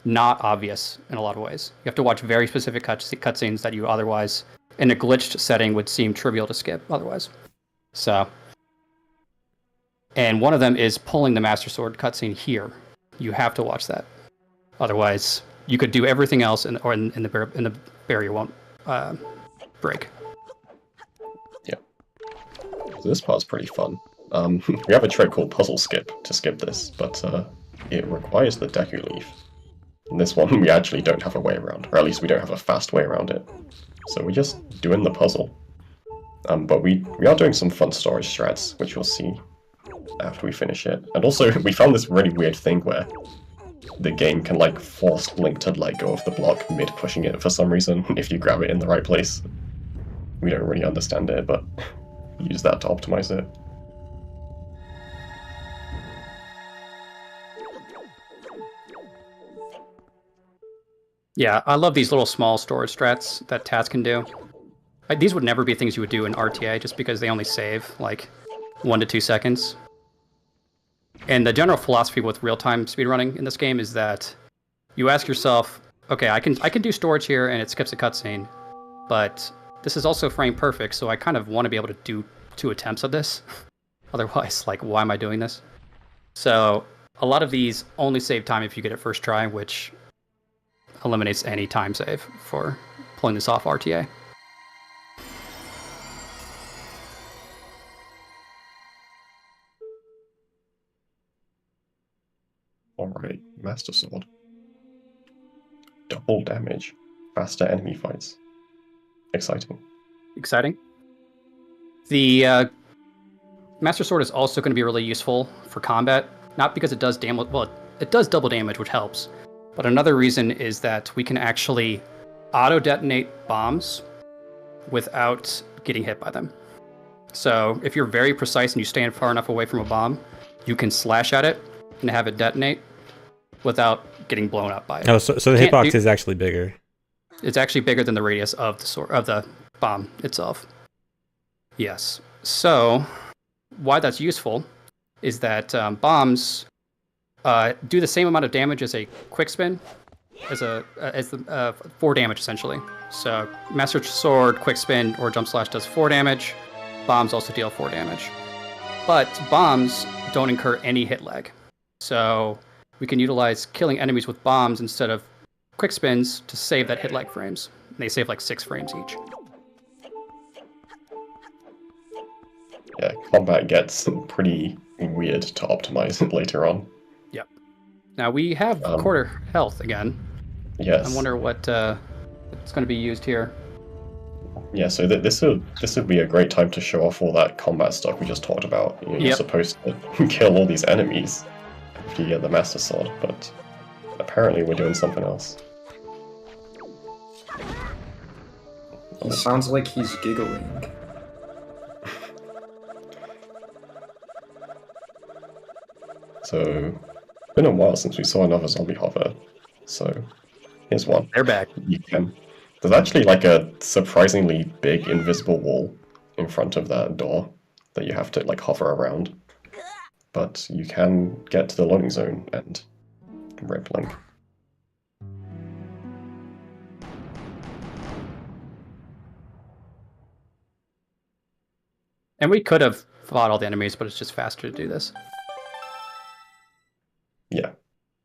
not obvious in a lot of ways. You have to watch very specific cutscenes that you otherwise, in a glitched setting, would seem trivial to skip otherwise. So, and one of them is pulling the Master Sword cutscene here. You have to watch that. Otherwise, you could do everything else, and the barrier won't break. So this part's pretty fun. We have a trick called Puzzle Skip to skip this, but it requires the Deku Leaf. In this one, we actually don't have a way around, or at least we don't have a fast way around it. So we're just doing the puzzle. But we are doing some fun storage strats, which you'll see after we finish it. And also, we found this really weird thing where the game can like force Link to let go of the block mid-pushing it for some reason, if you grab it in the right place. We don't really understand it, but use that to optimize it. Yeah, I love these little small storage strats that Taz can do. These would never be things you would do in RTA just because they only save like 1 to 2 seconds. And the general philosophy with real-time speedrunning in this game is that you ask yourself, okay, I can do storage here and it skips a cutscene, but this is also frame perfect, so I kind of want to be able to do 2 attempts of this. Otherwise, like, why am I doing this? So a lot of these only save time if you get it first try, which eliminates any time save for pulling this off RTA. Alright, Master Sword. Double damage. Faster enemy fights. Exciting. Exciting. The Master Sword is also going to be really useful for combat, not because it does damage. Well, it does double damage, which helps. But another reason is that we can actually auto-detonate bombs without getting hit by them. So if you're very precise and you stand far enough away from a bomb, you can slash at it and have it detonate without getting blown up by it. Oh, so the Can't hitbox do- is actually bigger. It's actually bigger than the radius of the bomb itself. Yes. So why that's useful is that bombs do the same amount of damage as a quick spin, as the 4 damage essentially. So Master Sword, quick spin, or jump slash does 4 damage. Bombs also deal 4 damage. But bombs don't incur any hit lag. So we can utilize killing enemies with bombs instead of quick spins to save that hit lag frames. And they save like 6 frames each. yeah, combat gets pretty weird to optimize later on. Yep. Now we have quarter health again. Yes. I wonder what it's going to be used here. Yeah, so this would be a great time to show off all that combat stuff we just talked about. You know, you're Yep. supposed to kill all these enemies after you get the Master Sword, but apparently we're doing something else. He sounds like he's giggling. So, it's been a while since we saw another zombie hover. So, here's one. They're back. You can. There's actually like a surprisingly big invisible wall in front of that door that you have to like hover around. But you can get to the loading zone and rip Link. And we could have fought all the enemies, but it's just faster to do this. Yeah.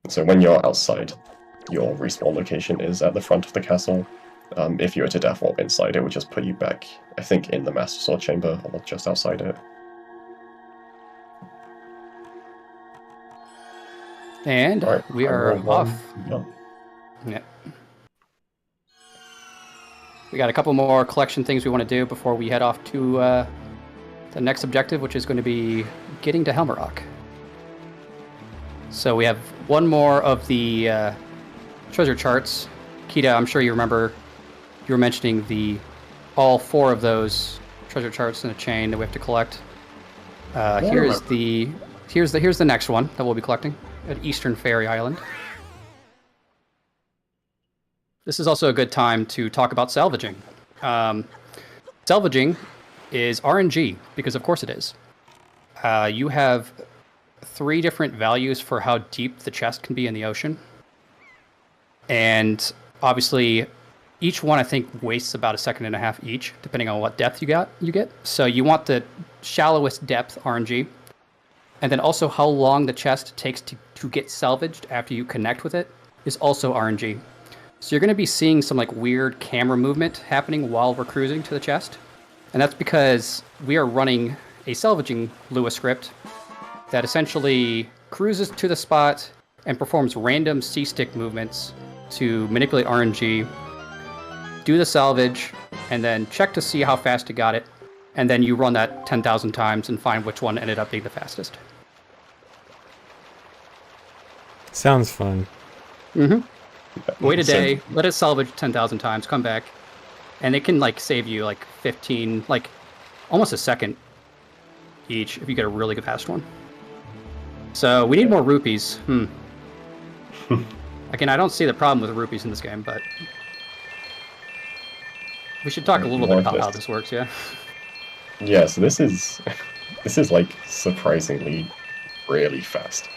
So when you're outside, your respawn location is at the front of the castle. If you were to death warp inside, it would just put you back, I think, in the Master Sword chamber or just outside it. And Alright, we I are rolled off. one. Yeah. Yeah. We got a couple more collection things we want to do before we head off to the next objective, which is going to be getting to Helmarock. So we have one more of the treasure charts. Kita, I'm sure you remember you were mentioning all 4 of those treasure charts in a chain that we have to collect. Here's the next one that we'll be collecting at Eastern Fairy Island. This is also a good time to talk about salvaging. Salvaging is RNG, because of course it is. You have 3 different values for how deep the chest can be in the ocean. And obviously, each one I think wastes about 1.5 seconds each, depending on what depth you get. So you want the shallowest depth RNG. And then also how long the chest takes to get salvaged after you connect with it is also RNG. So you're going to be seeing some like weird camera movement happening while we're cruising to the chest. And that's because we are running a salvaging Lua script that essentially cruises to the spot and performs random C-stick movements to manipulate RNG, do the salvage, and then check to see how fast you got it. And then you run that 10,000 times and find which one ended up being the fastest. Sounds fun. Wait a day, let it salvage 10,000 times, come back, and it can like save you like 15, like almost a second each if you get a really good fast one. So we need more rupees. Again, I don't see the problem with rupees in this game, but we should talk a little bit about how this works, yeah? Yeah, so this is like surprisingly really fast.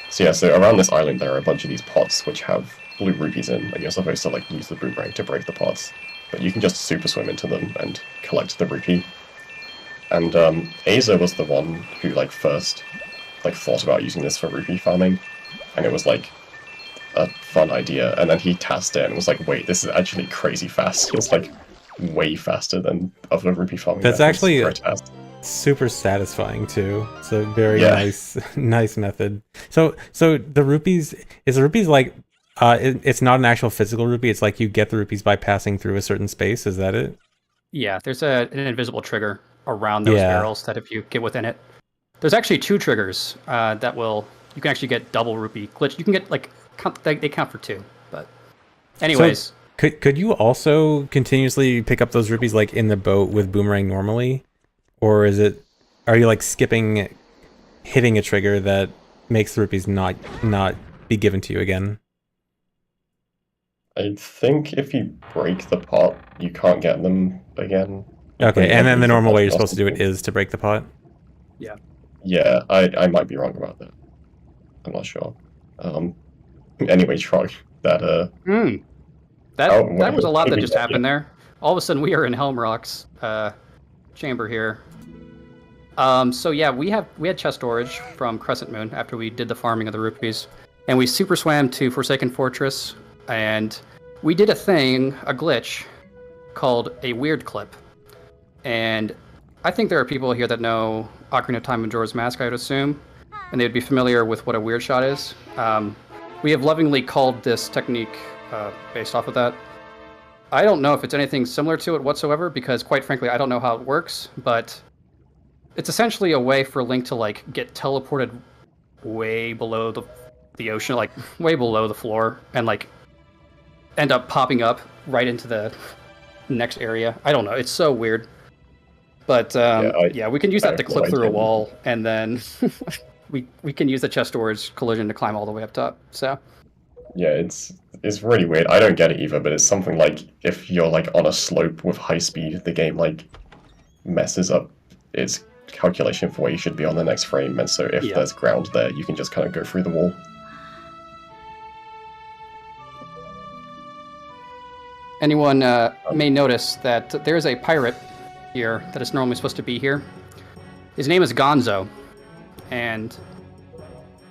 So around this island there are a bunch of these pots which have blue rupees in, and you're supposed to like use the boomerang to break the pots. But you can just super swim into them and collect the rupee. And Aza was the one who like first like thought about using this for rupee farming, and it was like a fun idea. And then he tasked it and was like, wait, this is actually crazy fast. It's like way faster than other rupee farming. That's methods actually for a task. super satisfying too. It's a very Yeah. nice method. So the rupees, is the rupees like it's not an actual physical rupee, it's like you get the rupees by passing through a certain space, is that it? Yeah, there's an invisible trigger around those Yeah. barrels that if you get within it. There's actually 2 triggers that you can actually get double rupee glitch. You can get like, they count for 2, but anyways. So could you also continuously pick up those rupees like in the boat with boomerang normally? Or are you like skipping hitting a trigger that makes the rupees not be given to you again? I think if you break the pot, you can't get them again. Okay, and then the normal way you're That's supposed to do it is to break the pot? Yeah, I might be wrong about that. I'm not sure. Anyway, Trog, that That was a lot that maybe just not happened there. All of a sudden we are in Helmrock's chamber here. So yeah, we had chest storage from Crescent Moon after we did the farming of the rupees, and we super swam to Forsaken Fortress, and we did a glitch called a weird clip, and I think there are people here that know Ocarina of Time Majora's Mask, I would assume, and they would be familiar with what a weird shot is. We have lovingly called this technique based off of that. I don't know if it's anything similar to it whatsoever, because quite frankly, I don't know how it works, but it's essentially a way for Link to like get teleported way below the ocean, like way below the floor, and like end up popping up right into the next area. I don't know. It's so weird. But we can use that to clip through a wall, and then we can use the chest storage collision to climb all the way up top. So yeah, it's really weird. I don't get it either, but it's something like if you're like on a slope with high speed, the game like messes up its calculation for where you should be on the next frame, and so if there's ground there, you can just kind of go through the wall. Anyone may notice that there's a pirate here that is normally supposed to be here. His name is Gonzo, and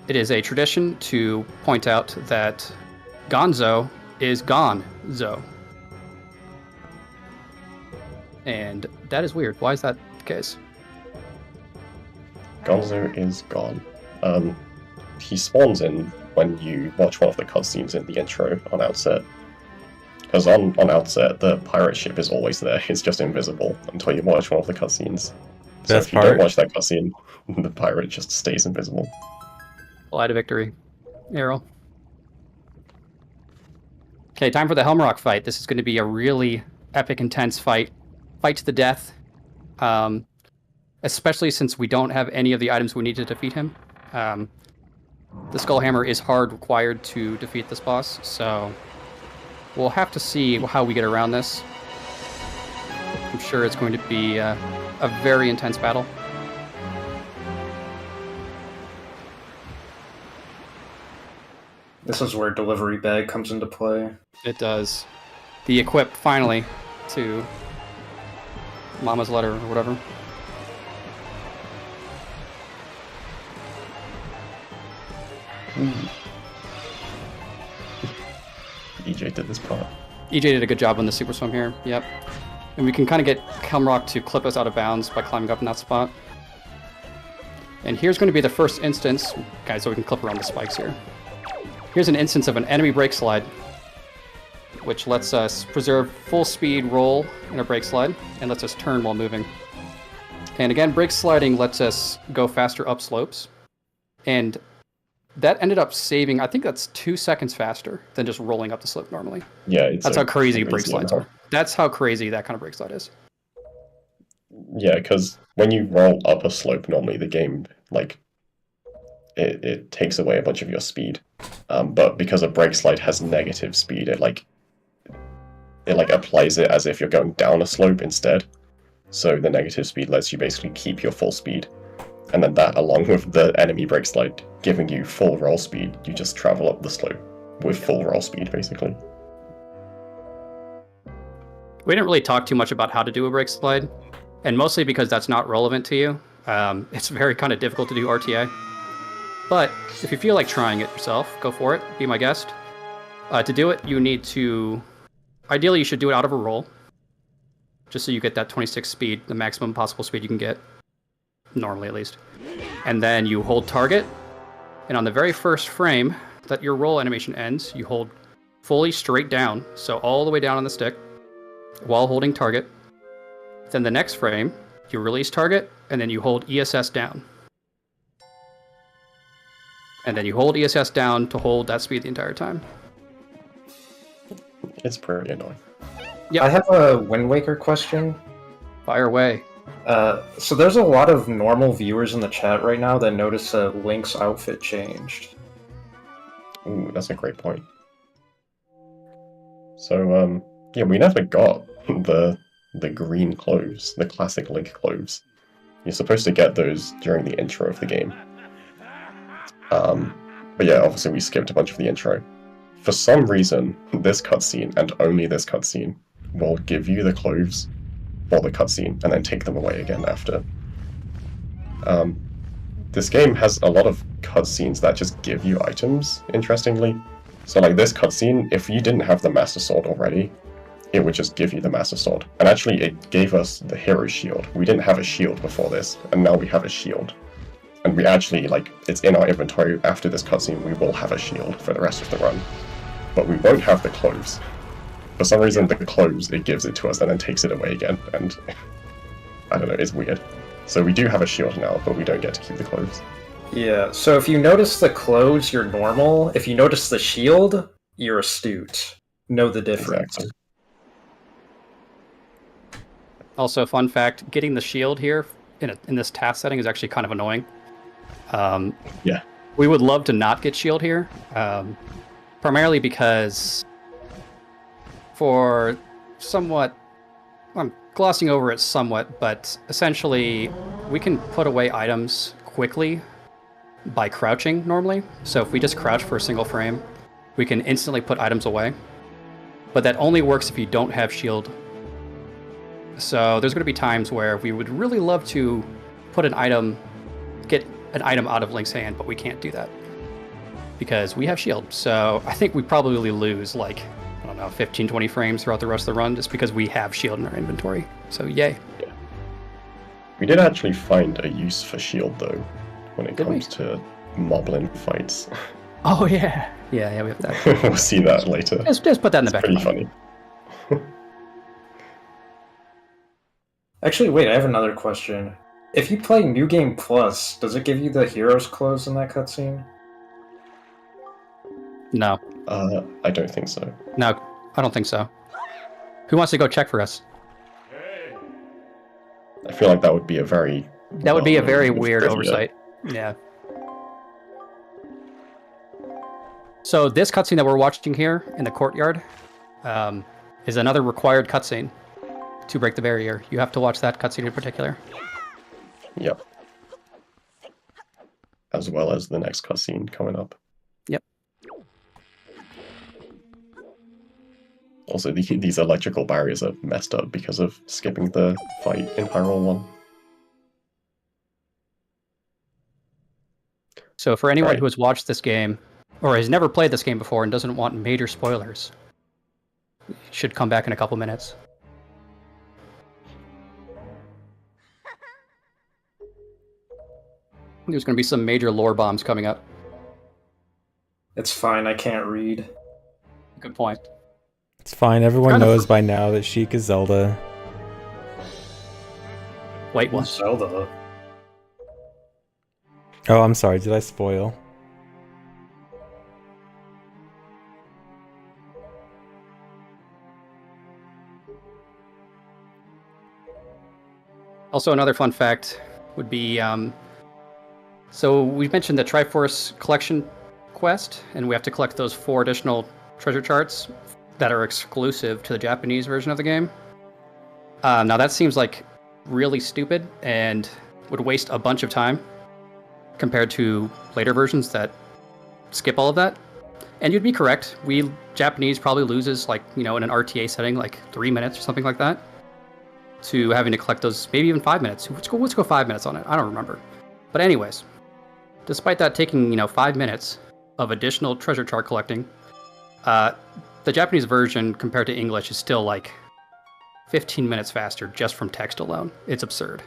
it is a tradition to point out that Gonzo is Gonzo. And that is weird. Why is that the case? Gonzo is gone. He spawns in when you watch one of the cutscenes in the intro on Outset. Because on Outset, the pirate ship is always there. It's just invisible until you watch one of the cutscenes. So if you don't watch that cutscene, the pirate just stays invisible. Fly to victory. Errol. Okay, time for the Helmrock fight. This is going to be a really epic, intense fight. Fight to the death. Especially since we don't have any of the items we need to defeat him. The Skullhammer is hard required to defeat this boss, so we'll have to see how we get around this. I'm sure it's going to be a very intense battle. This is where delivery bag comes into play. It does. The equip, finally, to Mama's letter or whatever. EJ did this part. EJ did a good job on the super swim here, yep. And we can kind of get Helmrock to clip us out of bounds by climbing up in that spot. And here's going to be the first instance, guys, so we can clip around the spikes here. Here's an instance of an enemy brake slide, which lets us preserve full speed roll in a brake slide, and lets us turn while moving. And again, brake sliding lets us go faster up slopes. And that ended up saving, I think that's 2 seconds faster than just rolling up the slope normally. Yeah, that's how crazy brake slides are. That's how crazy that kind of brake slide is. Yeah, because when you roll up a slope normally, the game, like, it takes away a bunch of your speed. But because a brake slide has negative speed, it applies it as if you're going down a slope instead. So the negative speed lets you basically keep your full speed. And then that, along with the enemy brake slide giving you full roll speed, you just travel up the slope with full roll speed, basically. We didn't really talk too much about how to do a brake slide, and mostly because that's not relevant to you. It's very kind of difficult to do RTA. But if you feel like trying it yourself, go for it. Be my guest. To do it, you need to... Ideally, you should do it out of a roll, just so you get that 26 speed, the maximum possible speed you can get. Normally, at least. And then you hold target, and on the very first frame that your roll animation ends, you hold fully straight down, so all the way down on the stick, while holding target. Then the next frame, you release target, and then you hold ESS down. And then you hold ESS down to hold that speed the entire time. It's pretty annoying. Yeah. I have a Wind Waker question. Fire away. So there's a lot of normal viewers in the chat right now that notice that Link's outfit changed. Ooh, that's a great point. So, yeah, we never got the green clothes, the classic Link clothes. You're supposed to get those during the intro of the game. But yeah, obviously we skipped a bunch of the intro. For some reason, this cutscene, and only this cutscene, will give you the clothes for the cutscene, and then take them away again after. This game has a lot of cutscenes that just give you items, interestingly. So like this cutscene, if you didn't have the Master Sword already, it would just give you the Master Sword. And actually, it gave us the Hero Shield. We didn't have a shield before this, and now we have a shield. And we actually, like, it's in our inventory. After this cutscene, we will have a shield for the rest of the run. But we won't have the clothes. For some reason, the clothes, it gives it to us and then takes it away again. And I don't know, it's weird. So we do have a shield now, but we don't get to keep the clothes. Yeah, so if you notice the clothes, you're normal. If you notice the shield, you're astute. Know the difference. Exactly. Also, fun fact: getting the shield here in this task setting is actually kind of annoying. Yeah. We would love to not get shield here, primarily because for somewhat, I'm glossing over it somewhat, but essentially we can put away items quickly by crouching normally. So if we just crouch for a single frame, we can instantly put items away. But that only works if you don't have shield. So there's going to be times where we would really love to put an item, get an item out of Link's hand, but we can't do that because we have shield. So I think we probably lose like, I don't know, 15, 20 frames throughout the rest of the run just because we have shield in our inventory. So yay. Yeah. We did actually find a use for shield though, when it Did we? comes to moblin fights. Oh yeah. Yeah, we have that. We'll see that later. Just put that in the It's back of pretty my mind. funny. Actually, wait, I have another question. If you play New Game Plus, does it give you the hero's clothes in that cutscene? No, I don't think so. no, I don't think so. Who wants to go check for us? I feel like that would be a very... That would be a very well-known weird trivia. oversight. Yeah. So this cutscene that we're watching here in the courtyard is another required cutscene to break the barrier. You have to watch that cutscene in particular. Yep. As well as the next cutscene coming up. Yep. Also, these electrical barriers are messed up because of skipping the fight in Hyrule 1. So for anyone Right. who has watched this game or has never played this game before and doesn't want major spoilers, you should come back in a couple minutes. There's going to be some major lore bombs coming up. It's fine, I can't read. Good point. It's fine. Everyone Kind of- knows by now that Sheik is Zelda. Wait, what? Zelda. Oh, I'm sorry. Did I spoil? Also, another fun fact would be, so we mentioned the Triforce collection quest, and we have to collect those 4 additional treasure charts that are exclusive to the Japanese version of the game. Now that seems like really stupid and would waste a bunch of time compared to later versions that skip all of that. And you'd be correct. Japanese probably loses, like, in an RTA setting, like 3 minutes or something like that, to having to collect those, maybe even 5 minutes. Let's go 5 minutes on it. I don't remember. But anyways, despite that taking, 5 minutes of additional treasure chart collecting, the Japanese version compared to English is still like 15 minutes faster just from text alone. It's absurd.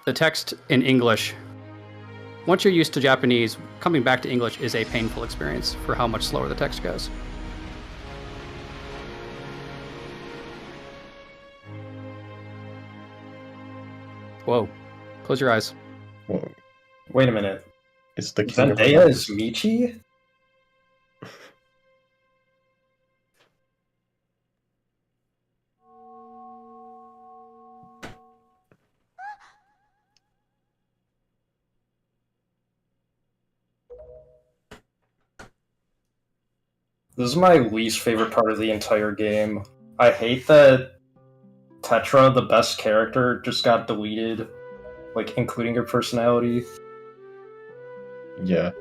The text in English, once you're used to Japanese, coming back to English is a painful experience for how much slower the text goes. Whoa. Close your eyes. Well, Wait a minute. it's the king of Zendaya the is Michi? This is my least favorite part of the entire game. I hate that Tetra, the best character, just got deleted, like, including her personality. Yeah,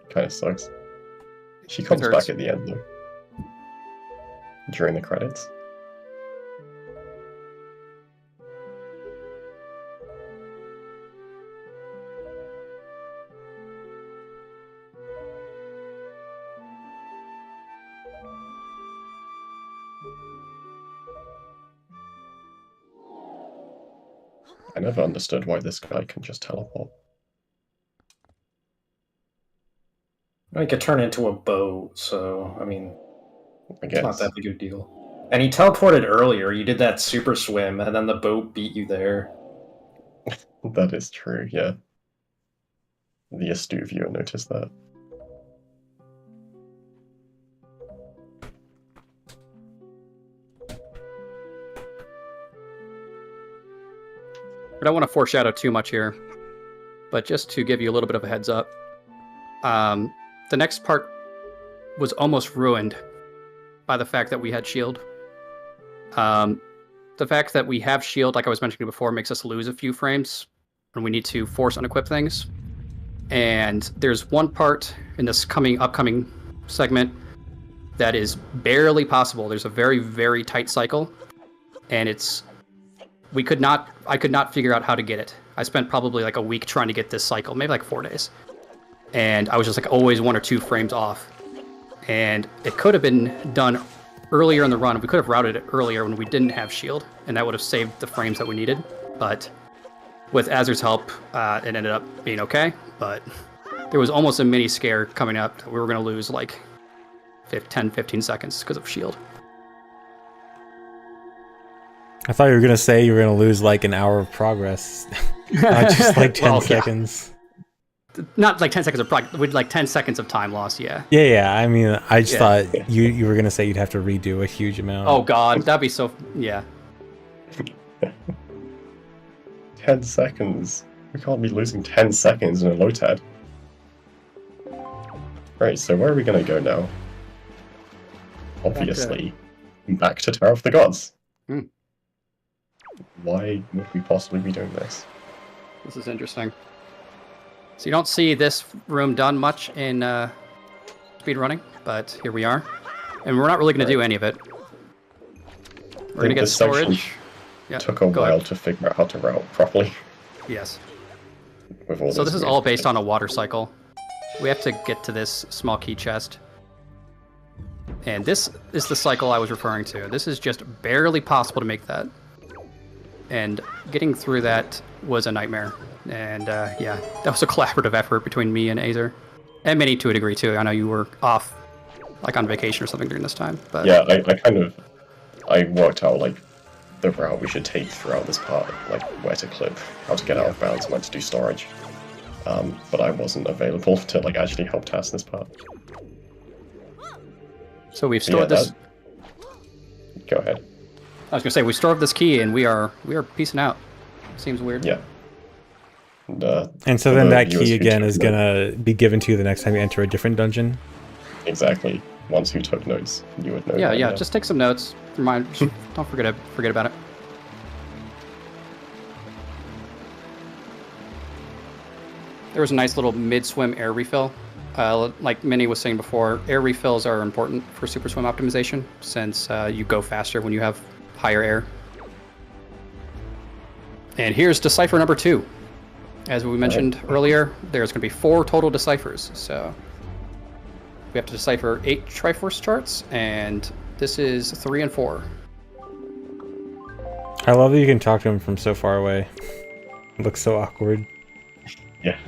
kind of sucks. She comes hurts. back at the end though. During the credits. I never understood why this guy can just teleport. He could turn into a boat, so, I mean, I it's not guess. that big of a deal. And he teleported earlier, you did that super swim, and then the boat beat you there. That is true, yeah. The astute viewer noticed that. I don't want to foreshadow too much here, but just to give you a little bit of a heads up, the next part was almost ruined by the fact that we had shield. The fact that we have shield, like I was mentioning before, makes us lose a few frames when we need to force unequip things. And there's one part in this upcoming segment that is barely possible. There's a very, very tight cycle, and I could not figure out how to get it. I spent probably like a week trying to get this cycle, maybe like 4 days. And I was just like always 1 or 2 frames off. And it could have been done earlier in the run. We could have routed it earlier when we didn't have shield, and that would have saved the frames that we needed. But with Azur's help, it ended up being okay. But there was almost a mini scare coming up that we were going to lose like 10, 15 seconds because of shield. I thought you were gonna say you were gonna lose like an hour of progress, not just like 10 Well, yeah. seconds. Not like 10 seconds of progress, with like 10 seconds of time lost, yeah. Yeah. I mean, I just Yeah. thought you were gonna say you'd have to redo a huge amount. Oh god, that'd be so, yeah. 10 seconds. We can't be losing 10 seconds in a Lotad. Right, so where are we gonna go now? Obviously, back to Tower of the Gods. Hmm. Why would we possibly be doing this? This is interesting. So you don't see this room done much in speed running, but here we are. And we're not really going to do any of it. We're going to get this section storage. Yeah, Took a go while ahead. to figure out how to route properly. Yes. With all So this is all weird based things. on a water cycle. We have to get to this small key chest. And this is the cycle I was referring to. This is just barely possible to make that. And getting through that was a nightmare. And yeah, that was a collaborative effort between me and Azer. And Minnie to a degree too. I know you were off, like on vacation or something during this time. But Yeah, I worked out like the route we should take throughout this part, like where to clip, how to get out of bounds, when to do storage. But I wasn't available to like actually help task this part. So we've So, yeah, stored this. Go ahead. I was gonna say we stored this key and we are peacing out. Seems weird. Yeah. And so for then the that viewers key who again took is note- gonna be given to you the next time you enter a different dungeon. Exactly. Once you took notes, you would know. Yeah, that, yeah. Just take some notes. Remind. Just don't forget about it. There was a nice little mid-swim air refill. Like Minnie was saying before, air refills are important for super swim optimization since you go faster when you have higher air. And here's Decipher number 2. As we mentioned earlier, there's going to be 4 total deciphers. So we have to decipher 8 Triforce charts, and this is 3 and 4. I love that you can talk to him from so far away. It looks so awkward. Yeah.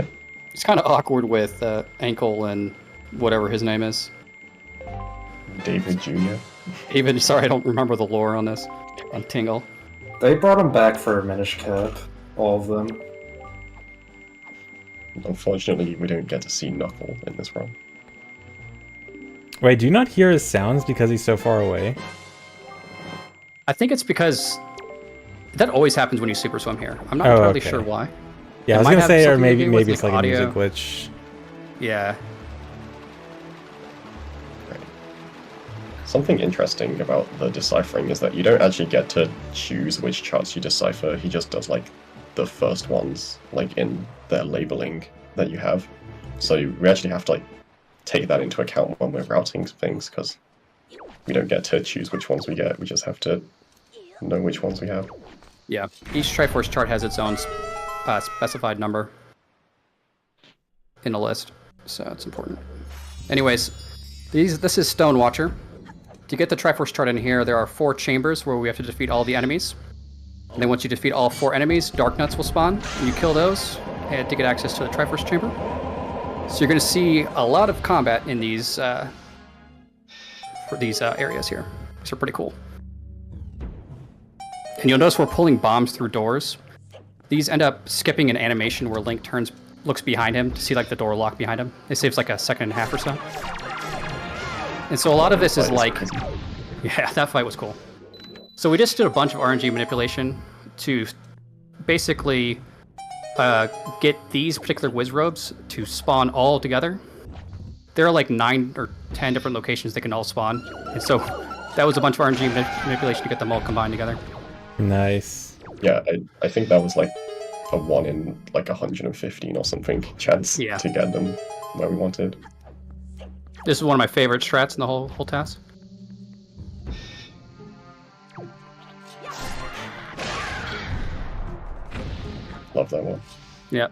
It's kind of awkward with Ankle and whatever his name is. David Jr. Even, sorry, I don't remember the lore on this. On Tingle. They brought him back for a Minish Cap, all of them. Unfortunately, we don't get to see Knuckle in this run. Wait, do you not hear his sounds because he's so far away? I think it's because that always happens when you super swim here. I'm not Oh, entirely okay. sure why. Yeah, It I was might gonna have say, or something to maybe do with, it's like, like a audio. music glitch. Yeah. Something interesting about the deciphering is that you don't actually get to choose which charts you decipher. He just does like the first ones, like in their labeling that you have. So we actually have to like take that into account when we're routing things, because we don't get to choose which ones we get. We just have to know which ones we have. Yeah. Each Triforce chart has its own specified number in a list, so it's important. Anyways, this is Stone Watcher. To get the Triforce chart in here, there are 4 chambers where we have to defeat all the enemies. And then once you defeat all 4 enemies, Dark Nuts will spawn, and you kill those and to get access to the Triforce Chamber. So you're going to see a lot of combat in these areas here. These are pretty cool. And you'll notice we're pulling bombs through doors. These end up skipping an animation where Link looks behind him to see like the door lock behind him. It saves like a second and a half or so. And so a lot of this is like, yeah, that fight was cool. So we just did a bunch of RNG manipulation to basically get these particular Wizzrobes to spawn all together. There are like 9 or 10 different locations they can all spawn. And so that was a bunch of RNG manipulation to get them all combined together. Nice. Yeah, I think that was like a 1 in like 115 or something chance to get them where we wanted. This is one of my favorite strats in the whole task. Love that one. Yeah.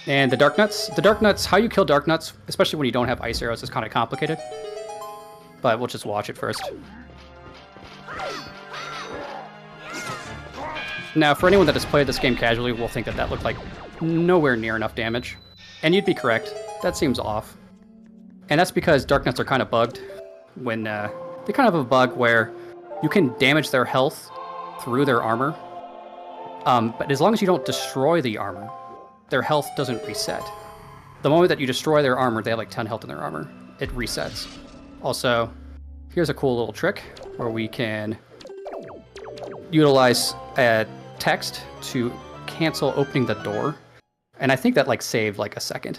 And the Dark Nuts, how you kill Dark Nuts, especially when you don't have ice arrows, is kind of complicated. But we'll just watch it first. Now, for anyone that has played this game casually, will think that that looked like nowhere near enough damage. And you'd be correct. That seems off. And that's because Dark Nuts are kind of bugged. When they kind of have a bug where you can damage their health through their armor. But as long as you don't destroy the armor, their health doesn't reset. The moment that you destroy their armor, they have like 10 health in their armor. It resets. Also, here's a cool little trick where we can utilize text to cancel opening the door. And I think that like saved like a second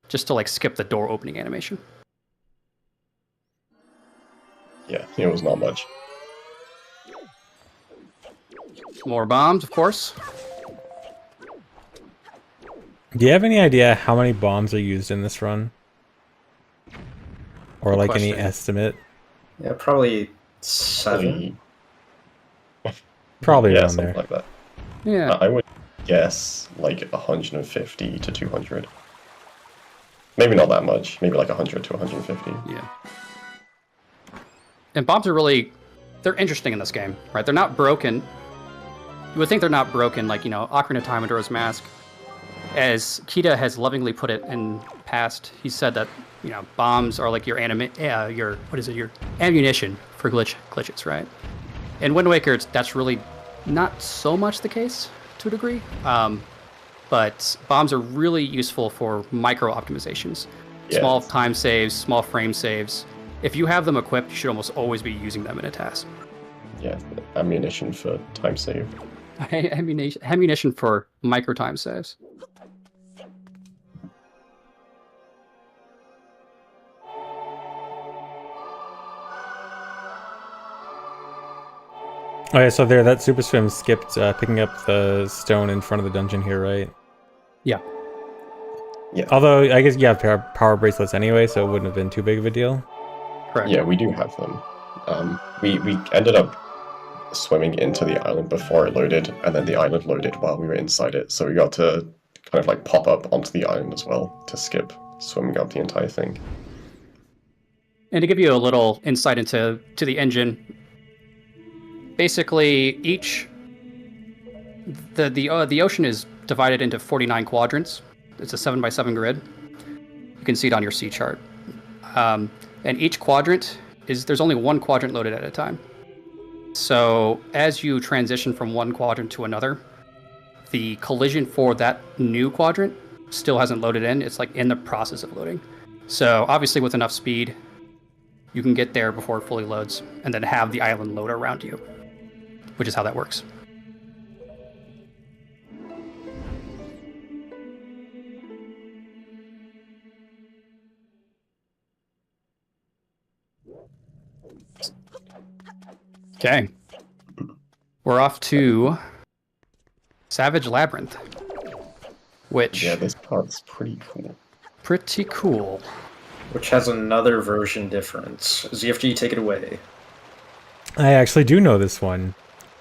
just to like skip the door opening animation. Yeah, it was not much. More bombs, of course. Do you have any idea how many bombs are used in this run? Or Good like question. any estimate? Yeah, probably 7. Probably Yeah, around something there. like that. Yeah. I would guess like 150 to 200. Maybe not that much. Maybe like 100 to 150. Yeah. And bombs are really, they're interesting in this game, right? They're not broken. You would think they're not broken, like, you know, Ocarina of Time, Majora's Mask. As Kita has lovingly put it in past, he said that, you know, bombs are like your ammunition for glitches, right? In Wind Waker, that's really not so much the case to a degree. But bombs are really useful for micro optimizations. Yeah. Small time saves, small frame saves. If you have them equipped, you should almost always be using them in a task. Yeah, ammunition for time save. Ammunition for micro time saves. Oh yeah, so there, that Super Swim skipped picking up the stone in front of the dungeon here, right? Yeah. Yeah. Although, I guess you have power bracelets anyway, so it wouldn't have been too big of a deal. Correct. Yeah, we do have them. We ended up swimming into the island before it loaded, and then the island loaded while we were inside it, so we got to kind of like pop up onto the island as well to skip swimming up the entire thing. And to give you a little insight into the engine, basically the ocean is divided into 49 quadrants. It's a 7x7 grid. You can see it on your C chart. And each quadrant there's only one quadrant loaded at a time. So as you transition from one quadrant to another, the collision for that new quadrant still hasn't loaded in. It's like in the process of loading. So obviously with enough speed, you can get there before it fully loads and then have the island load around you, which is how that works. Okay. We're off to Savage Labyrinth, which Yeah, this part's pretty cool. pretty cool. Which has another version difference. ZFG, take it away. I actually do know this one.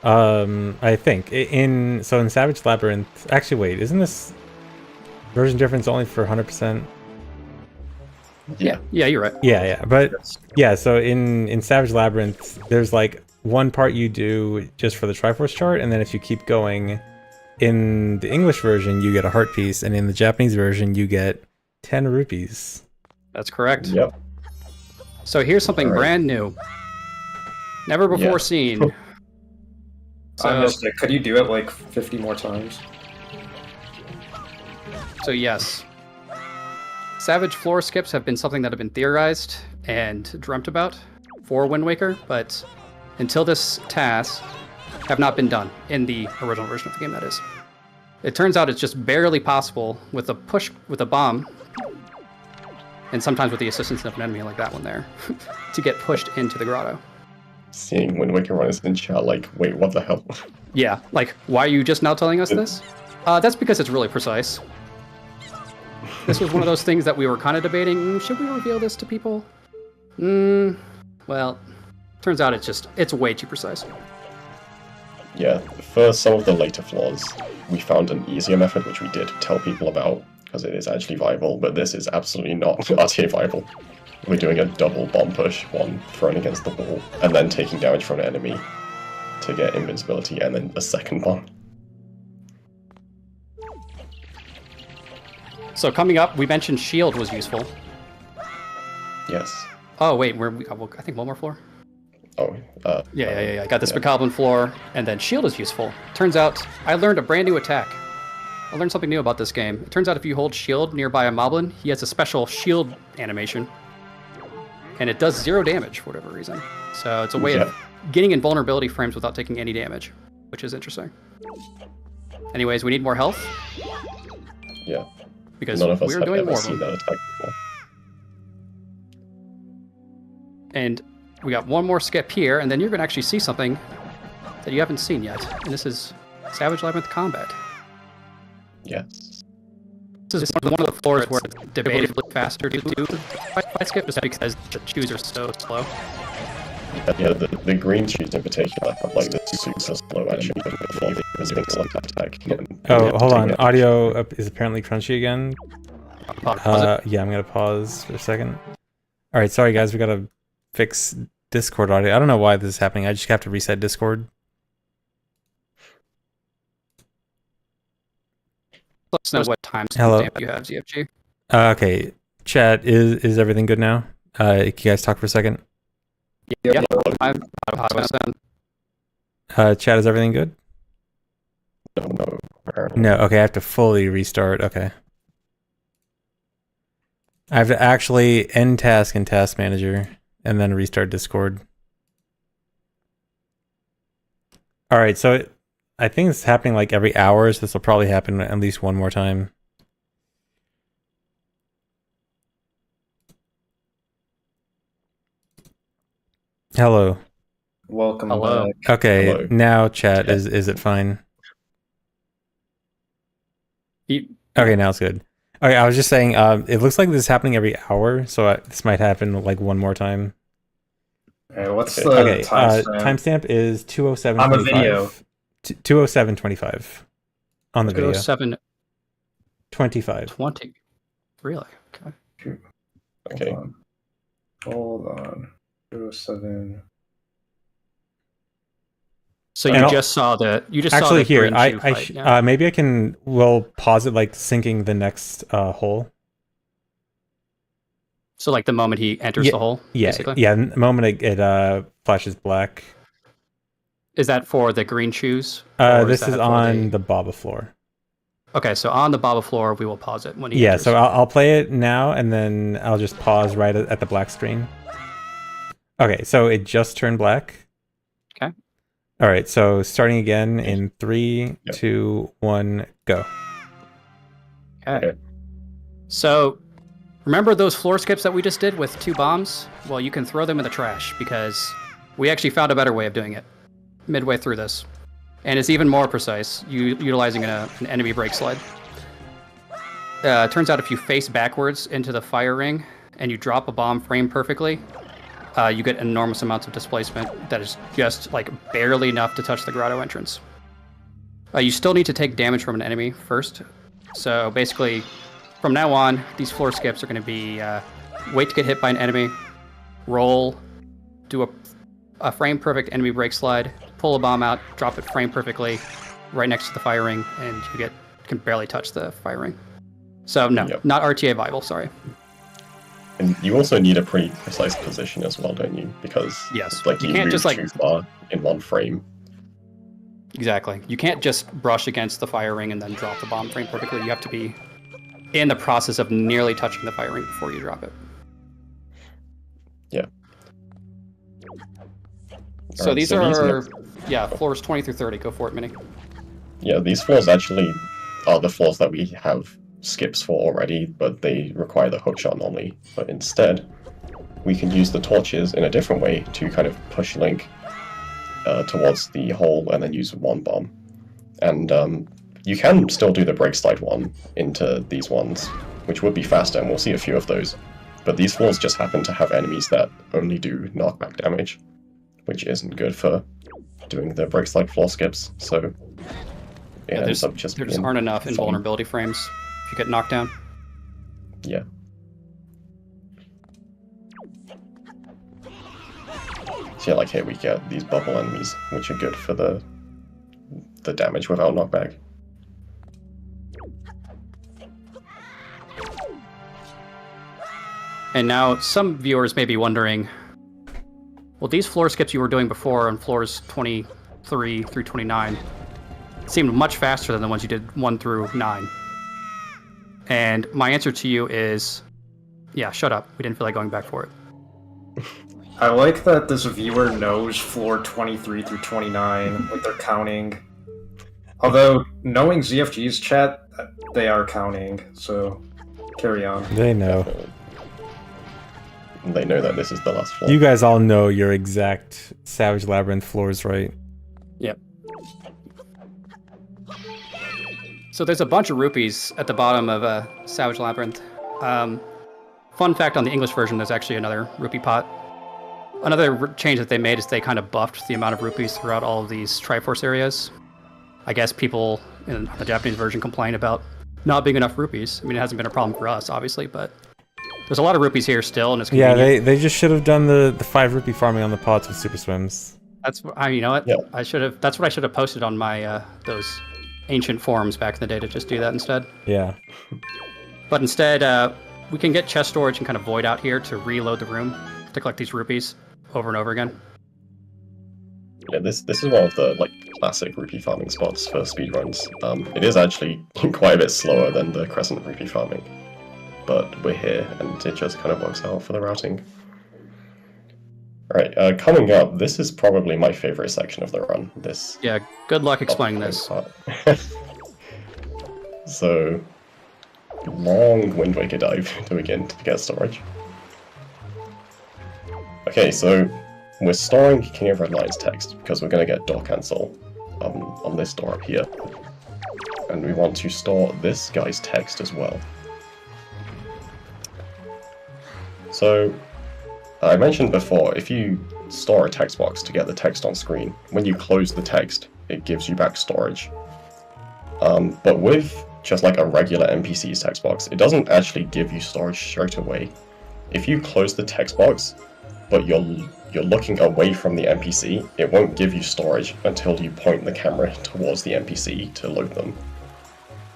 I think in Savage Labyrinth. Actually, wait, isn't this version difference only for 100%? Yeah, you're right. Yeah, but yeah. So in Savage Labyrinth, there's like one part you do just for the Triforce chart, and then if you keep going, in the English version you get a heart piece, and in the Japanese version you get 10 rupees. That's correct. Yep. So here's something Alright. brand new. Never before Yeah. seen. I So, missed it. Could you do it like 50 more times? so yes. Savage floor skips have been something that have been theorized and dreamt about for Wind Waker, but until this task have not been done in the original version of the game, that is. It turns out it's just barely possible with a push with a bomb, and sometimes with the assistance of an enemy like that one there, to get pushed into the grotto. Seeing Wind Waker runners in chat like, wait, what the hell? Yeah, like, why are you just now telling us this? That's because it's really precise. This was one of those things that we were kind of debating, should we reveal this to people? Well, turns out it's way too precise. Yeah, for some of the later flaws, we found an easier method which we did tell people about, because it is actually viable, but this is absolutely not RTA viable. We're doing a double bomb push, one thrown against the wall, and then taking damage from an enemy to get invincibility, and then a second bomb. So coming up, we mentioned shield was useful. Yes. Oh wait, I think one more floor? Oh, Yeah. I got this yeah. Bokoblin floor, and then shield is useful. Turns out, I learned a brand new attack. I learned something new about this game. It turns out if you hold shield nearby a moblin, he has a special shield animation. And it does 0 damage for whatever reason. So it's a way of getting invulnerability frames without taking any damage, which is interesting. Anyways, we need more health, Yeah. because None of us we're have doing ever more of seen them. that attack before. And we got one more skip here, and then you're going to actually see something that you haven't seen yet. And this is Savage Labyrinth Combat. Yes. This is one of the floors where it's debatably faster to do the fight skip, just because the chews are so slow. Yeah, the green shoes in particular have like this super slow action before the things like attack. Oh, hold on. Audio is apparently crunchy again. Pause it. Yeah, I'm gonna pause for a second. All right, sorry guys, we gotta fix Discord audio. I don't know why this is happening. I just have to reset Discord. Let us know what time Hello. stamp you have, ZFG. Okay, chat, is everything good now? Can you guys talk for a second? Yeah, I'm done. Chat, is everything good? No, apparently. No, okay, I have to fully restart. Okay. I have to actually end task in Task Manager and then restart Discord. All right, so I think it's happening like every hour, so this will probably happen at least one more time. Hello. Welcome Hello. back. Okay, Hello. now chat, is it fine? Okay, now it's good. Okay, I was just saying, it looks like this is happening every hour, so this might happen like one more time. Alright, what's Okay. the Okay, timestamp? timestamp is 2:07:25. On the video. 2:07:25 on the video. 207 25. 20. Really? Okay. Okay. Hold on. 207. So And you I'll- just saw the saw Actually, the here, green I shoe fight, yeah? maybe we'll pause it like syncing the next hole. So like the moment he enters Yeah, the hole, Yeah, basically? yeah. The moment it flashes black. Is that for the green shoes? Or This that is for on the Baba floor. Okay, so on the Baba floor, we will pause it when he Yeah, enters. so I'll play it now, and then I'll just pause right at the black screen. Okay, so it just turned black. Okay. All right, so starting again in 3, Yep. 2, 1, go. Okay. Okay. So, remember those floor skips that we just did with 2 bombs? Well, you can throw them in the trash because we actually found a better way of doing it midway through this. And it's even more precise, utilizing an enemy break slide. Turns out if you face backwards into the fire ring and you drop a bomb frame perfectly, you get enormous amounts of displacement that is just like barely enough to touch the grotto entrance. You still need to take damage from an enemy first. So basically, from now on, these floor skips are going to be wait to get hit by an enemy, roll, do a a frame perfect enemy break slide, pull a bomb out, drop it frame perfectly, right next to the fire ring, and you can barely touch the fire ring. So no, Yep. not RTA viable. Sorry. And you also need a pretty precise position as well, don't you? Because Yes. like You you can't move just, like- too far in one frame. Exactly. You can't just brush against the fire ring and then drop the bomb frame perfectly. You have to be in the process of nearly touching the fire ring before you drop it. Yeah. So Alright, these so these are, next- yeah, floors 20 through 30. Go for it, Minnie. Yeah, these floors actually are the floors that we have skips for already, but they require the hookshot normally. But instead, we can use the torches in a different way to kind of push Link towards the hole and then use one bomb. And you can still do the break slide one into these ones, which would be faster, and we'll see a few of those. But these floors just happen to have enemies that only do knockback damage, which isn't good for doing the break slide floor skips, so it ends up just There just being aren't enough fun. invulnerability frames if you get knocked down. Yeah. So yeah, like here we get these bubble enemies, which are good for the damage without knockback. And now some viewers may be wondering, well, these floor skips you were doing before on floors 23 through 29 seemed much faster than the ones you did 1 through 9. And my answer to you is, yeah, shut up. We didn't feel like going back for it. I like that this viewer knows floor 23 through 29, like they're counting. Although, knowing ZFG's chat, they are counting, so carry on. They know. They know that this is the last floor. You guys all know your exact Savage Labyrinth floors, right? Yep. So there's a bunch of rupees at the bottom of Savage Labyrinth. Fun fact on the English version, there's actually another rupee pot. Another change that they made is they kind of buffed the amount of rupees throughout all of these Triforce areas. I guess people in the Japanese version complain about not being enough rupees. I mean, it hasn't been a problem for us, obviously, but there's a lot of rupees here still, and it's Yeah, convenient. they just should have done the 5 rupee farming on the pots with super swims. You know what? Yeah. That's what I should have posted on my those ancient forums back in the day to just do that instead. Yeah. But instead, we can get chest storage and kind of void out here to reload the room to collect these rupees over and over again. Yeah, this is one of the like classic rupee farming spots for speedruns. It is actually quite a bit slower than the Crescent rupee farming, but we're here and it just kind of works out for the routing. Alright, coming up, this is probably my favorite section of the run. This Yeah, good luck explaining this. part. So, long Wind Waker dive to begin to get storage. Okay, so we're storing King of Red Lion's text because we're going to get door cancel on this door up here. And we want to store this guy's text as well. So, I mentioned before, if you store a text box to get the text on screen, when you close the text, it gives you back storage. But with just like a regular NPC's text box, it doesn't actually give you storage straight away. If you close the text box, but you're looking away from the NPC, it won't give you storage until you point the camera towards the NPC to load them.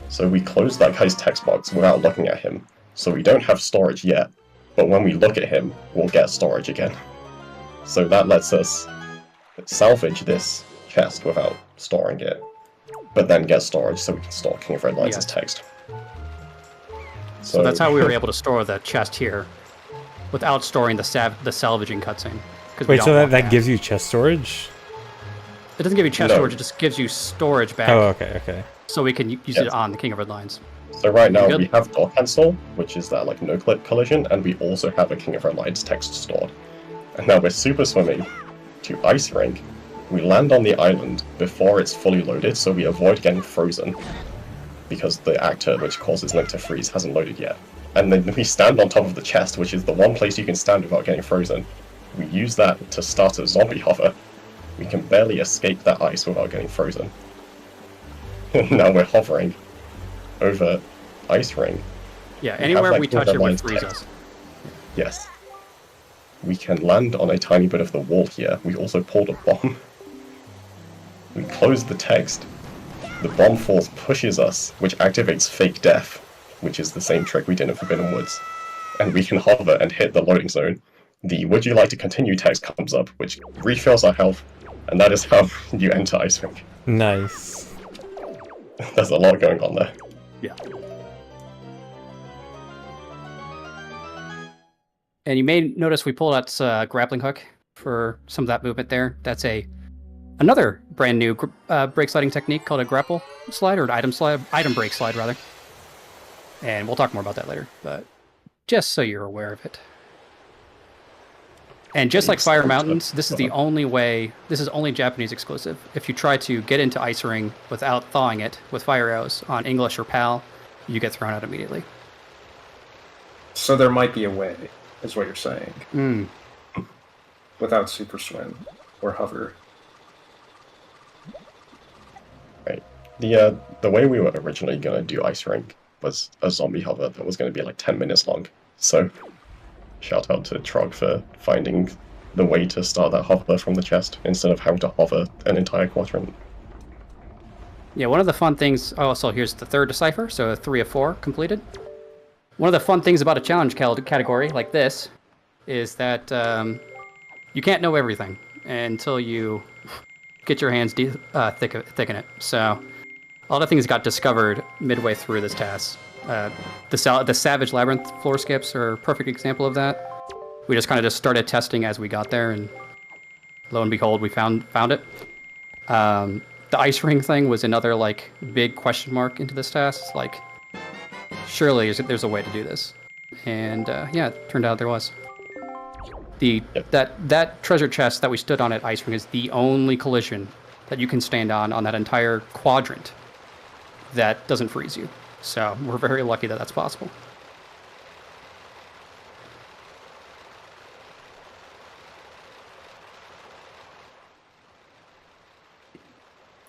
So we close that guy's text box without looking at him, so we don't have storage yet, but when we look at him, we'll get storage again. So that lets us salvage this chest without storing it, but then get storage so we can store King of Red Lions' Yes. text. So that's how we were able to store the chest here without storing the salvaging cutscene. 'cause we Wait, don't so want that gives you chest storage? It doesn't give you chest No. storage, it just gives you storage back Oh, okay. so we can use Yes. it on the King of Red Lions. So right now Good. we have door cancel, which is that like no-clip collision, and we also have a King of Red Lions text stored. And now we're super swimming to Ice Rink. We land on the island before it's fully loaded, so we avoid getting frozen, because the actor which causes Link to freeze hasn't loaded yet. And then we stand on top of the chest, which is the one place you can stand without getting frozen. We use that to start a zombie hover. We can barely escape that ice without getting frozen. Now we're hovering over Ice Ring. Yeah, have, anywhere like, we King of touch Red it would Lions freeze text. us. Yes. we can land on a tiny bit of the wall here. We also pulled a bomb. We close the text. The bomb force pushes us, which activates fake death, which is the same trick we did in Forbidden Woods. And we can hover and hit the loading zone. The "Would you like to continue" text comes up, which refills our health, and that is how you enter Ice Rink. Nice. There's a lot going on there. Yeah. And you may notice we pulled out grappling hook for some of that movement there. That's another brand new brake sliding technique called a grapple slide, or an item brake slide rather. And we'll talk more about that later, but just so you're aware of it. And just like Fire Mountains, this is the only way, this is only Japanese exclusive. If you try to get into Ice Ring without thawing it with fire arrows on English or PAL, you get thrown out immediately. So there might be a way, is what you're saying. Mm. Without Super Swim or Hover. Right. The way we were originally going to do Ice Rink was a zombie hover that was going to be like 10 minutes long. So shout out to Trog for finding the way to start that hover from the chest instead of having to hover an entire quadrant. Yeah, one of the fun things... Oh, so here's the third decipher, so 3 of 4 completed. One of the fun things about a challenge category like this is that you can't know everything until you get your hands thick in it. So a lot of things got discovered midway through this task. The Savage Labyrinth floor skips are a perfect example of that. We just kind of started testing as we got there, and lo and behold, we found it. The Ice Ring thing was another like big question mark into this task. It's like, surely there's a way to do this, and yeah, it turned out there was. That treasure chest that we stood on at Ice Ring is the only collision that you can stand on that entire quadrant that doesn't freeze you. So we're very lucky that that's possible.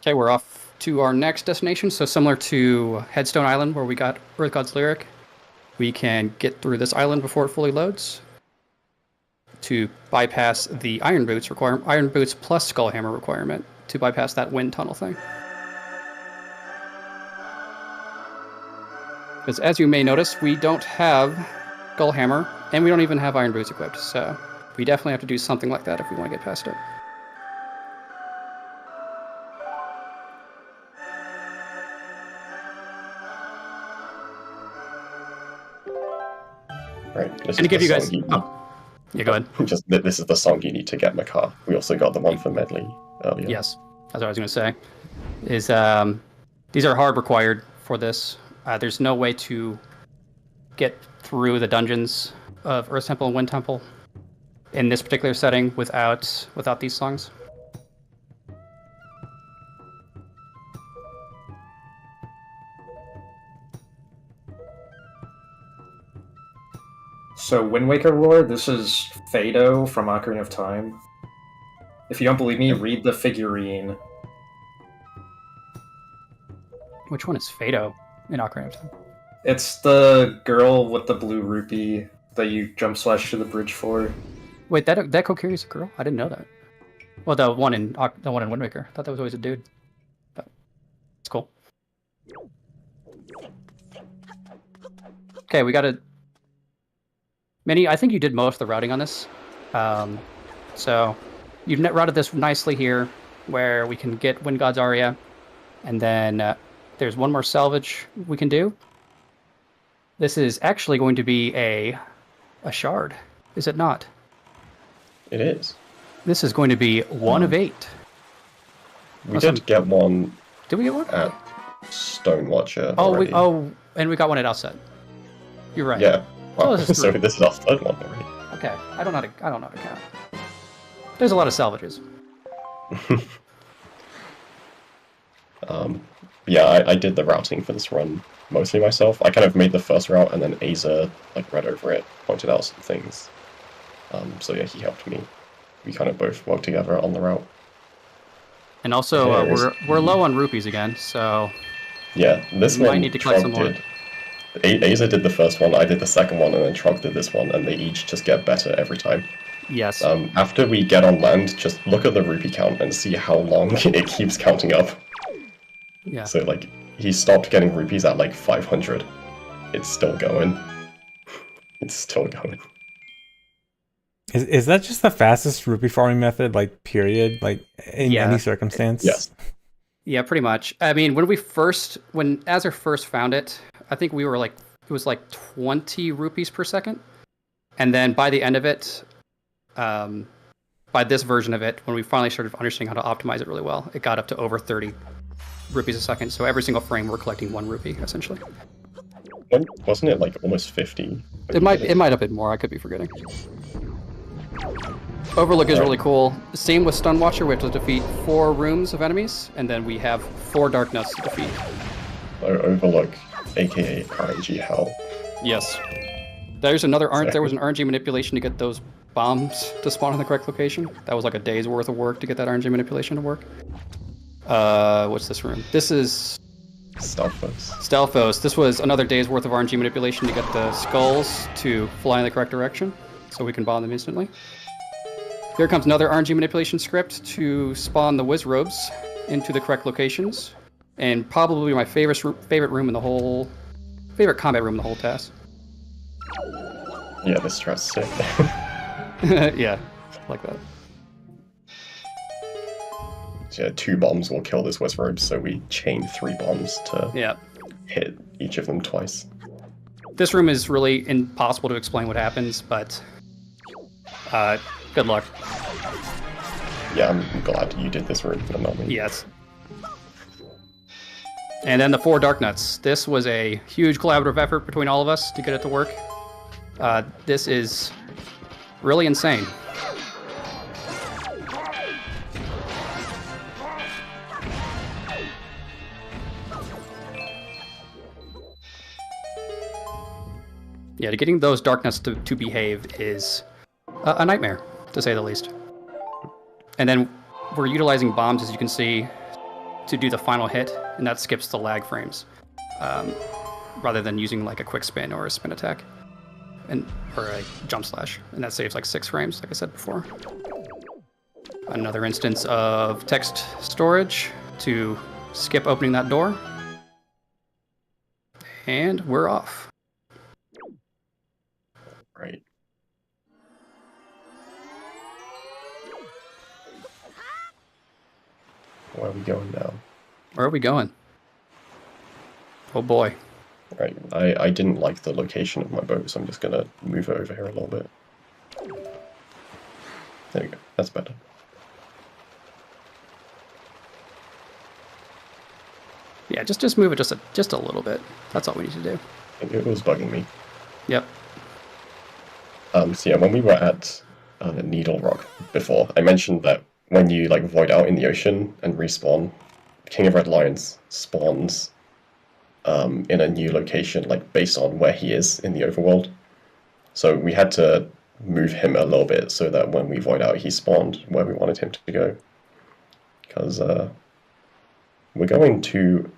Okay, we're off to our next destination. So similar to Headstone Island, where we got Earth God's Lyric, we can get through this island before it fully loads to bypass the Iron Boots plus Skullhammer requirement to bypass that wind tunnel thing. Because as you may notice, we don't have Skullhammer, and we don't even have Iron Boots equipped, so we definitely have to do something like that if we want to get past it. Right. This And to is give the you guys... song you- Yeah, go ahead. This is the song you need to get Makar. We also got the one for Medley earlier. Yes, that's what I was going to say. Is these are hard required for this. There's no way to get through the dungeons of Earth Temple and Wind Temple in this particular setting without these songs. So, Wind Waker lore, this is Fado from Ocarina of Time. If you don't believe me, read the figurine. Which one is Fado in Ocarina of Time? It's the girl with the blue rupee that you jump slash to the bridge for. Wait, that Kokiri's a girl? I didn't know that. Well, the one in Wind Waker. I thought that was always a dude. But it's cool. Okay, we got to... Minnie, I think you did most of the routing on this. So you've routed this nicely here, where we can get Wind God's Aria, and then there's one more salvage we can do. This is actually going to be a shard, is it not? It is. This is going to be 1 of 8. We Awesome. did get one Did we get one? at Stonewatcher Oh, already. and we got one at Outset. You're right. Yeah. Wow. Oh, this is So true. this is our third one already. Okay, I don't know how to count. There's a lot of salvages. Yeah, I did the routing for this run mostly myself. I kind of made the first route, and then Aza like read over it, pointed out some things. So yeah, he helped me. We kind of both worked together on the route. And also, Okay, we're low on rupees again, so Yeah, this We might one need to collect some more. did. Aza did the first one, I did the second one, and then Trog did this one, and they each just get better every time. Yes. After we get on land, just look at the rupee count and see how long it keeps counting up. Yeah. So like, he stopped getting rupees at like 500. It's still going. It's still going. Is that just the fastest rupee farming method, like, period? Like, in Yeah. any circumstance? Yes. Yeah, pretty much. I mean, when Azure first found it, I think we were like, it was like 20 rupees per second. And then by the end of it, by this version of it, when we finally started understanding how to optimize it really well, it got up to over 30 rupees a second. So every single frame, we're collecting 1 rupee, essentially. Wasn't it like almost 50? It might have been more. I could be forgetting. Overlook is really cool. Same with Stunwatcher. We have to defeat 4 rooms of enemies, and then we have 4 Dark Nuts to defeat. Overlook, aka RNG Hell. Yes. There was an RNG manipulation to get those bombs to spawn in the correct location. That was like a day's worth of work to get that RNG manipulation to work. What's this room? This is Stelphos. Stelphos. This was another day's worth of RNG manipulation to get the skulls to fly in the correct direction, so we can bomb them instantly. Here comes another RNG manipulation script to spawn the Wizrobes into the correct locations, and probably my favorite room in the whole, favorite combat room in the whole task. Yeah, this strat's sick. Yeah, like that. So, yeah, 2 bombs will kill this Wizrobe, so we chain 3 bombs to Yeah. hit each of them twice. This room is really impossible to explain what happens, but good luck. Yeah, I'm glad you did this room and not me. Yes. And then the 4 Dark Nuts. This was a huge collaborative effort between all of us to get it to work. This is really insane. Yeah, getting those Dark Nuts to behave is a nightmare, to say the least. And then we're utilizing bombs, as you can see, to do the final hit, and that skips the lag frames, rather than using like a quick spin or a spin attack, or a jump slash, and that saves like 6 frames, like I said before. Another instance of text storage to skip opening that door, and we're off. Right. Where are we going now? Where are we going? Oh boy. Right, I didn't like the location of my boat, so I'm just gonna move it over here a little bit. There we go, that's better. Yeah, just move it just a little bit. That's all we need to do. It was bugging me. Yep. So yeah, when we were at Needle Rock before, I mentioned that when you like void out in the ocean and respawn, King of Red Lions spawns in a new location, like based on where he is in the overworld. So we had to move him a little bit so that when we void out, he spawned where we wanted him to go. Because we're going to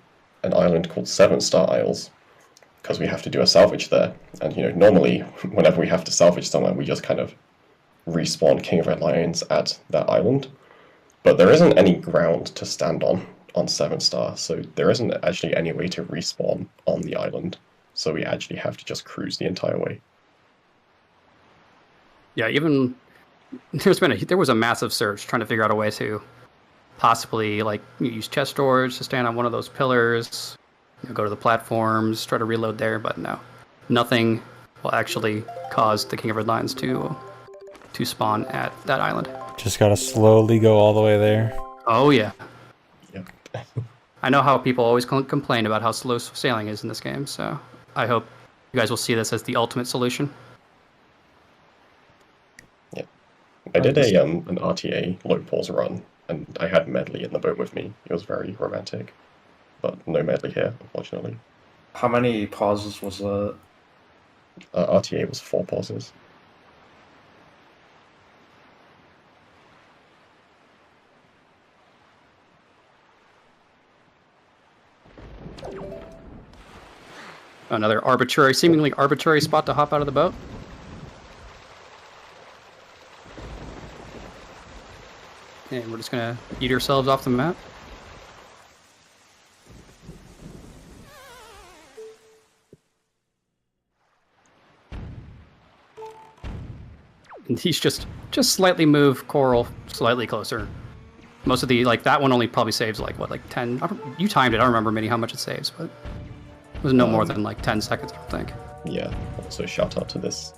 an island called 7-Star Isles, because we have to do a salvage there. And, you know, normally, whenever we have to salvage somewhere, we just kind of respawn King of Red Lions at that island. But there isn't any ground to stand on 7-Star, so there isn't actually any way to respawn on the island. So we actually have to just cruise the entire way. Yeah, even there was a massive search trying to figure out a way to possibly like use chest storage to stand on one of those pillars, go to the platforms, try to reload there, but no, nothing will actually cause the King of Red Lions to spawn at that island. Just gotta slowly go all the way there. Oh yeah. Yep. I know how people always complain about how slow sailing is in this game, so I hope you guys will see this as the ultimate solution. I did an RTA low pause run, and I had Medley in the boat with me. It was very romantic, but no Medley here, unfortunately. How many pauses was that? RTA was 4 pauses. Another seemingly arbitrary spot to hop out of the boat. And we're just gonna eat ourselves off the map. And he's just slightly move Coral slightly closer. Most of the, like, that one only probably saves, like, what, like 10? You timed it. I don't remember, Minnie, how much it saves, but it was no more than, like, 10 seconds, I don't think. Yeah, also shout out to this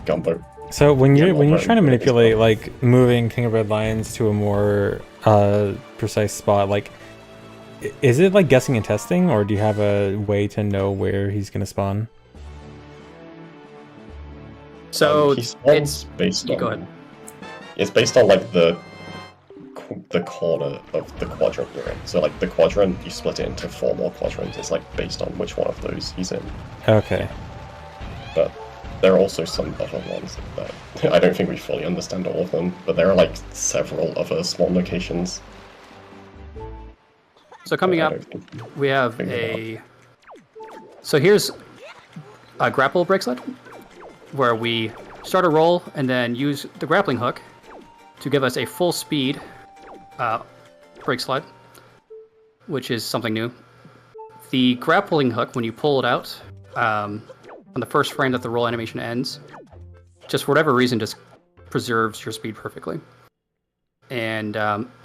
Gumbo. So when Yeah, you're well, trying to very manipulate good. like moving King of Red Lions to a more precise spot, like is it like guessing and testing, or do you have a way to know where he's gonna spawn? So He spawns it's based you on... go ahead. It's based on, like, the corner of the quadrant you're in. So, like, the quadrant, you split it into 4 more quadrants. It's, like, based on which one of those he's in. Okay. But there are also some other ones that I don't think we fully understand all of them, but there are, like, several other spawn locations. So coming I up, don't think- we have figure a. So here's a grapple break sled, where we start a roll and then use the grappling hook to give us a full speed break slide, which is something new. The grappling hook, when you pull it out on the first frame that the roll animation ends, just for whatever reason, just preserves your speed perfectly. And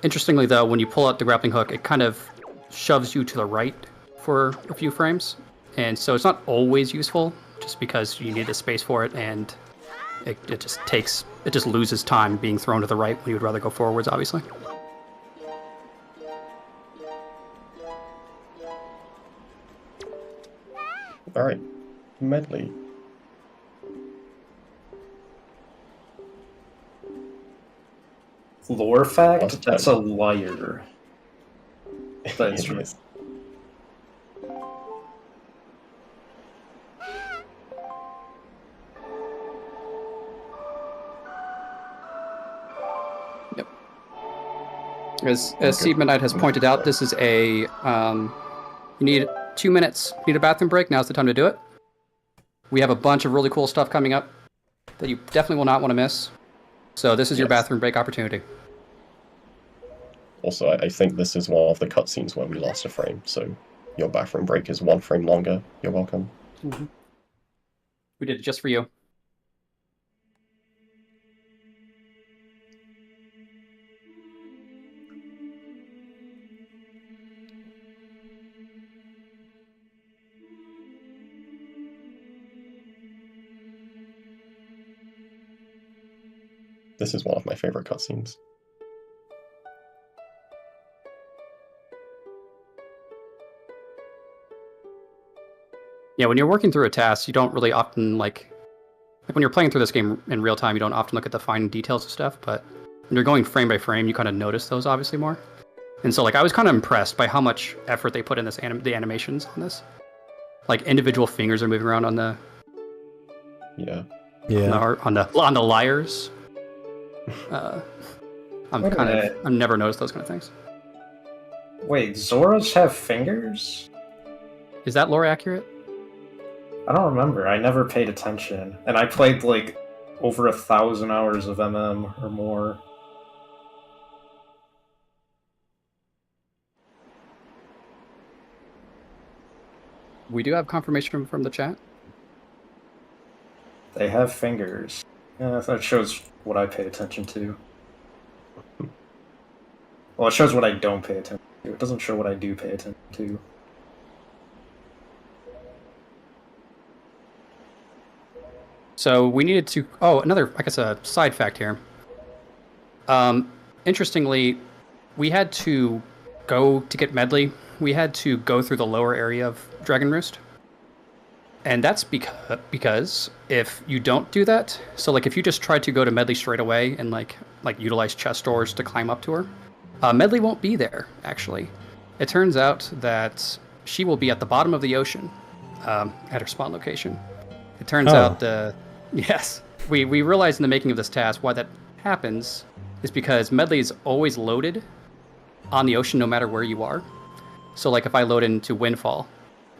interestingly, though, when you pull out the grappling hook, it kind of shoves you to the right for a few frames. And so it's not always useful, just because you need the space for it, and it just loses time being thrown to the right when you would rather go forwards, obviously. Alright, Medley. Lore fact? Last That's time. a liar. That's It right. is. As Steve Midnight has pointed out, this is a you need 2 minutes. Need a bathroom break. Now's the time to do it. We have a bunch of really cool stuff coming up that you definitely will not want to miss. So this is your Yes. bathroom break opportunity. Also, I think this is one of the cutscenes where we lost a frame, so your bathroom break is 1 frame longer. You're welcome. We did it just for you. This is one of my favorite cutscenes. Yeah, when you're working through a task, you don't really often like when you're playing through this game in real time, you don't often look at the fine details of stuff, but when you're going frame by frame, you kind of notice those obviously more. And so, like, I was kind of impressed by how much effort they put in this the animations on this. Like, individual fingers are moving around on the Yeah. Yeah. on the liars. Wait a minute. I've never noticed those kind of things. Wait, Zoras have fingers? Is that lore accurate? I don't remember. I never paid attention. And I played like over 1,000 hours of MM or more. We do have confirmation from the chat. They have fingers. Yeah, that shows what I pay attention to. Well, it shows what I don't pay attention to. It doesn't show what I do pay attention to. So we needed to. Oh, another, I guess, a side fact here. Interestingly, we had to go to get Medley. We had to go through the lower area of Dragon Roost, and that's because if you don't do that, so like if you just try to go to Medley straight away and like utilize chest doors to climb up to her, Medley won't be there. Actually, it turns out that she will be at the bottom of the ocean, at her spawn location. It turns out yes, we realized in the making of this task why that happens is because Medley is always loaded on the ocean no matter where you are. So like if I load into Windfall,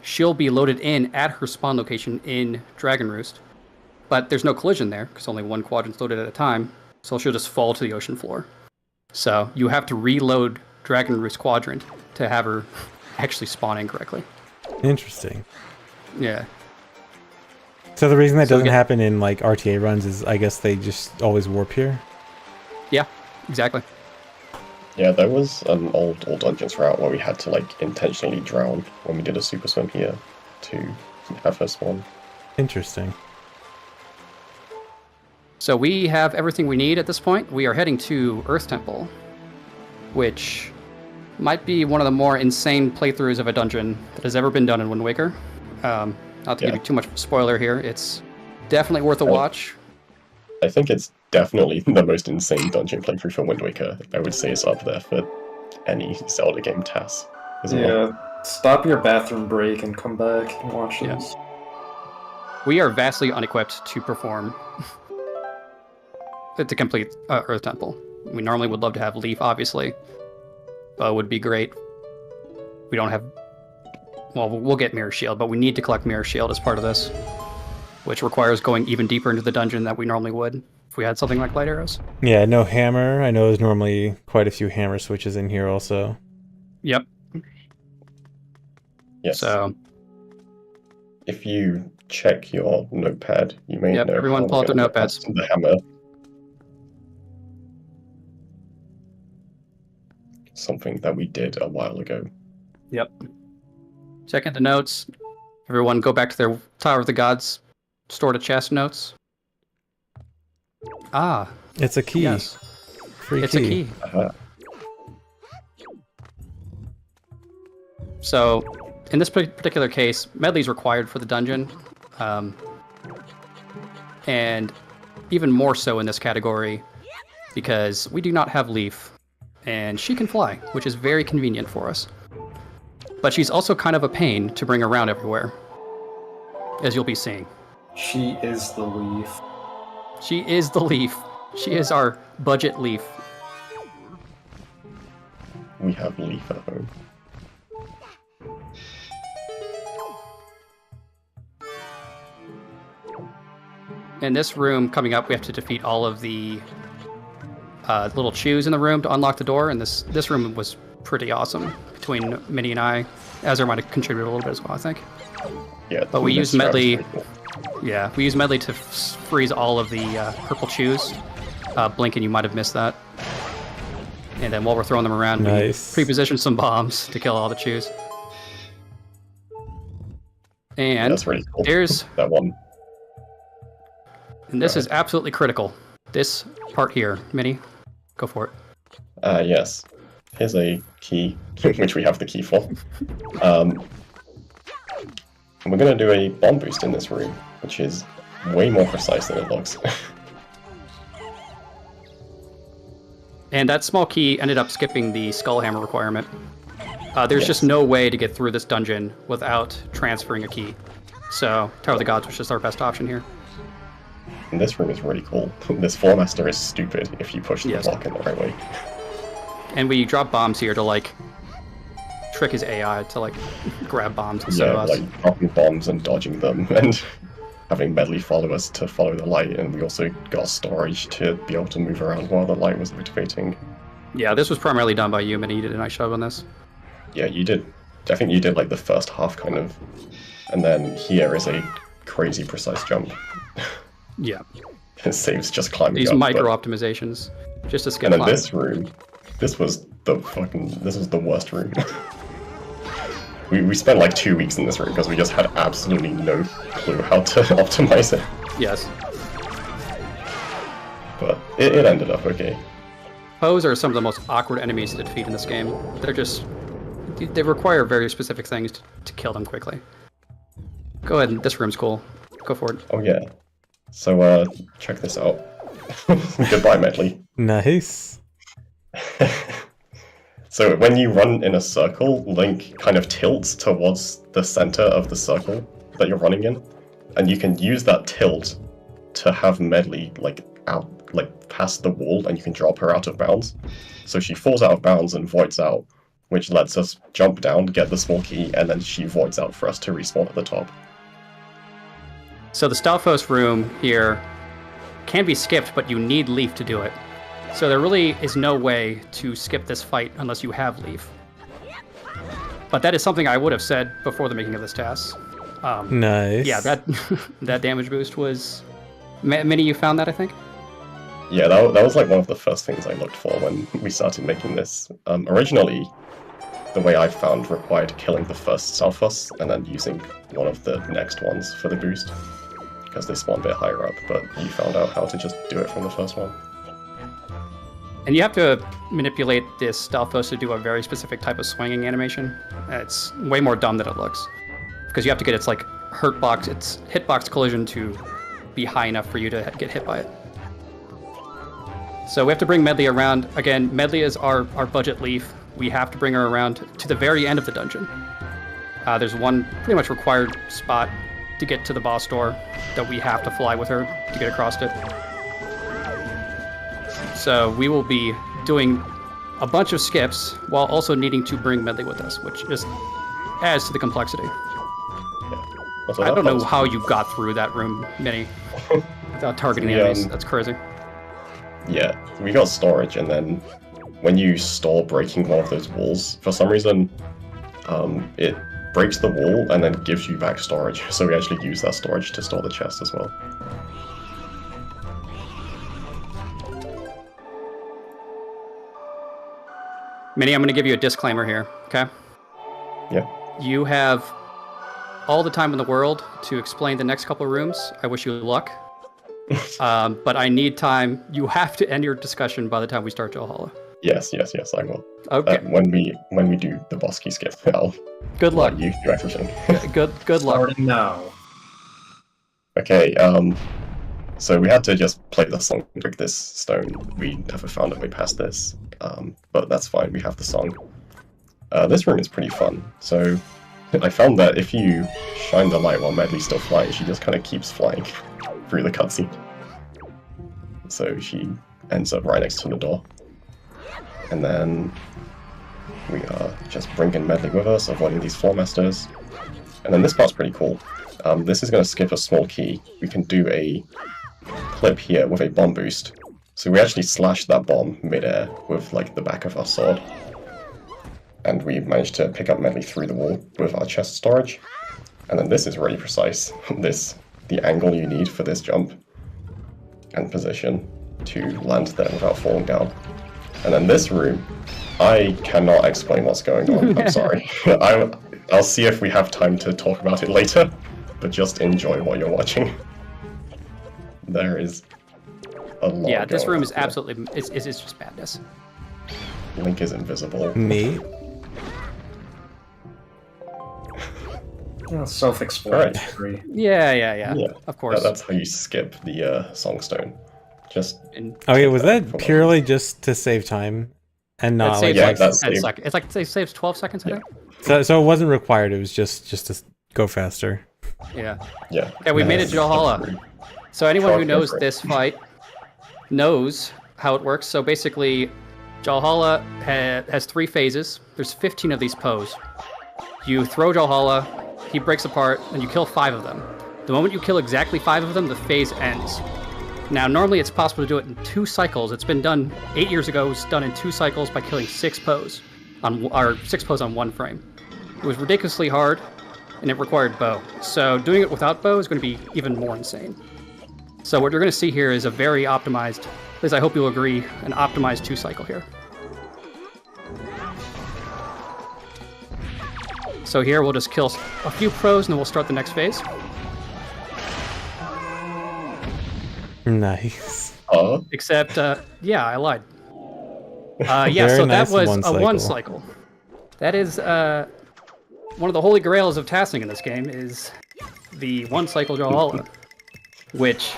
she'll be loaded in at her spawn location in Dragon Roost, but there's no collision there because only one quadrant's loaded at a time, so she'll just fall to the ocean floor. So you have to reload Dragon Roost Quadrant to have her actually spawn in correctly. Interesting. Yeah. So the reason that So doesn't again- happen in like RTA runs is I guess they just always warp here. Yeah, exactly. Yeah, there was an old Dungeons route where we had to like intentionally drown when we did a super swim here to have her spawn. Interesting. So we have everything we need at this point. We are heading to Earth Temple, which might be one of the more insane playthroughs of a dungeon that has ever been done in Wind Waker. Not to give Yeah. you too much spoiler here, it's definitely worth a Oh. watch. I think it's definitely the most insane dungeon playthrough for Wind Waker. I would say it's up there for any Zelda game TAS as well. Yeah, stop your bathroom break and come back and watch Yeah. this. We are vastly unequipped to perform to complete Earth Temple. We normally would love to have Leaf, obviously, but it would be great. We don't have. Well, we'll get Mirror Shield, but we need to collect Mirror Shield as part of this, which requires going even deeper into the dungeon than we normally would if we had something like Light Arrows. Yeah, no hammer. I know there's normally quite a few hammer switches in here also. Yep. Yes. So If you check your notepad, you may Yep, know. everyone how pull out we're their gonna notepads. add The hammer. Something that we did a while ago. Yep. Check into notes. Everyone go back to their Tower of the Gods store to chest notes. Ah, It's a key. yes. Free It's a key. Uh-huh. So, in this particular case, Medley's required for the dungeon. And even more so in this category because we do not have Leaf. And she can fly, which is very convenient for us. But she's also kind of a pain to bring around everywhere, as you'll be seeing. She is the leaf. She is the Leaf. She is our budget Leaf. We have Leaf at home. In this room coming up, we have to defeat all of the little chews in the room to unlock the door, and this room was pretty awesome between Minnie and I. Azure might have contributed a little bit as well, I think. Yeah, But we this use route is Medley. pretty cool. Yeah, we use Medley to freeze all of the purple chews. Blink and you might have missed that. And then while we're throwing them around, Nice. we pre-position some bombs to kill all the chews. And That's really cool. there's That one. and this is absolutely critical. This part here, Minnie, go for it. Yes. Here's a key, which we have the key for. We're going to do a bomb boost in this room, which is way more precise than it looks. And that small key ended up skipping the skull hammer requirement. There's Yes. just no way to get through this dungeon without transferring a key. So Tower of the Gods was just our best option here. And this room is really cool. This Floor Master is stupid if you push the Yes. block in the right way. And we drop bombs here to like trick his AI to like grab bombs instead Yeah, of us. like dropping bombs and dodging them, and having Medley follow us to follow the light, and we also got storage to be able to move around while the light was activating. Yeah, this was primarily done by you, Minnie. You did a nice job on this. Yeah, you did. I think you did like the first half kind of, and then here is a crazy precise jump. Yeah, It saves just climbing these up. micro optimizations just to skip And then climbing. this room, this was the worst room. we spent like 2 weeks in this room because we just had absolutely no clue how to optimize it. Yes. But it ended up okay. Foes are some of the most awkward enemies to defeat in this game. They're just... They require very specific things to kill them quickly. Go ahead, this room's cool. Go for it. Oh yeah. So check this out. Goodbye, Medley. Nice. So when you run in a circle, Link kind of tilts towards the center of the circle that you're running in, and you can use that tilt to have Medley like out, like past the wall, and you can drop her out of bounds. So she falls out of bounds and voids out, which lets us jump down, get the small key, and then she voids out for us to respawn at the top. So the Stalfos room here can be skipped, but you need Leaf to do it. So there really is no way to skip this fight unless you have Leaf. But that is something I would have said before the making of this task. Nice. Yeah, that that damage boost was... Many you found that, I think? Yeah, that was like one of the first things I looked for when we started making this. Originally, the way I found required killing the first Southfuss and then using one of the next ones for the boost, because they spawn a bit higher up, but you found out how to just do it from the first one. And you have to manipulate this Stalfos to do a very specific type of swinging animation. It's way more dumb than it looks. Because you have to get its like hitbox collision to be high enough for you to get hit by it. So we have to bring Medley around. Again, Medley is our budget Leaf. We have to bring her around to the very end of the dungeon. There's one pretty much required spot to get to the boss door that we have to fly with her to get across it. So we will be doing a bunch of skips while also needing to bring Medley with us, which just adds to the complexity. Yeah. Also, I don't know part's how you got through that room, Minnie, without targeting Yeah, enemies. That's crazy. Yeah, we got storage, and then when you stall breaking one of those walls, for some reason, it breaks the wall and then gives you back storage. So we actually use that storage to store the chest as well. Minnie, I'm going to give you a disclaimer here, okay? Yeah. You have all the time in the world to explain the next couple of rooms. I wish you luck. But I need time. You have to end your discussion by the time we start Valhalla. Yes, I will. Okay. When we do the boss key skip, I'll Good luck. let you do everything. Good luck. Starting now. Okay, so we had to just play the song to break this stone. We never found a way past this, but that's fine, we have the song. This room is pretty fun. So I found that if you shine the light while Medley's still flying, she just kind of keeps flying through the cutscene. So she ends up right next to the door. And then we are just bringing Medley with us, avoiding these floor masters. And then this part's pretty cool. This is going to skip a small key. We can do a clip here with a bomb boost. So we actually slashed that bomb mid-air with like the back of our sword. And we managed to pick up Medley through the wall with our chest storage. And then this is really precise. The angle you need for this jump and position to land there without falling down. And then this room, I cannot explain what's going on. I'm sorry. I'll see if we have time to talk about it later, but just enjoy what you're watching. There is a lot. Yeah, this going room on is here. absolutely... It's just madness. Link is invisible. Neat. Self-explanatory. Yeah. Yeah, Of course. that's how you skip the Songstone. Just And Okay, take was that that from purely just to save time and it not like, saves yeah, like that's 10 saved. seconds. It's like it saves 12 seconds, I think. so it wasn't required. It was just to go faster. Yeah. yeah. Okay, we made it to Valhalla. So anyone who Talk knows over it. this fight knows how it works. So basically, Valhalla has 3 phases. There's 15 of these pose. You throw Valhalla, he breaks apart, and you kill 5 of them. The moment you kill exactly 5 of them, the phase ends. Now, normally it's possible to do it in 2 cycles. It's been done 8 years ago. It was done in 2 cycles by killing 6 pose or 6 pose on 1 frame. It was ridiculously hard, and it required bow. So doing it without bow is going to be even more insane. So what you're going to see here is a very optimized, at least I hope you'll agree, an optimized 2 cycle here. So here we'll just kill a few pros and then we'll start the next phase. Nice. Oh, Except, yeah, I lied. Yeah, Very so nice that was one a 1 cycle. cycle. That is one of the holy grails of tasking in this game is the 1 cycle Valhalla, which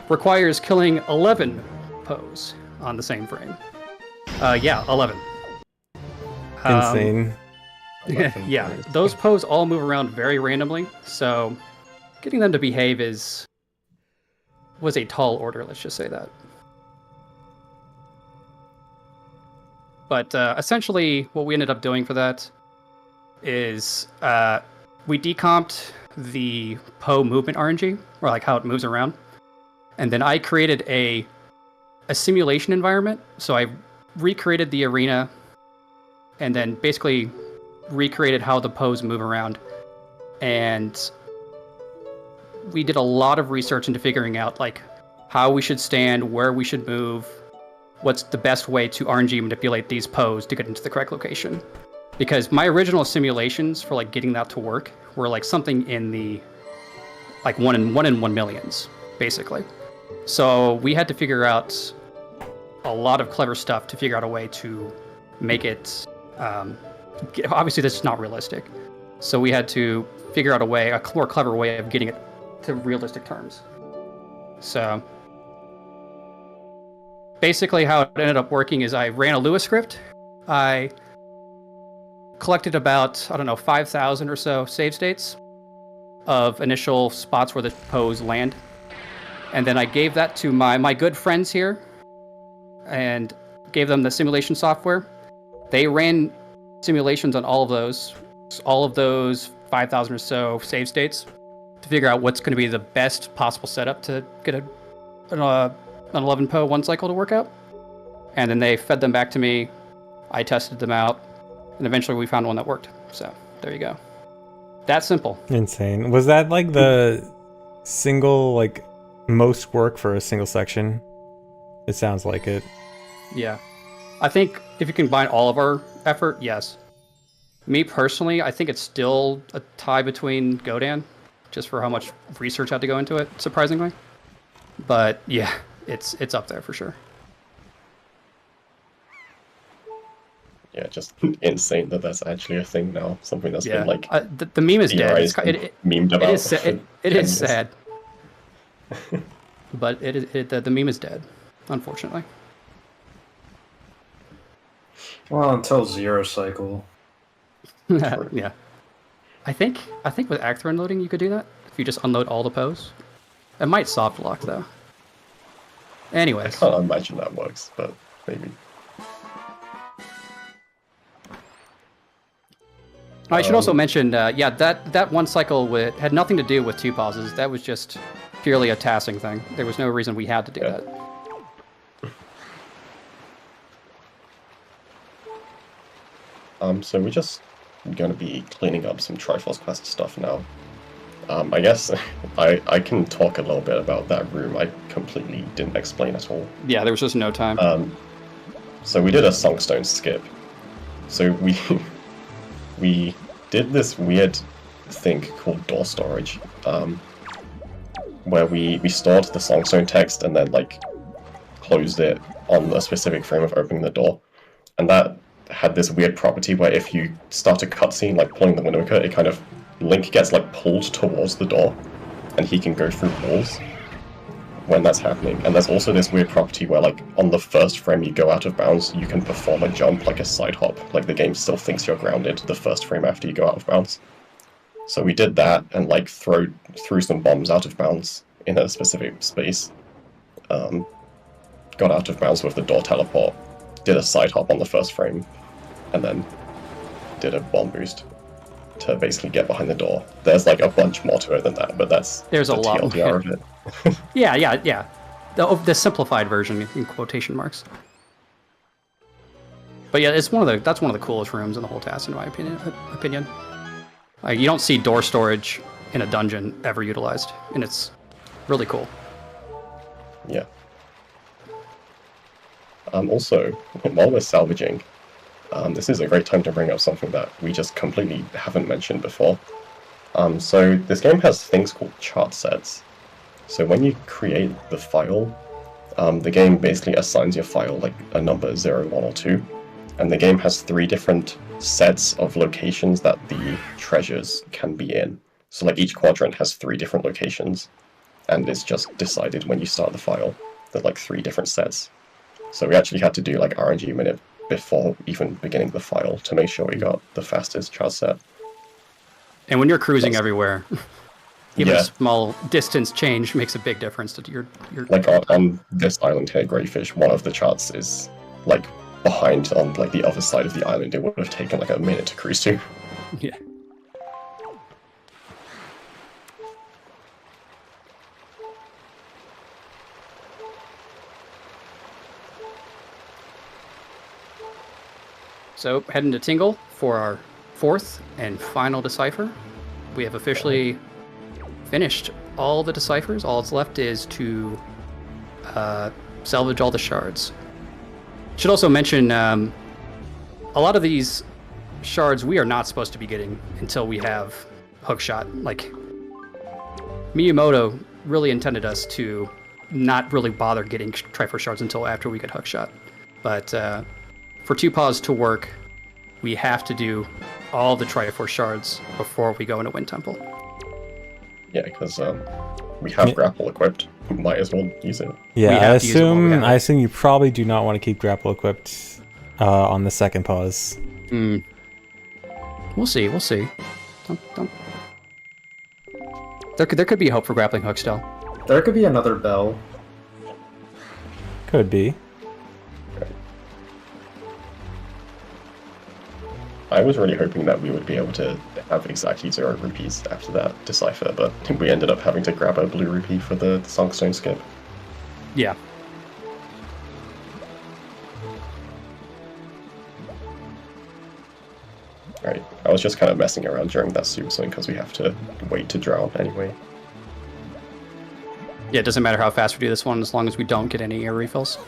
requires killing 11 pose on the same frame. Yeah, 11. Insane. Yeah, those pose all move around very randomly, so getting them to behave was a tall order, let's just say that. But essentially, what we ended up doing for that is we decomped the Poe movement RNG, or like how it moves around, and then I created a a simulation environment. So I recreated the arena and then basically recreated how the pose move around. And we did a lot of research into figuring out like how we should stand, where we should move, what's the best way to RNG manipulate these pose to get into the correct location. Because my original simulations for like getting that to work were like something in the like one in 1 millions, basically. So we had to figure out a lot of clever stuff to figure out a way to make it. Obviously, this is not realistic, so we had to figure out a more clever way of getting it to realistic terms. So basically, how it ended up working is I ran a Lua script. I collected about 5,000 or so save states of initial spots where the pose land. And then I gave that to my good friends here and gave them the simulation software. They ran simulations on all of those 5,000 or so save states to figure out what's going to be the best possible setup to get an 11 PO one cycle to work out. And then they fed them back to me. I tested them out, and eventually we found one that worked. So there you go. That simple. Insane. Was that like the single like most work for a single section? It sounds like it. Yeah. I think if you combine all of our effort, yes. Me personally, I think it's still a tie between Godan, just for how much research had to go into it, surprisingly. But yeah, it's up there for sure. Yeah, just insane that that's actually a thing now. Something that's been like the meme is dead. Memed about. It is sad. But the meme is dead, unfortunately. Well, until Zero Cycle. Yeah. I think with Actor unloading you could do that. If you just unload all the pose. It might soft lock though. Anyways. I can't imagine that works, but maybe. I should also mention, that one cycle had nothing to do with two pauses. That was just purely a tassing thing. There was no reason we had to do that. So we're just going to be cleaning up some Triforce Quest stuff now. I guess I can talk a little bit about that room. I completely didn't explain at all. Yeah, there was just no time. So we did a Songstone skip. So we did this weird thing called door storage, where we stored the Songstone text and then like closed it on a specific frame of opening the door, and that had this weird property where if you start a cutscene like pulling the Windwaker, it kind of Link gets like pulled towards the door, and he can go through walls when that's happening. And there's also this weird property where like on the first frame you go out of bounds, you can perform a jump like a side hop, like the game still thinks you're grounded the first frame after you go out of bounds. So we did that and like threw some bombs out of bounds in a specific space. Got out of bounds with the door teleport, did a side hop on the first frame, and then did a bomb boost to basically get behind the door. There's like a bunch more to it than that, but there's a lot TLDR of it. Yeah. The simplified version in quotation marks. But yeah, that's one of the coolest rooms in the whole task, in my opinion. Like, you don't see door storage in a dungeon ever utilized, and it's really cool. Yeah. Also, while we're salvaging, this is a great time to bring up something that we just completely haven't mentioned before. So this game has things called chart sets. So when you create the file, the game basically assigns your file like a number 0, 1, or 2, and the game has 3 different sets of locations that the treasures can be in. So like each quadrant has 3 different locations, and it's just decided when you start the file. There's like 3 different sets. So we actually had to do like RNG manip before even beginning the file to make sure we got the fastest chart set. And when you're cruising everywhere, even a small distance change makes a big difference to your... Like on this island here, Greyfish, one of the charts is like behind on like the other side of the island. It would have taken like a minute to cruise to. Yeah. So, heading to Tingle for our fourth and final decipher. We have officially finished all the deciphers. All that's left is to salvage all the shards. Should also mention a lot of these shards we are not supposed to be getting until we have Hookshot. Like, Miyamoto really intended us to not really bother getting Triforce shards until after we get Hookshot. But for 2 Paws to work, we have to do all the Triforce shards before we go into Wind Temple. Yeah, because we have grapple equipped. We might as well use it. Yeah, We I have to use it while we have it. assume you probably do not want to keep grapple equipped on the second pause. We'll see. Don't. There could be hope for grappling hook still. There could be another bell. Could be. I was really hoping that we would be able to have exactly 0 rupees after that decipher, but we ended up having to grab a blue rupee for the Sunkstone skip. Yeah. Right. I was just kind of messing around during that super swing because we have to wait to drown anyway. Yeah, it doesn't matter how fast we do this one as long as we don't get any air refills.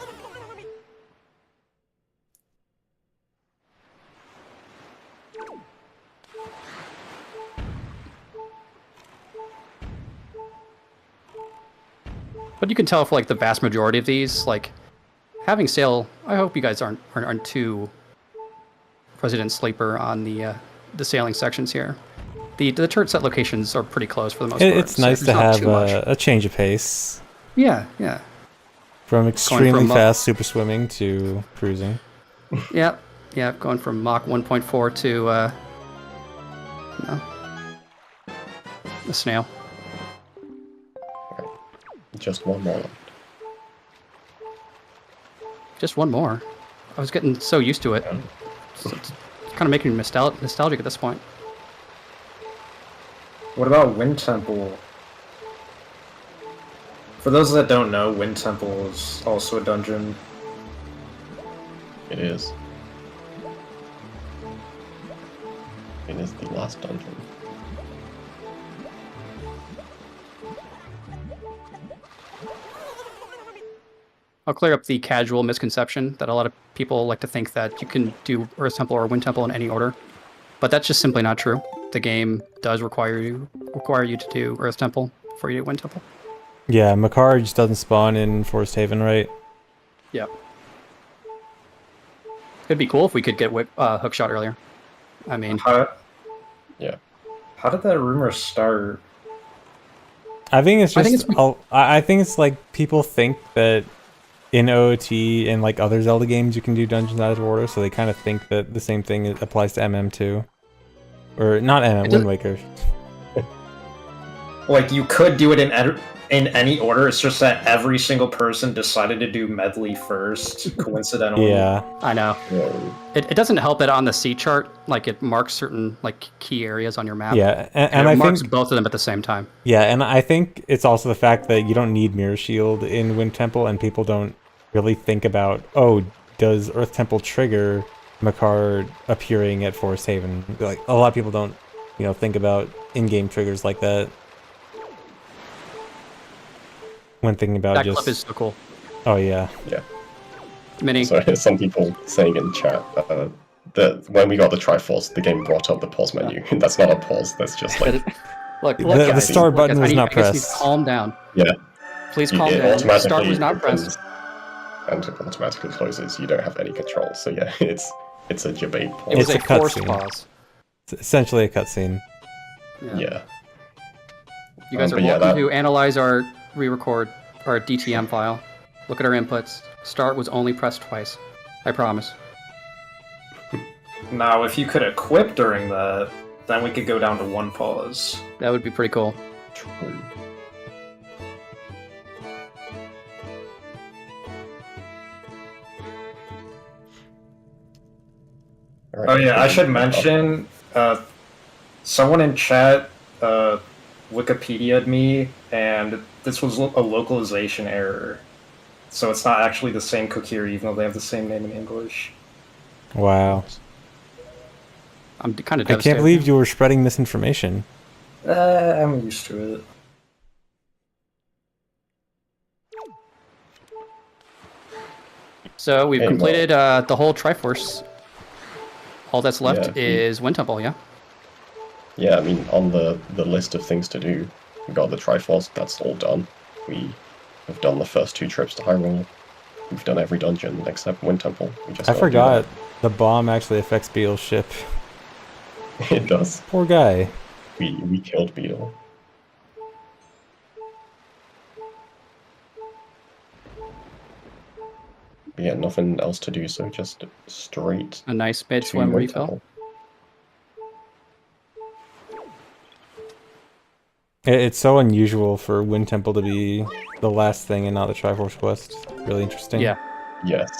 But you can tell for like the vast majority of these, like having sail. I hope you guys aren't too President Sleeper on the sailing sections here. The turret set locations are pretty close for the most part. It's so nice there's to not have too much. a change of pace Yeah. from extremely from, fast super swimming to cruising. Yeah, going from Mach 1.4 to the snail. Just one more left. Just one more. I was getting so used to it. It's kind of making me nostalgic at this point. What about Wind Temple? For those that don't know, Wind Temple is also a dungeon. It is. It is the last dungeon. I'll clear up the casual misconception that a lot of people like to think that you can do Earth Temple or Wind Temple in any order, but that's just simply not true. The game does require you to do Earth Temple before you do Wind Temple. Yeah, Makar just doesn't spawn in Forest Haven, right? Yeah. It'd be cool if we could get Hookshot earlier. I mean, Yeah. How did that rumor start? I think it's I just. think I think it's like people think that in OOT and like other Zelda games you can do dungeons out of order, so they kind of think that the same thing applies to MM too, or not MM, Wind Waker. Like, you could do it in any order, it's just that every single person decided to do Medley first, coincidentally. Yeah. I know. It doesn't help that on the C chart, like it marks certain like key areas on your map. Yeah, and And it I marks think both of them at the same time. yeah, and I think it's also the fact that you don't need Mirror Shield in Wind Temple, and people don't really think about, oh, does Earth Temple trigger Makar appearing at Forest Haven? Like a lot of people don't, think about in-game triggers like that when thinking about That just. clip is so cool. Oh yeah. Yeah. Mini. So some people saying in chat that when we got the Triforce, the game brought up the pause menu. That's not a pause. That's just like Look, The guys, star look, button guys, was not I guess you pressed. calm down. yeah. Please calm It down. automatically Start was not opens pressed. and it automatically closes. You don't have any control. So yeah, it's a debate pause. It was It's a a forced cutscene. pause. It's essentially a cutscene. Yeah. You guys are But yeah, welcome that- to analyze our re-record, our DTM file. Look at our inputs. Start was only pressed twice. I promise. Now, if you could equip during that, then we could go down to one pause. That would be pretty cool. True. Alright, Oh yeah, I should oh, mention, someone in chat Wikipedia'd me, and this was a localization error. So it's not actually the same Kokiri, even though they have the same name in English. Wow. I'm kind of I devastated. can't believe you were spreading misinformation. I'm used to it. So we've Hey, completed the whole Triforce. All that's left Yeah, is Wind Temple, yeah? Yeah, I mean, on the list of things to do, we got the Triforce, that's all done. We have done the first 2 trips to Hyrule. We've done every dungeon except Wind Temple. We just I gotta do forgot the bomb actually affects Beetle's ship. that. It does. Poor guy. We killed Beetle. But yeah, nothing else to do, so just straight A nice mid to swim Wind refill. Temple. It's so unusual for Wind Temple to be the last thing and not the Triforce Quest. Really interesting. Yeah. Yes.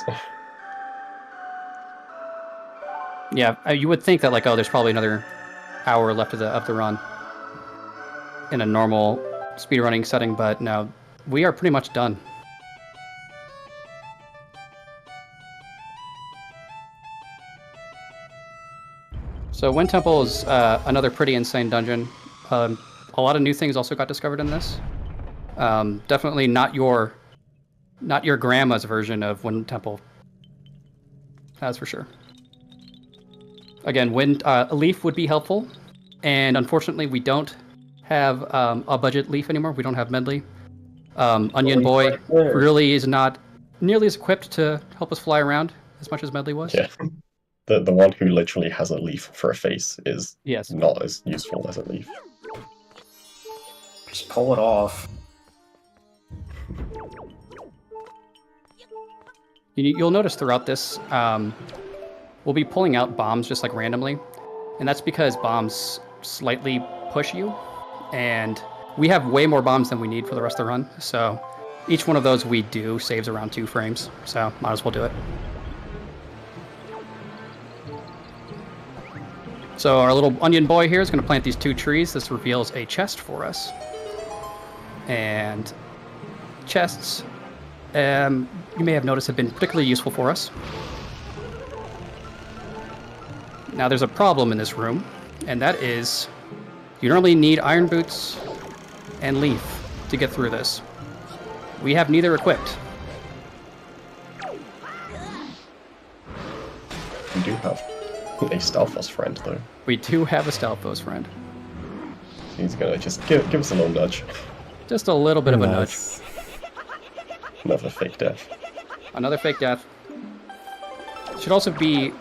Yeah, you would think that like, oh, there's probably another hour left of the run in a normal speedrunning setting, but no, we are pretty much done. So Wind Temple is another pretty insane dungeon. A lot of new things also got discovered in this. Definitely not your grandma's version of Wind Temple. That's for sure. Again, a leaf would be helpful, and unfortunately, we don't have a budget leaf anymore. We don't have Medley. Onion Boy Right there. really is not nearly as equipped to help us fly around as much as Medley was. Yeah. The one who literally has a leaf for a face is Yes. not as useful as a leaf. Just pull it off. You'll notice throughout this, we'll be pulling out bombs just like randomly, and that's because bombs slightly push you, and we have way more bombs than we need for the rest of the run, so each one of those we do saves around 2 frames, so might as well do it. So our little onion boy here is going to plant these 2 trees. This reveals a chest for us. And chests, you may have noticed, have been particularly useful for us. Now there's a problem in this room, and that is you normally need iron boots and leaf to get through this. We have neither equipped. We do have a Stalfos friend, though. We do have a Stalfos friend. He's gonna just give us a little nudge. Just a little bit of a nudge. Nice. Another fake death. Another fake death. Should also be,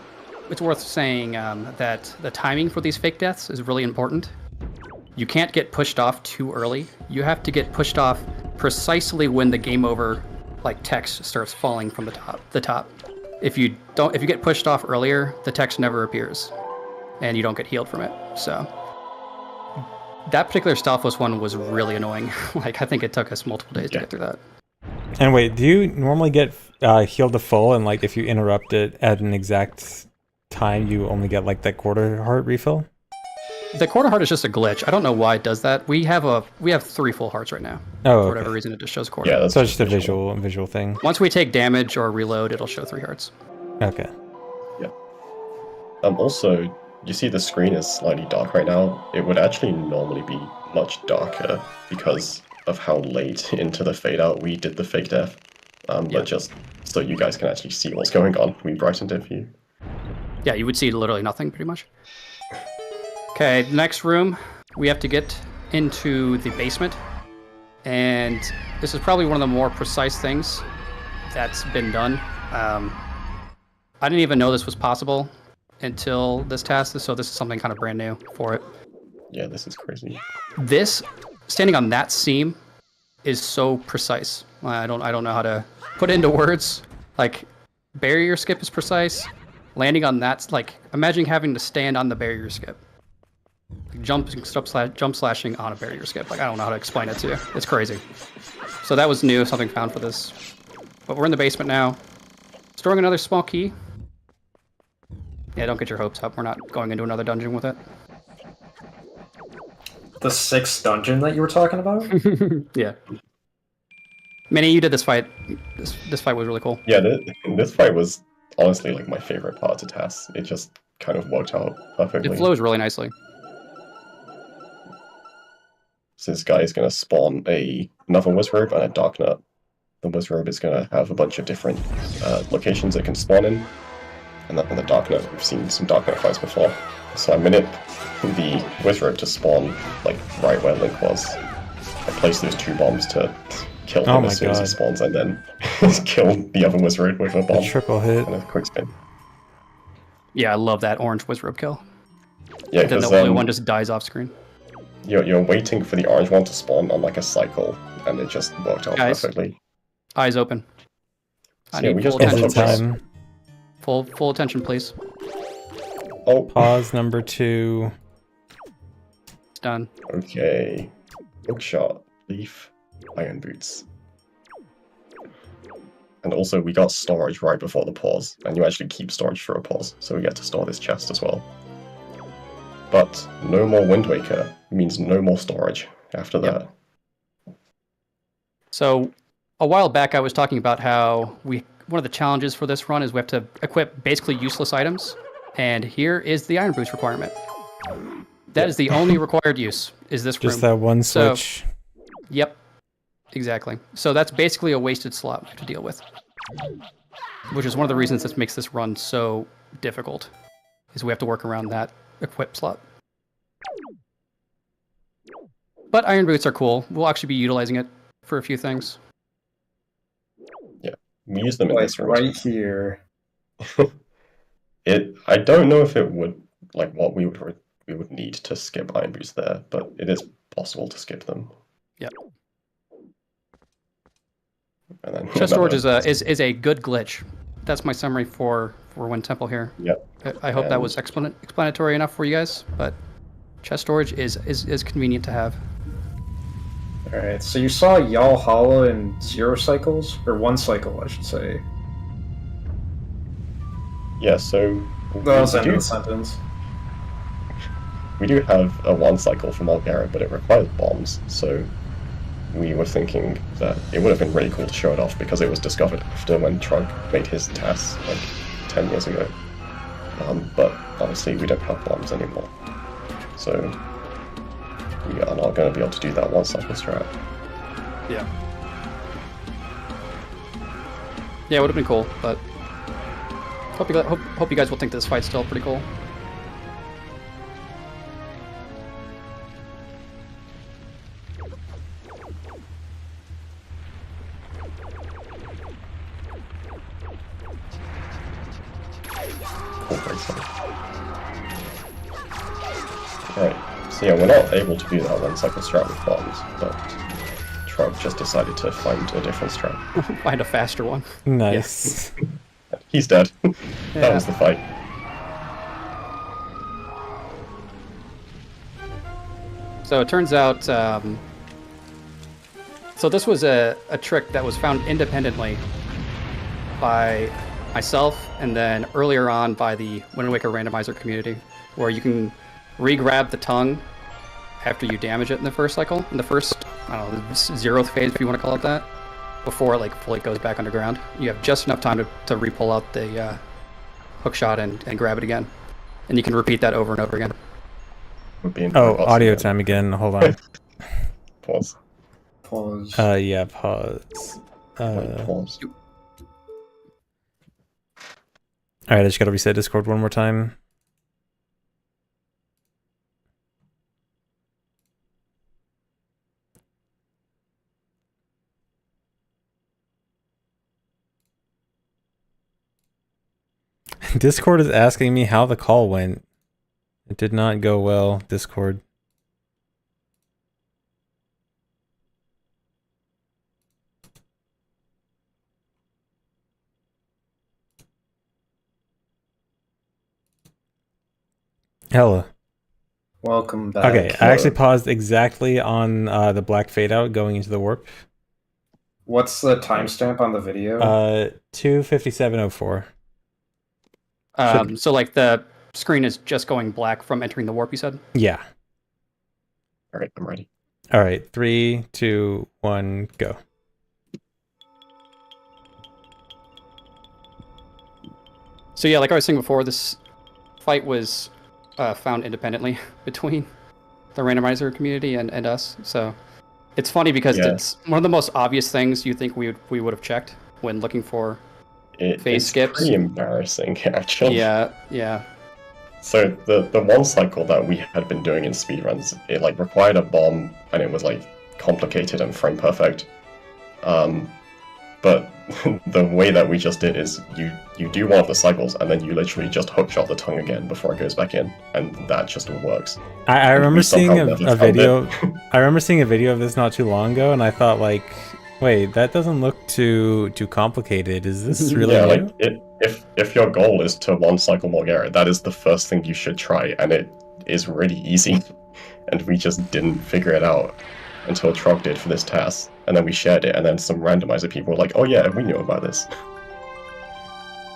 it's worth saying that the timing for these fake deaths is really important. You can't get pushed off too early. You have to get pushed off precisely when the game over like text starts falling from the top. If you get pushed off earlier, the text never appears, and you don't get healed from it. So that particular Stalfos one was really annoying. Like I think it took us multiple days to get through that. And wait, do you normally get healed to full, and like if you interrupt it at an exact time, you only get like that quarter heart refill? The quarter heart is just a glitch. I don't know why it does that. We have 3 full hearts right now. Oh, For okay. whatever reason, it just shows quarter. Yeah, that's So it's just a visual thing. Once we take damage or reload, it'll show 3 hearts. Okay. Also, you see the screen is slightly dark right now. It would actually normally be much darker because of how late into the fade out we did the fake death. Yeah. But just so you guys can actually see what's going on, we brightened it for you. Yeah, you would see literally nothing, pretty much. Okay, the next room, we have to get into the basement. And this is probably one of the more precise things that's been done. I didn't even know this was possible until this task, so this is something kind of brand new for it. Yeah, this is crazy. This, standing on that seam, is so precise. I don't know how to put it into words. Like, barrier skip is precise. Landing on that's like, imagine having to stand on the barrier skip. Like jump slashing on a barrier skip. Like, I don't know how to explain it to you. It's crazy. So that was new, something found for this. But we're in the basement now. Storing another small key. Yeah, don't get your hopes up. We're not going into another dungeon with it. The 6th dungeon that you were talking about? Yeah. Manny, you did this fight. This fight was really cool. Yeah, this fight was honestly like my favorite part of task. It just kind of worked out perfectly. It flows really nicely. So this guy is going to spawn another Wizrobe and a Darknut. The Wizrobe is going to have a bunch of different locations it can spawn in. And the Darknut, we've seen some Darknut fights before. So I manip the Wizrobe to spawn like right where Link was. I place those 2 bombs to kill him as soon as he spawns, and then kill the other Wizrobe with a bomb. A triple hit. And a quick spin. Yeah, I love that orange Wizrobe kill. Yeah, Then because the only one just dies off screen. you're waiting for the orange one to spawn on like a cycle, and it just worked out Guys. perfectly. Eyes open. I So, yeah, need we full just Is want it attention, to please. time? Full attention, please. Oh, Pause number 2. It's done. okay. Hookshot, Leaf, Iron Boots. And also, we got storage right before the pause, and you actually keep storage for a pause, so we get to store this chest as well. But no more Wind Waker means no more storage after that. So a while back, I was talking about how one of the challenges for this run is we have to equip basically useless items, and here is the Iron Boots requirement. That is the only required use, is this room. Just that one So- switch. Yep, exactly. So that's basically a wasted slot we have to deal with, which is one of the reasons this makes this run so difficult, is we have to work around that equip slot. But Iron Boots are cool. We'll actually be utilizing it for a few things. We use them in Like this room. right here. I don't know if it would, like, what we would need to skip Iron Boots there, but it is possible to skip them. Yep. And then Chest storage is a good glitch. That's my summary for Wind Temple here. Yep. I hope that And- was explanatory enough for you guys, but chest storage is convenient to have. Alright, so you saw Yalhalla in 0 cycles? Or 1 cycle, I should say. Yeah, so That was the we end of do, the sentence. we do have a 1 cycle from Algara, but it requires bombs, so we were thinking that it would have been really cool to show it off because it was discovered after when Trug made his TAS like 10 years ago. But obviously we don't have bombs anymore, so we are not going to be able to do that 1 cycle strat. Yeah. Yeah, it would have been cool, but hope you guys will think this fight's still pretty cool. Cool, great stuff. Alright, so yeah, we're not able to do that 1 cycle strat with bombs, but Trug just decided to find a different strat. Find a faster one. Nice. He's dead. That Yeah. was the fight. So it turns out, so this was a trick that was found independently by myself and then earlier on by the Wind Waker randomizer community, where you can re-grab the tongue after you damage it in the first cycle, in the first, I don't know, the 0th phase if you want to call it that, before it like fully goes back underground. You have just enough time to re-pull out the hook shot and grab it again. And you can repeat that over and over again. We're being Oh, robots audio again. time again. Hold on. Pause. Pause. Yeah, pause. Pause. Alright, I just gotta reset Discord one more time. Discord is asking me how the call went. It did not go well, Discord. Hella. Welcome back. Okay, I actually paused exactly on the black fade out going into the warp. What's the timestamp on the video? 2:57:04. So like the screen is just going black from entering the warp, you said? Yeah. Alright, I'm ready. All right, 3, 2, 1, go. So yeah, like I was saying before, this fight was found independently between the randomizer community and us. So it's funny because Yeah. it's one of the most obvious things you think we would have checked when looking for phase It's skips. pretty embarrassing, actually. Yeah. So the one cycle that we had been doing in speedruns, it like required a bomb and it was like complicated and frame perfect. But the way that we just did is you do one of the cycles and then you literally just hookshot the tongue again before it goes back in, and that just works. I remember we seeing somehow a never found video. it. I remember seeing a video of this not too long ago, and I thought like, wait, that doesn't look too complicated. Is this really Yeah, new? like if your goal is to one cycle Morgera, that is the first thing you should try, and it is really easy. And we just didn't figure it out until Trog did for this task, and then we shared it, and then some randomizer people were like, "Oh yeah, we knew about this."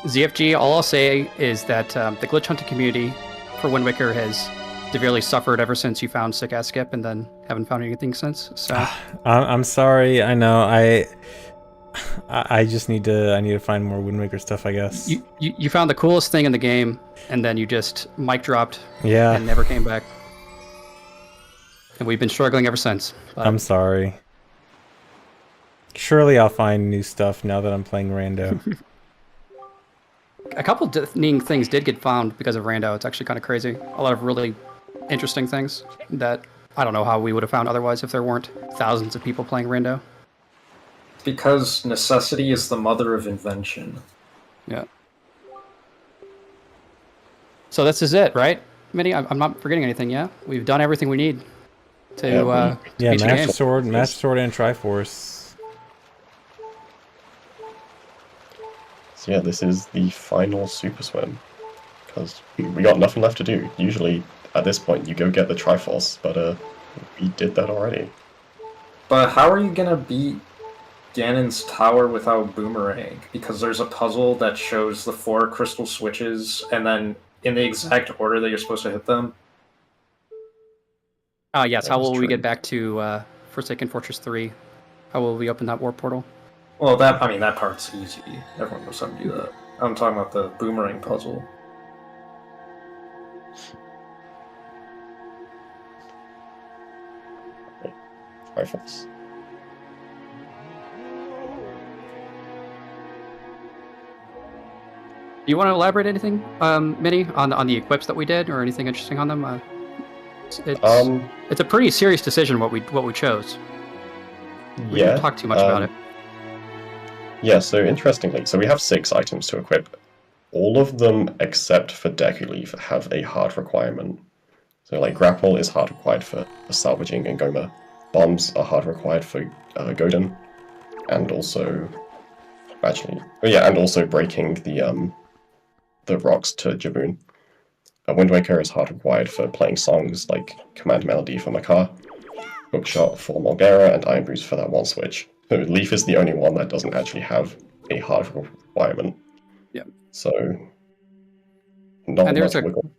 ZFG, all I'll say is that the glitch hunting community for Wind Waker has severely suffered ever since you found Sick Ass Skip and then haven't found anything since. So I'm sorry. I know. I just need to find more Wind Waker stuff, I guess. you found the coolest thing in the game and then you just mic dropped Yeah. and never came back. And we've been struggling ever since. But I'm sorry. Surely I'll find new stuff now that I'm playing Rando. a couple neat things did get found because of Rando. It's actually kind of crazy. A lot of really interesting things that I don't know how we would have found otherwise if there weren't thousands of people playing Rando. Because necessity is the mother of invention. Yeah. So this is it, right, Mitty? I'm not forgetting anything, yeah? We've done everything we need to, Yeah, to Yeah, beat the game. Master Sword, and Triforce. So yeah, this is the final Super Swim, because we got nothing left to do. Usually, at this point, you go get the Triforce, but we did that already. But how are you gonna beat Ganon's tower without Boomerang? Because there's a puzzle that shows the 4 crystal switches, and then in the exact order that you're supposed to hit them. Yes, That how is will we true. get back to Forsaken Fortress 3? How will we open that warp portal? Well, that part's easy. Everyone knows how to do that. I'm talking about the Boomerang puzzle. Triforce. Do you want to elaborate anything, Mitty, on the equips that we did, or anything interesting on them? It's a pretty serious decision what we chose. We Yeah. didn't talk too much about it. Yeah, so interestingly, so we have 6 items to equip. All of them, except for Deku Leaf, have a hard requirement. So, like, Grapple is hard required for salvaging and Goma. Bombs are hard required for Godin. And also... Actually... Oh yeah, and also breaking the rocks to Jaboon. Wind Waker is hard required for playing songs like Command Melody for Makar, Hookshot for Morgera, and Iron Boost for that one switch. So Leaf is the only one that doesn't actually have a hard requirement. Yeah. So, not And there's much a- wiggle.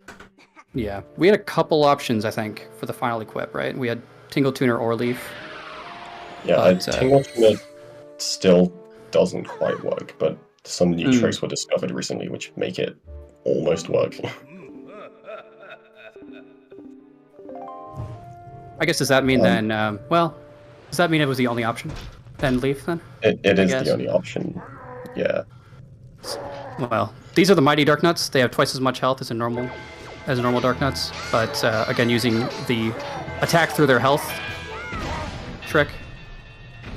Yeah, we had a couple options, I think, for the final equip, right? We had Tingle Tuner or Leaf. Yeah, but, Tingle Tuner still doesn't quite work, but some new Hmm. tricks were discovered recently which make it almost work. I guess does that mean then? Does that mean it was the only option? Then Leaf, then? It is guess. the only option. Yeah. Well, these are the Mighty Dark Nuts. They have twice as much health as a normal Dark Nuts, but again, using the attack through their health trick,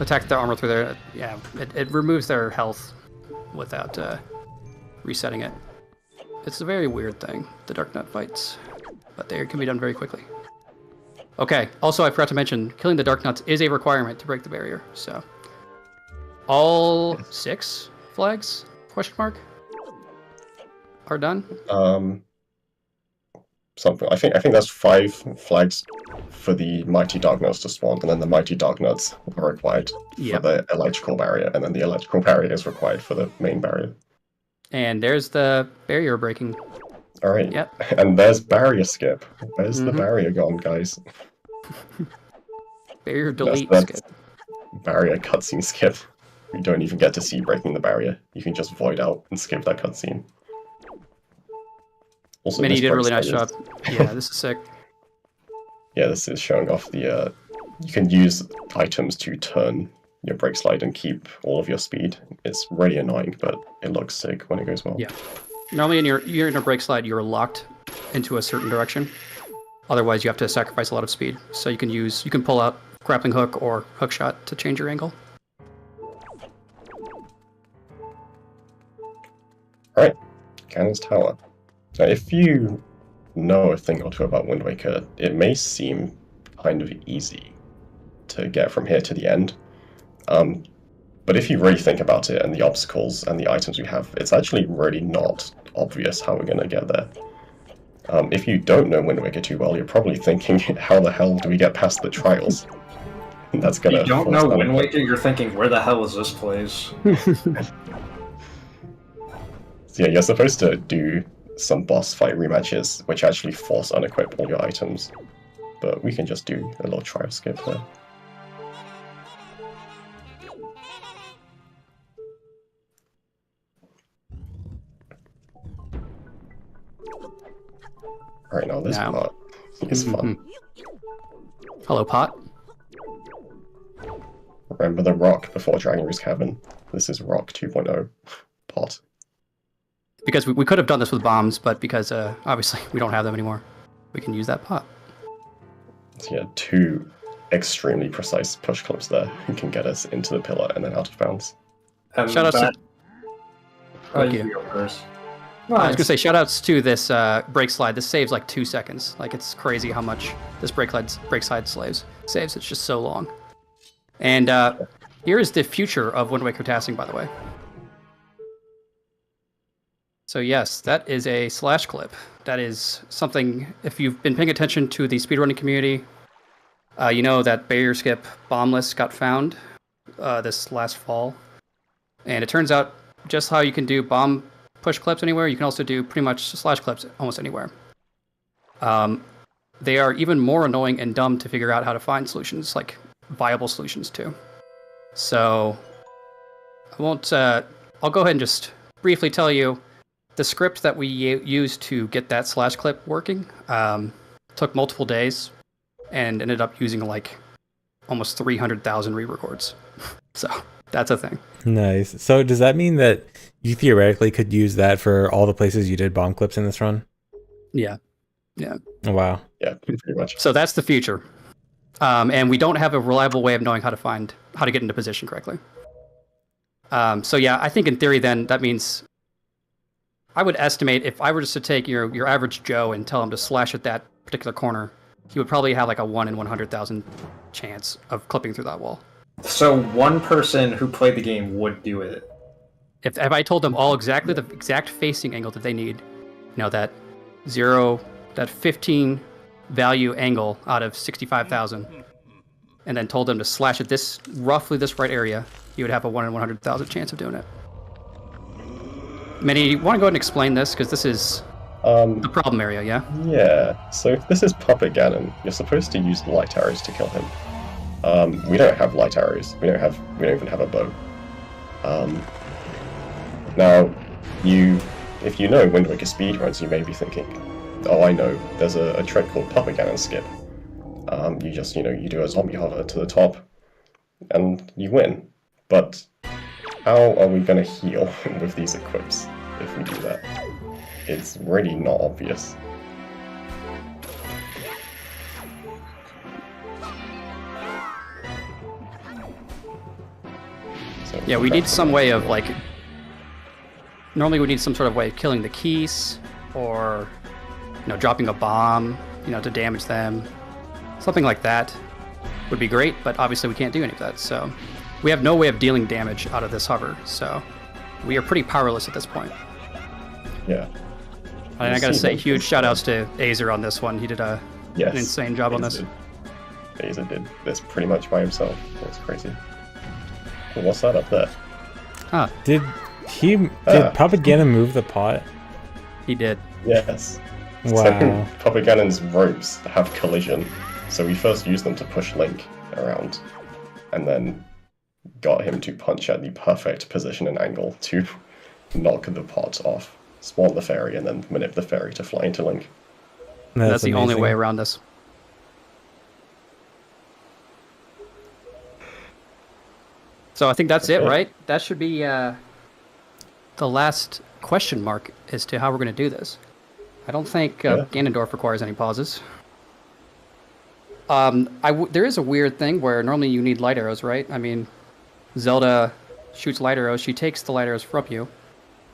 attack their armor through their it removes their health without resetting it. It's a very weird thing, the Dark Nut fights, but they can be done very quickly. Okay. Also, I forgot to mention, killing the Dark Nuts is a requirement to break the barrier. So, all 6 flags? Question mark. Are done. Something. I think that's 5 flags for the Mighty Dark Nuts to spawn, and then the Mighty Dark Nuts are required Yep. for the electrical barrier, and then the electrical barrier is required for the main barrier. And there's the barrier breaking. Alright. Yep. And there's barrier skip. Where's the Mhm. barrier gone, guys? Barrier delete That's skip. barrier cutscene skip. You don't even get to see breaking the barrier. You can just void out and skip that cutscene. Also, Minnie, this you did a really break nice slide job. is- Yeah, this is sick. Yeah, this is showing off the. You can use items to turn your brake slide and keep all of your speed. It's really annoying, but it looks sick when it goes well. Yeah. Normally, you're in a brake slide, you're locked into a certain direction. Otherwise, you have to sacrifice a lot of speed. So you can pull out grappling hook or hook shot to change your angle. Alright, Ganon's Tower. Now, if you know a thing or two about Wind Waker, it may seem kind of easy to get from here to the end. But if you really think about it and the obstacles and the items we have, it's actually really not obvious how we're going to get there. If you don't know Wind Waker too well, you're probably thinking, how the hell do we get past the trials? And that's If gonna you don't force know down- Wind Waker, you're thinking, where the hell is this place? So yeah, you're supposed to do some boss fight rematches, which actually force unequip all your items. But we can just do a little trial skip there. Alright, now this Now. part is fun. Hello, Pot. Remember the rock before Dragon Roost Cavern? This is Rock 2.0 pot. Because we could have done this with bombs, but because obviously we don't have them anymore, we can use that pot. So yeah, 2 extremely precise push clips there who can get us into the pillar and then out of bounds. And Shout outs to- Oh, Thank you you. go first. I was gonna say shout outs to this brake slide. This saves like 2 seconds. Like it's crazy how much this brake slide saves. It's just so long. And here is the future of Wind Waker tasking, by the way. So yes, that is a slash clip. That is something, if you've been paying attention to the speedrunning community, you know that barrier skip bombless got found this last fall. And it turns out just how you can do bomb push clips anywhere, you can also do pretty much slash clips almost anywhere. They are even more annoying and dumb to figure out how to find solutions, like viable solutions too. So I won't, I'll go ahead and just briefly tell you the script that we used to get that slash clip working took multiple days and ended up using like almost 300,000 re-records. So that's a thing. Nice. So does that mean that you theoretically could use that for all the places you did bomb clips in this run? Yeah. Oh, wow. Yeah, pretty much. So that's the future. And we don't have a reliable way of knowing how to get into position correctly. So yeah, I think in theory then that means I would estimate if I were just to take your average Joe and tell him to slash at that particular corner, he would probably have like a 1 in 100,000 chance of clipping through that wall. So one person who played the game would do it. If I told them all exactly the exact facing angle that they need, that 15 value angle out of 65,000, and then told them to slash at roughly this right area, you would have a 1 in 100,000 chance of doing it. Minnie, you want to go ahead and explain this? Because this is the problem area, yeah? Yeah, so this is Puppet Ganon. You're supposed to use light arrows to kill him. We don't have light arrows. We don't even have a bow. Now, if you know Wind Waker speedruns, you may be thinking, oh, I know, there's a trick called Puppet Ganon skip. You just, you do a zombie hover to the top, and you win. But how are we going to heal with these equips if we do that? It's really not obvious. So Yeah, we back need to some that. way of like. Normally, we need some sort of way of killing the keys, or dropping a bomb, to damage them. Something like that would be great, but obviously we can't do any of that. So we have no way of dealing damage out of this hover. So we are pretty powerless at this point. Yeah. And I gotta say, huge shout outs to Azer on this one. He did an Yes. insane job on this. Azer did this pretty much by himself. That's crazy. Well, what's that up there? Did Puppet Ganon move the pot? He did. Yes. Wow. So Puppet Ganon's ropes have collision, so we first used them to push Link around, and then got him to punch at the perfect position and angle to knock the pot off. spawn the fairy, and then manip the fairy to fly into Link. That's the only amazing. way around this. So I think that's it, Okay. right? That should be the last question mark as to how we're going to do this. I don't think Yeah. Ganondorf requires any pauses. There is a weird thing where normally you need light arrows, right? I mean, Zelda shoots light arrows. She takes the light arrows from you,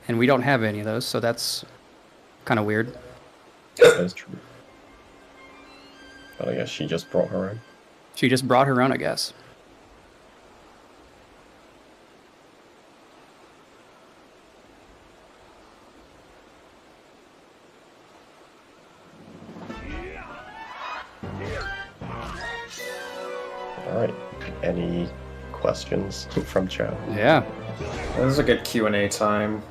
and we don't have any of those, so that's kind of weird. That is true. But I guess she just brought her own. She just brought her own, I guess. Alright. Any questions from chat? Yeah. This is a good Q&A time.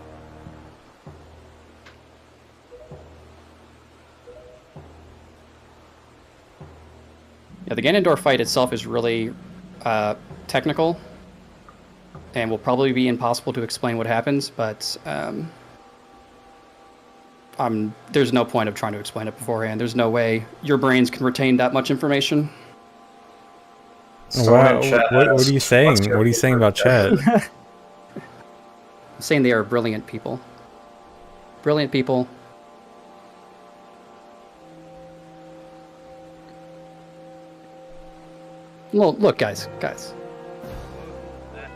Yeah, the Ganondorf fight itself is really technical, and will probably be impossible to explain what happens, but there's no point of trying to explain it beforehand. There's no way your brains can retain that much information. Someone Wow, in chat what are asked, you saying? "What's your What are you saying about chat? I'm saying they are brilliant people. Brilliant people. Well, look, guys.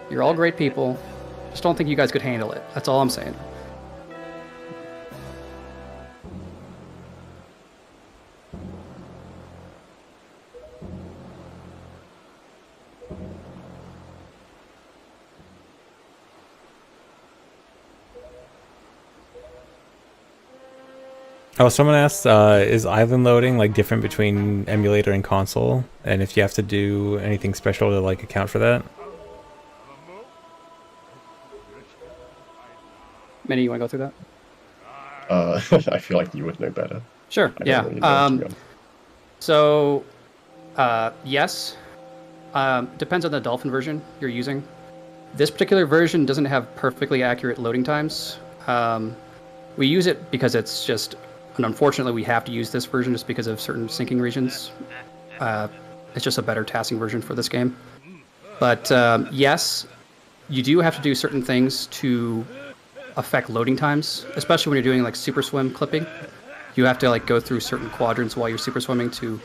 You're all great people. Just don't think you guys could handle it. That's all I'm saying. Oh, someone asked, is island loading like different between emulator and console? And if you have to do anything special to like account for that? Minnie, you want to go through that? I feel like you would know better. Sure. I Yeah. don't really know, to be honest. So, yes. Depends on the Dolphin version you're using. This particular version doesn't have perfectly accurate loading times. We use it because it's just, and unfortunately we have to use this version just because of certain syncing regions. It's just a better tasking version for this game. But yes, you do have to do certain things to affect loading times, especially when you're doing like super swim clipping. You have to like go through certain quadrants while you're super swimming to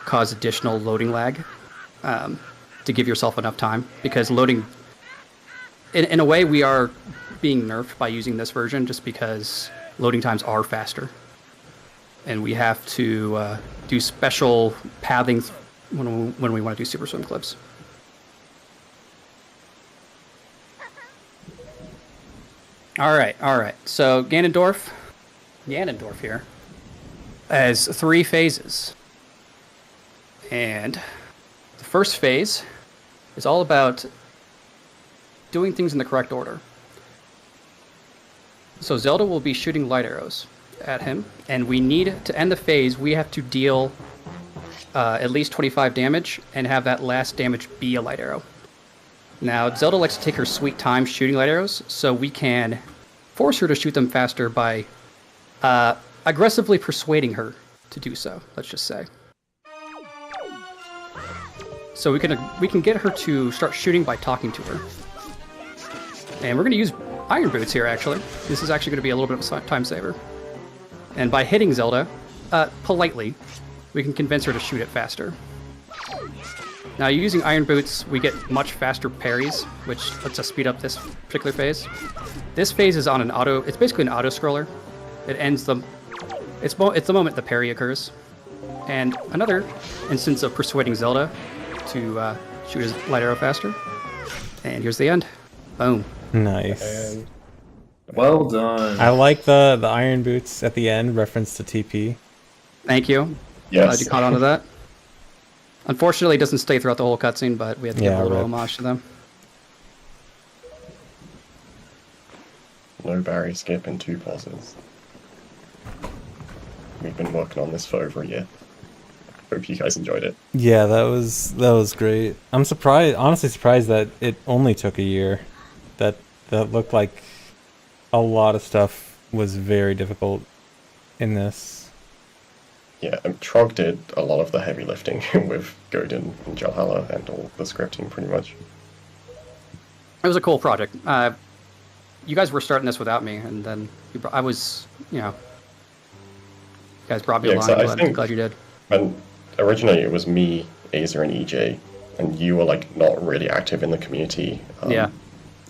cause additional loading lag, to give yourself enough time, because loading, in a way, we are being nerfed by using this version just because loading times are faster, and we have to do special pathing when we want to do super swim clips. All right. So Ganondorf here has 3 phases, and the first phase is all about doing things in the correct order. So Zelda will be shooting light arrows at him, and we need to end the phase. We have to deal at least 25 damage and have that last damage be a light arrow. Now, Zelda likes to take her sweet time shooting light arrows, so we can force her to shoot them faster by aggressively persuading her to do so, let's just say. So we can get her to start shooting by talking to her. And we're going to use Iron Boots here, actually. This is actually going to be a little bit of a time saver. And by hitting Zelda, politely, we can convince her to shoot it faster. Now, using Iron Boots, we get much faster parries, which lets us speed up this particular phase. This phase is on an auto... It's basically an auto-scroller. It ends the... It's the moment the parry occurs. And another instance of persuading Zelda to shoot his light arrow faster. And here's the end. Boom. Nice. And Well done. I like the Iron Boots at the end, reference to TP. Thank you. yes, Glad you caught on to that. Unfortunately, it doesn't stay throughout the whole cutscene, but we have to give Yeah, a little rip. homage to them. no Barry skip and 2 pauses. We've been working on this for over a year. Hope you guys enjoyed it. Yeah, that was great. I'm surprised, honestly surprised that it only took a year. That looked like a lot of stuff was very difficult in this. Yeah, Trog did a lot of the heavy lifting with Godin and Jalhalla and all the scripting, pretty much. It was a cool project. You guys were starting this without me, and then I was, you guys brought me Yeah, along. so I I'm think- glad you did. And originally it was me, Azer, and EJ, and you were like not really active in the community Yeah.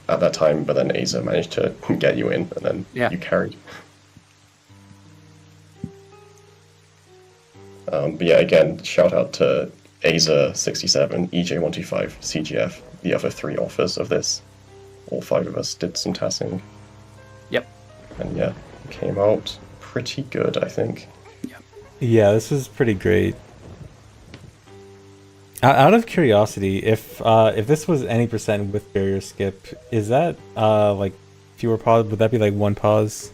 at that time, but then Azer managed to get you in, and then Yeah. you carried. But yeah, again, shout out to Azer67, EJ125, CGF, the other 3 authors of this. All 5 of us did some tasking, Yep. and yeah, came out pretty good, I think. Yeah, this was pretty great. Out of curiosity, if this was any percent with barrier skip, is that like fewer pause? Would that be like 1 pause?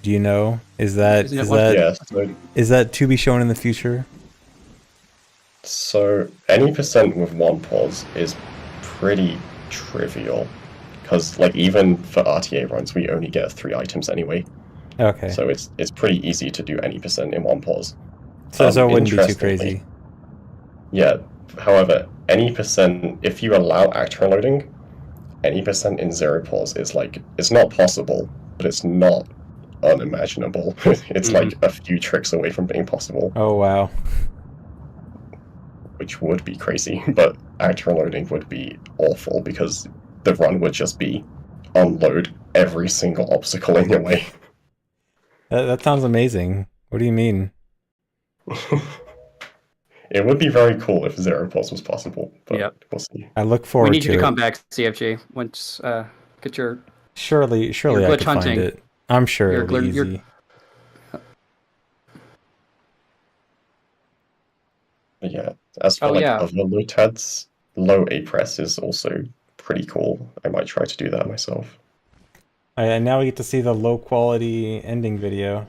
Do you know? Is that Isn't it is one- that Yeah, so is that to be shown in the future? So any percent with 1 pause is pretty trivial, because like even for RTA runs we only get 3 items anyway, Okay, so it's pretty easy to do any percent in 1 pause. so it wouldn't be too interestingly- crazy. Yeah, however, any percent, if you allow action loading, any percent in 0 pause is like, it's not possible, but it's not unimaginable. It's like a few tricks away from being possible, Oh wow. which would be crazy, but action loading would be awful because the run would just be unload every single obstacle in your way. That sounds amazing. What do you mean? It would be very cool if 0 pause was possible, but Yep. we'll see. I look We forward need you to it. come back, CFG, once get your. Surely You're I glitch could find hunting. it. I'm sure You're it'll be gl- you're- easy. But yeah, as for Oh, like yeah. other low TADs, low A press is also pretty cool. I might try to do that myself. And now we get to see the low quality ending video.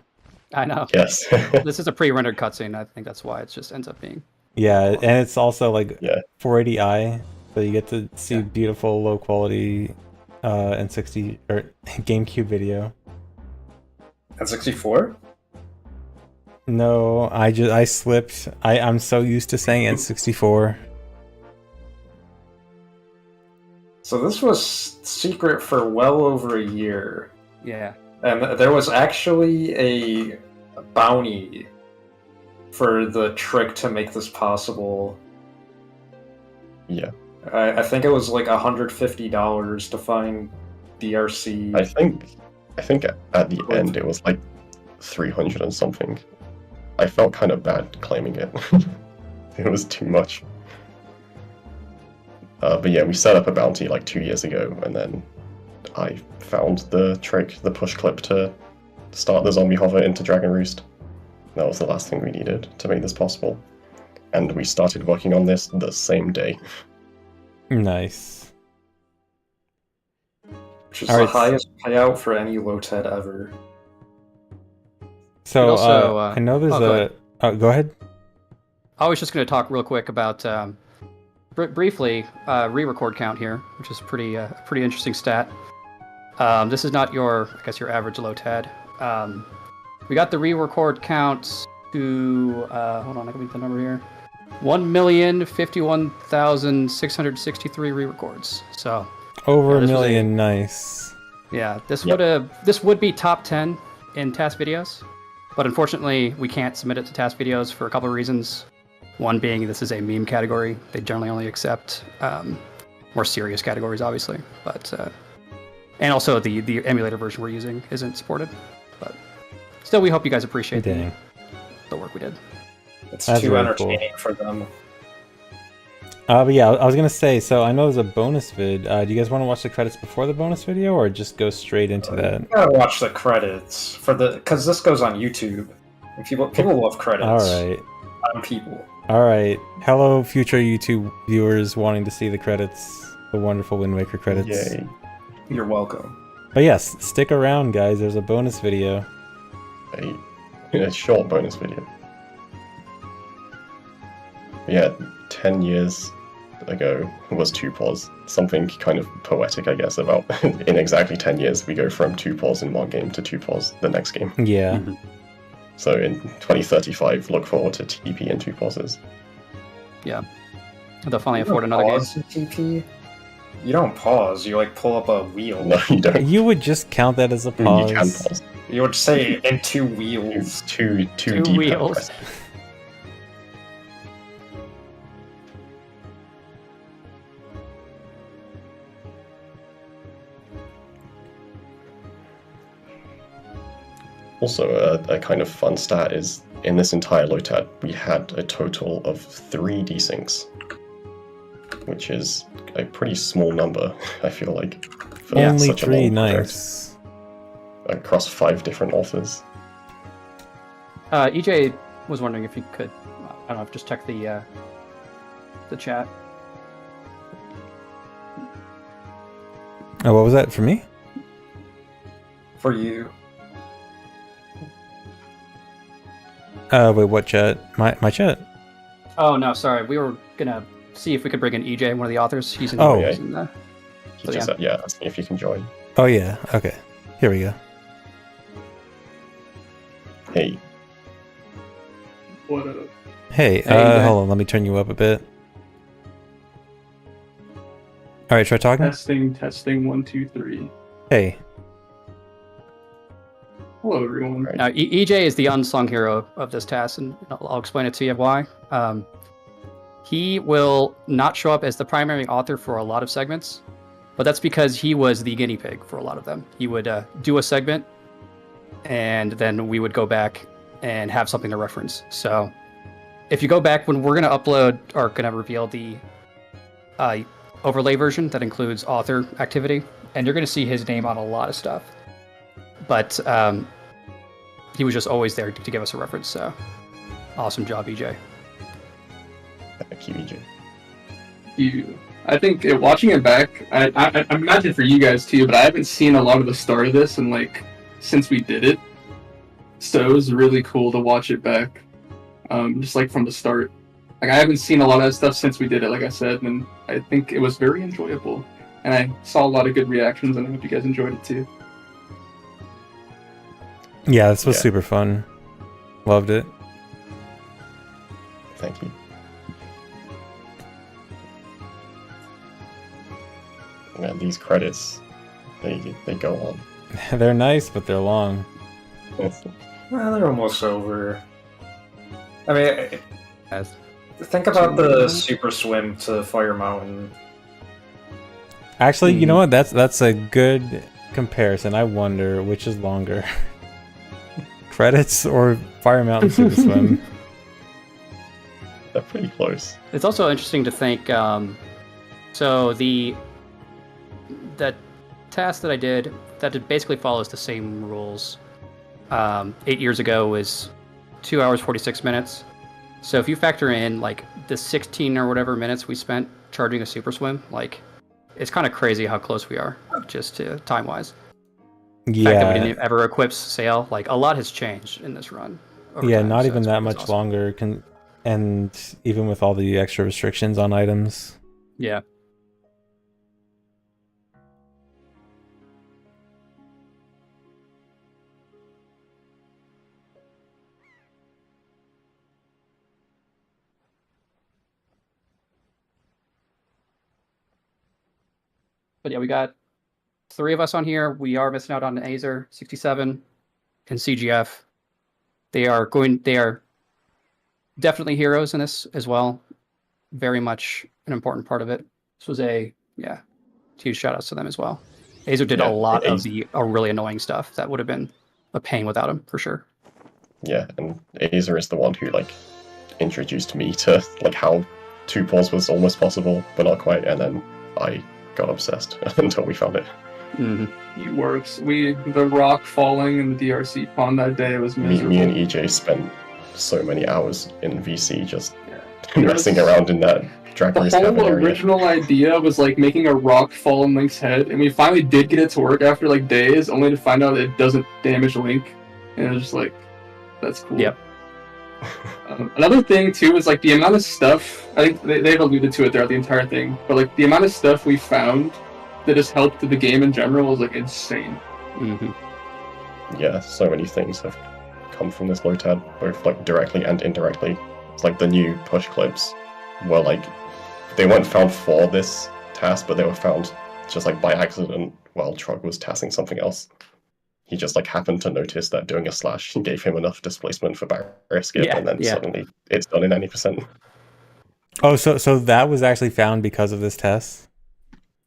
I know. Yes. This is a pre-rendered cutscene. I think that's why it just ends up being. Yeah, and it's also like Yeah. 480i, so you get to see Yeah. beautiful low quality N60 or GameCube video. At 64? No, I slipped. I'm so used to saying N64. So this was secret for well over a year. Yeah. And there was actually a bounty for the trick to make this possible. Yeah. I think it was like $150 to find DRC. I think at the end it was like 300 and something. I felt kind of bad claiming it. It was too much. But yeah, we set up a bounty like 2 years ago, and then I found the trick, the push clip to start the zombie hover into Dragon Roost. That was the last thing we needed to make this possible. And we started working on this the same day. Nice. Which is Alright. the highest payout for any low TED ever. So also, I know there's go a. ahead. Go ahead. I was just going to talk real quick about briefly re-record count here, which is pretty interesting stat. This is not your, I guess, your average low TED. We got the re-record count to hold on, I can read the number here. 1,051,663 re-records. So Over Yeah, a this was million. Nice. yeah, this Yep. would be top 10 in task videos, but unfortunately we can't submit it to task videos for a couple of reasons. One being this is a meme category; they generally only accept more serious categories, obviously. But and also the emulator version we're using isn't supported. But still, we hope you guys appreciate Dang. the work we did. It's That's too really entertaining for them. But yeah, I was gonna say. So I know there's a bonus vid. Do you guys want to watch the credits before the bonus video, or just go straight into that? You gotta watch the credits for because this goes on YouTube. And people love credits. All right. People. All right. Hello, future YouTube viewers wanting to see the credits, the wonderful Wind Waker credits. Yay. You're welcome. But yes, stick around, guys. There's a bonus video. A short bonus video. Yeah, 10 years ago was 2 pause. Something kind of poetic, I guess, about in exactly 10 years we go from 2 pause in one game to 2 pause the next game. Yeah. Mhm. So in 2035, look forward to TP and 2 pauses. They'll finally You afford don't another game. pause in TP? You don't pause, you like pull up a wheel. No, you don't. You would just count that as a You can pause. pause. You would say in 2 wheels. Two Two D-pad wheels. press. Also, a kind of fun stat is in this entire LOTAD, we had a total of 3 desyncs, which is a pretty small number, I feel like. For Only such a 3, long project, nice. across 5 different authors. EJ was wondering if you could, I don't know, just check the chat. Oh, what was that for me? For you. Wait, what chat? My chat? Oh no, sorry. We were gonna see if we could bring in EJ, one of the authors. He's in. Oh. he's in the- He So, just said, yeah, asking if you can join. Oh yeah. Okay. Here we go. Hey, What up? Hey, Hey, hold on. Let me turn you up a bit. All right, try talking. Testing, 1, 2, 3. Hey. Hello, everyone. Right. Now, EJ is the unsung hero of this task, and I'll explain it to you why. He will not show up as the primary author for a lot of segments, but that's because he was the guinea pig for a lot of them. He would do a segment, and then we would go back and have something to reference. So if you go back, when we're going to upload or going to reveal the overlay version that includes author activity, and you're going to see his name on a lot of stuff. But he was just always there to give us a reference. So awesome job, EJ. thank you, EJ. I think watching it back, I imagine for you guys too, but I haven't seen a lot of the start of this and since we did it. So it was really cool to watch it back, just from the start. I haven't seen a lot of that stuff since we did it, like I said, and I think it was very enjoyable. And I saw a lot of good reactions, and I hope you guys enjoyed it too. Yeah, this was Yeah. super fun. Loved it. Thank you. Man, these credits, they go on. They're nice, but they're long. Well, they're almost over. I mean, As think about the Super Swim to Fire Mountain. Actually, you know what? That's a good comparison. I wonder which is longer. Credits or Fire Mountain Super Swim? They're pretty close. it's also interesting to think. So that task that I did basically follows the same rules. 8 years ago was 2 hours 46 minutes. So if you factor in the 16 or whatever minutes we spent charging a Super Swim, it's kind of crazy how close we are just to time wise. The fact that we Yeah. didn't ever equip Sail, a lot has changed in this run. over Yeah, time, not so even it's that pretty much awesome. longer. And even with all the extra restrictions on items. Yeah. But yeah, we got 3 of us on here. We are missing out on Azer 67 and CGF. They are definitely heroes in this as well. Very much an important part of it. This was huge shout outs to them as well. Azer did Yeah, a lot of Azer- the really annoying stuff that would have been a pain without him for sure. Yeah, and Azer is the one who introduced me to how 2 pause was almost possible, but not quite, and then I got obsessed until we found it. Mm-hmm. It works. The rock falling in the DRC pond that day was miserable. Me and EJ spent so many hours in VC just Yeah. messing around in that drag The race whole cabin area. original idea was making a rock fall on Link's head, and we finally did get it to work after days, only to find out it doesn't damage Link. And it was just that's cool. Yep. Another thing too is like the amount of stuff. I think they've alluded to it throughout the entire thing, but like the amount of stuff we found that has helped the game in general is like insane. Yeah, so many things have come from this Lotad, both like directly and indirectly. It's like the new push clips were like they weren't found for this task, but they were found just like by accident while Trog was tasking something else. He just like happened to notice that doing a slash gave him enough displacement for barrier skip, and then suddenly it's done in 90%. Oh, so that was actually found because of this test?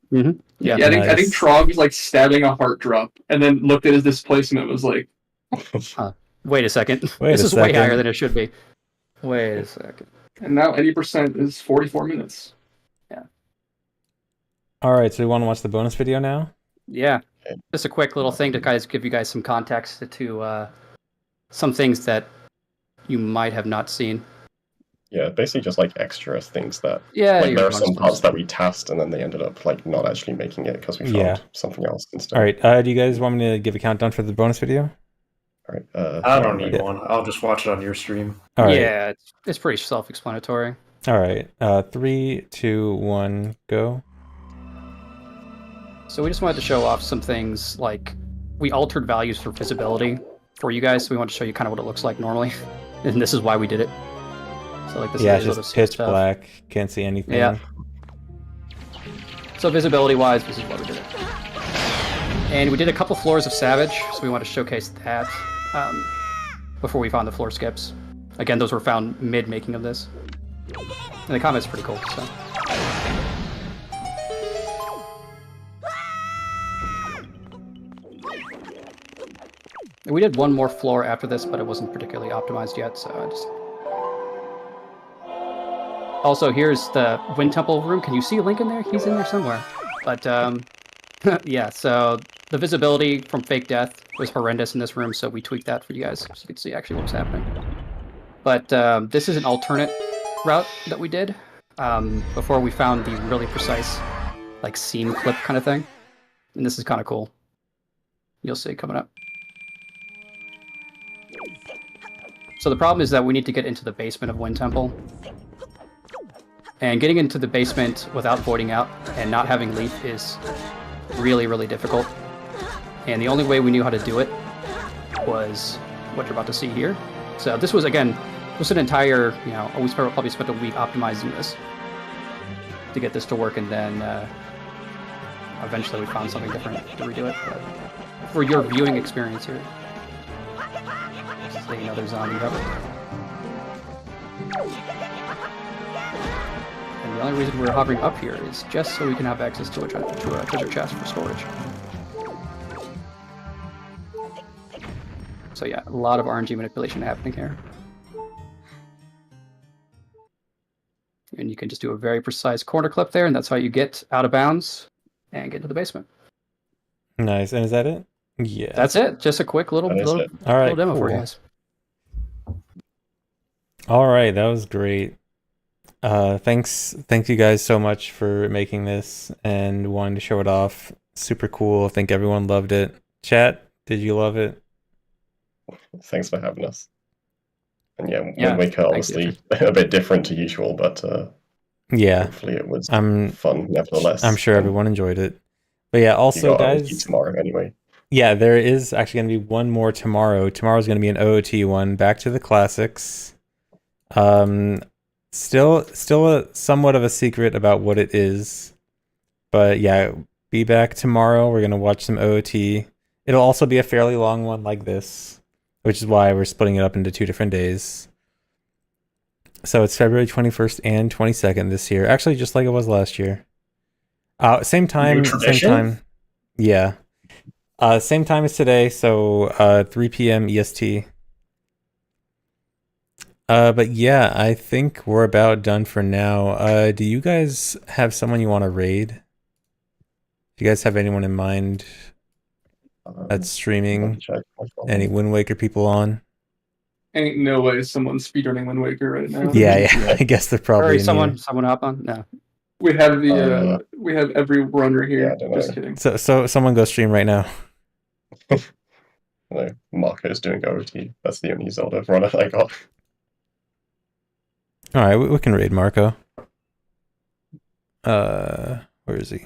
Yeah, I think Trog was like stabbing a heart drop, and then looked at his displacement. Was like, wait a second. Wait This a is way second. higher than it should be. Wait a second. and now 80% is 44 minutes. All right, so we want to watch the bonus video now? Yeah, just a quick little thing to guys give you guys some context to some things that you might have not seen. Yeah, basically just like extra things that Yeah, like your there are bonus some points. parts that we tasked and then they ended up like not actually making it because we found Yeah. something else instead. All right, do you guys want me to give a countdown for the bonus video? All right. I don't need Yeah. one. I'll just watch it on your stream. All right. Yeah, it's pretty self-explanatory. All right. 3, 2, 1, go. So we just wanted to show off some things, like we altered values for visibility for you guys, so we want to show you kind of what it looks like normally, and this is why we did it. So like this Yeah, is it's just pitch black. Can't see anything. Yeah. So visibility-wise, this is why we did it. And we did a couple floors of Savage, so we want to showcase that before we found the floor skips. Again, those were found mid-making of this. And the comment's pretty cool, so. And we did one more floor after this, but it wasn't particularly optimized yet, so I just... Also, here's the Wind Temple room. Can you see Link in there? He's in there somewhere. But, yeah, so the visibility from Fake Death was horrendous in this room, so we tweaked that for you guys, so you can see actually what was happening. But this is an alternate route that we did before we found the really precise, like, seam clip kind of thing. And this is kind of cool. You'll see coming up. So the problem is that we need to get into the basement of Wind Temple. And getting into the basement without voiding out and not having Leaf is really, really difficult. And the only way we knew how to do it was what you're about to see here. So this was, again, an entire, you know, we probably spent a week optimizing this to get this to work, and then eventually we found something different to redo it. But for your viewing experience here, so you know there's zombie cover. And the only reason we're hovering up here is just so we can have access to a treasure chest for storage. So yeah, a lot of RNG manipulation happening here. And you can just do a very precise corner clip there, and that's how you get out of bounds and get into the basement. Nice. And is that it? Yeah. That's it. Just a quick little That is it. All right. little demo for you Cool. guys. All right, that was great. Thank you guys so much for making this and wanting to show it off. Super cool. I think everyone loved it. Chat, did you love it? Thanks for having us. And yeah, Yeah, Wind Waker thanks, obviously a bit different to usual, but Yeah, hopefully it was I'm fun nevertheless. I'm sure And everyone enjoyed it. But yeah, you also got OOT guys, tomorrow anyway. yeah, there is actually going to be one more tomorrow. Tomorrow's going to be an OOT one, back to the classics. Still somewhat of a secret about what it is. But yeah, be back tomorrow. We're going to watch some OOT. It'll also be a fairly long one like this, which is why we're splitting it up into 2 different days. So it's February 21st and 22nd this year. Actually, just like it was last year. Same time. Yeah. Same time as today, so 3 p.m. EST. But yeah, I think we're about done for now. Do you guys have someone you want to raid? Do you guys have anyone in mind that's streaming? Check my phone. Any Wind Waker people on? Ain't no way someone's speedrunning Wind Waker right now. Yeah. I guess they're probably Hurry, in someone here. hop on? No. We have the we have every runner Yeah, here. I don't Just know. kidding. So someone go stream right now. No, Marco's doing OOT. That's the only Zelda runner I got. All right, we can raid Marco. Where is he?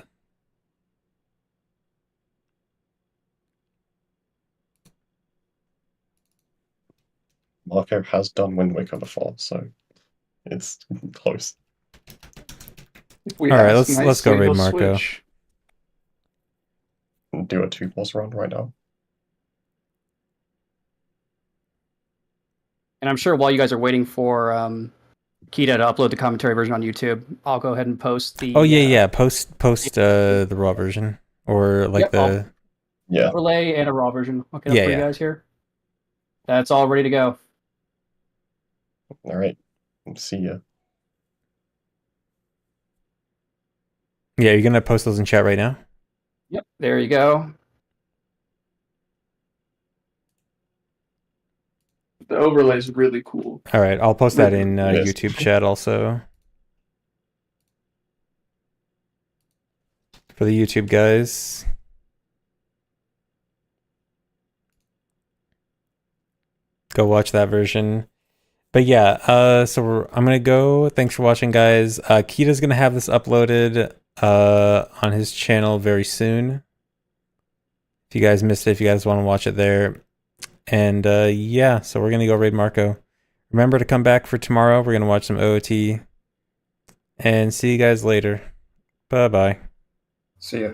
Marco has done Wind Waker before, so it's close. If we All right, ask let's go nicely, raid he'll Marco. switch. Do a 2-boss round right now. And I'm sure while you guys are waiting for Kita to upload the commentary version on YouTube, I'll go ahead and post the. Oh yeah. Post the raw version or like Yep, the. Yeah. Overlay and a raw version. I'll get Yeah, up for yeah. you guys here. That's all ready to go. All right. See ya. Yeah, you're gonna post those in chat right now. Yep, there you go. The overlay is really cool. All right, I'll post that in Yes. YouTube chat also. For the YouTube guys. Go watch that version. But yeah, so I'm gonna go. Thanks for watching, guys. Kita's gonna have this uploaded on his channel very soon. If you guys missed it, if you guys want to watch it there. And yeah, so we're gonna go raid Marco. Remember to come back for tomorrow. We're gonna watch some OOT. And see you guys later. Bye bye. See ya.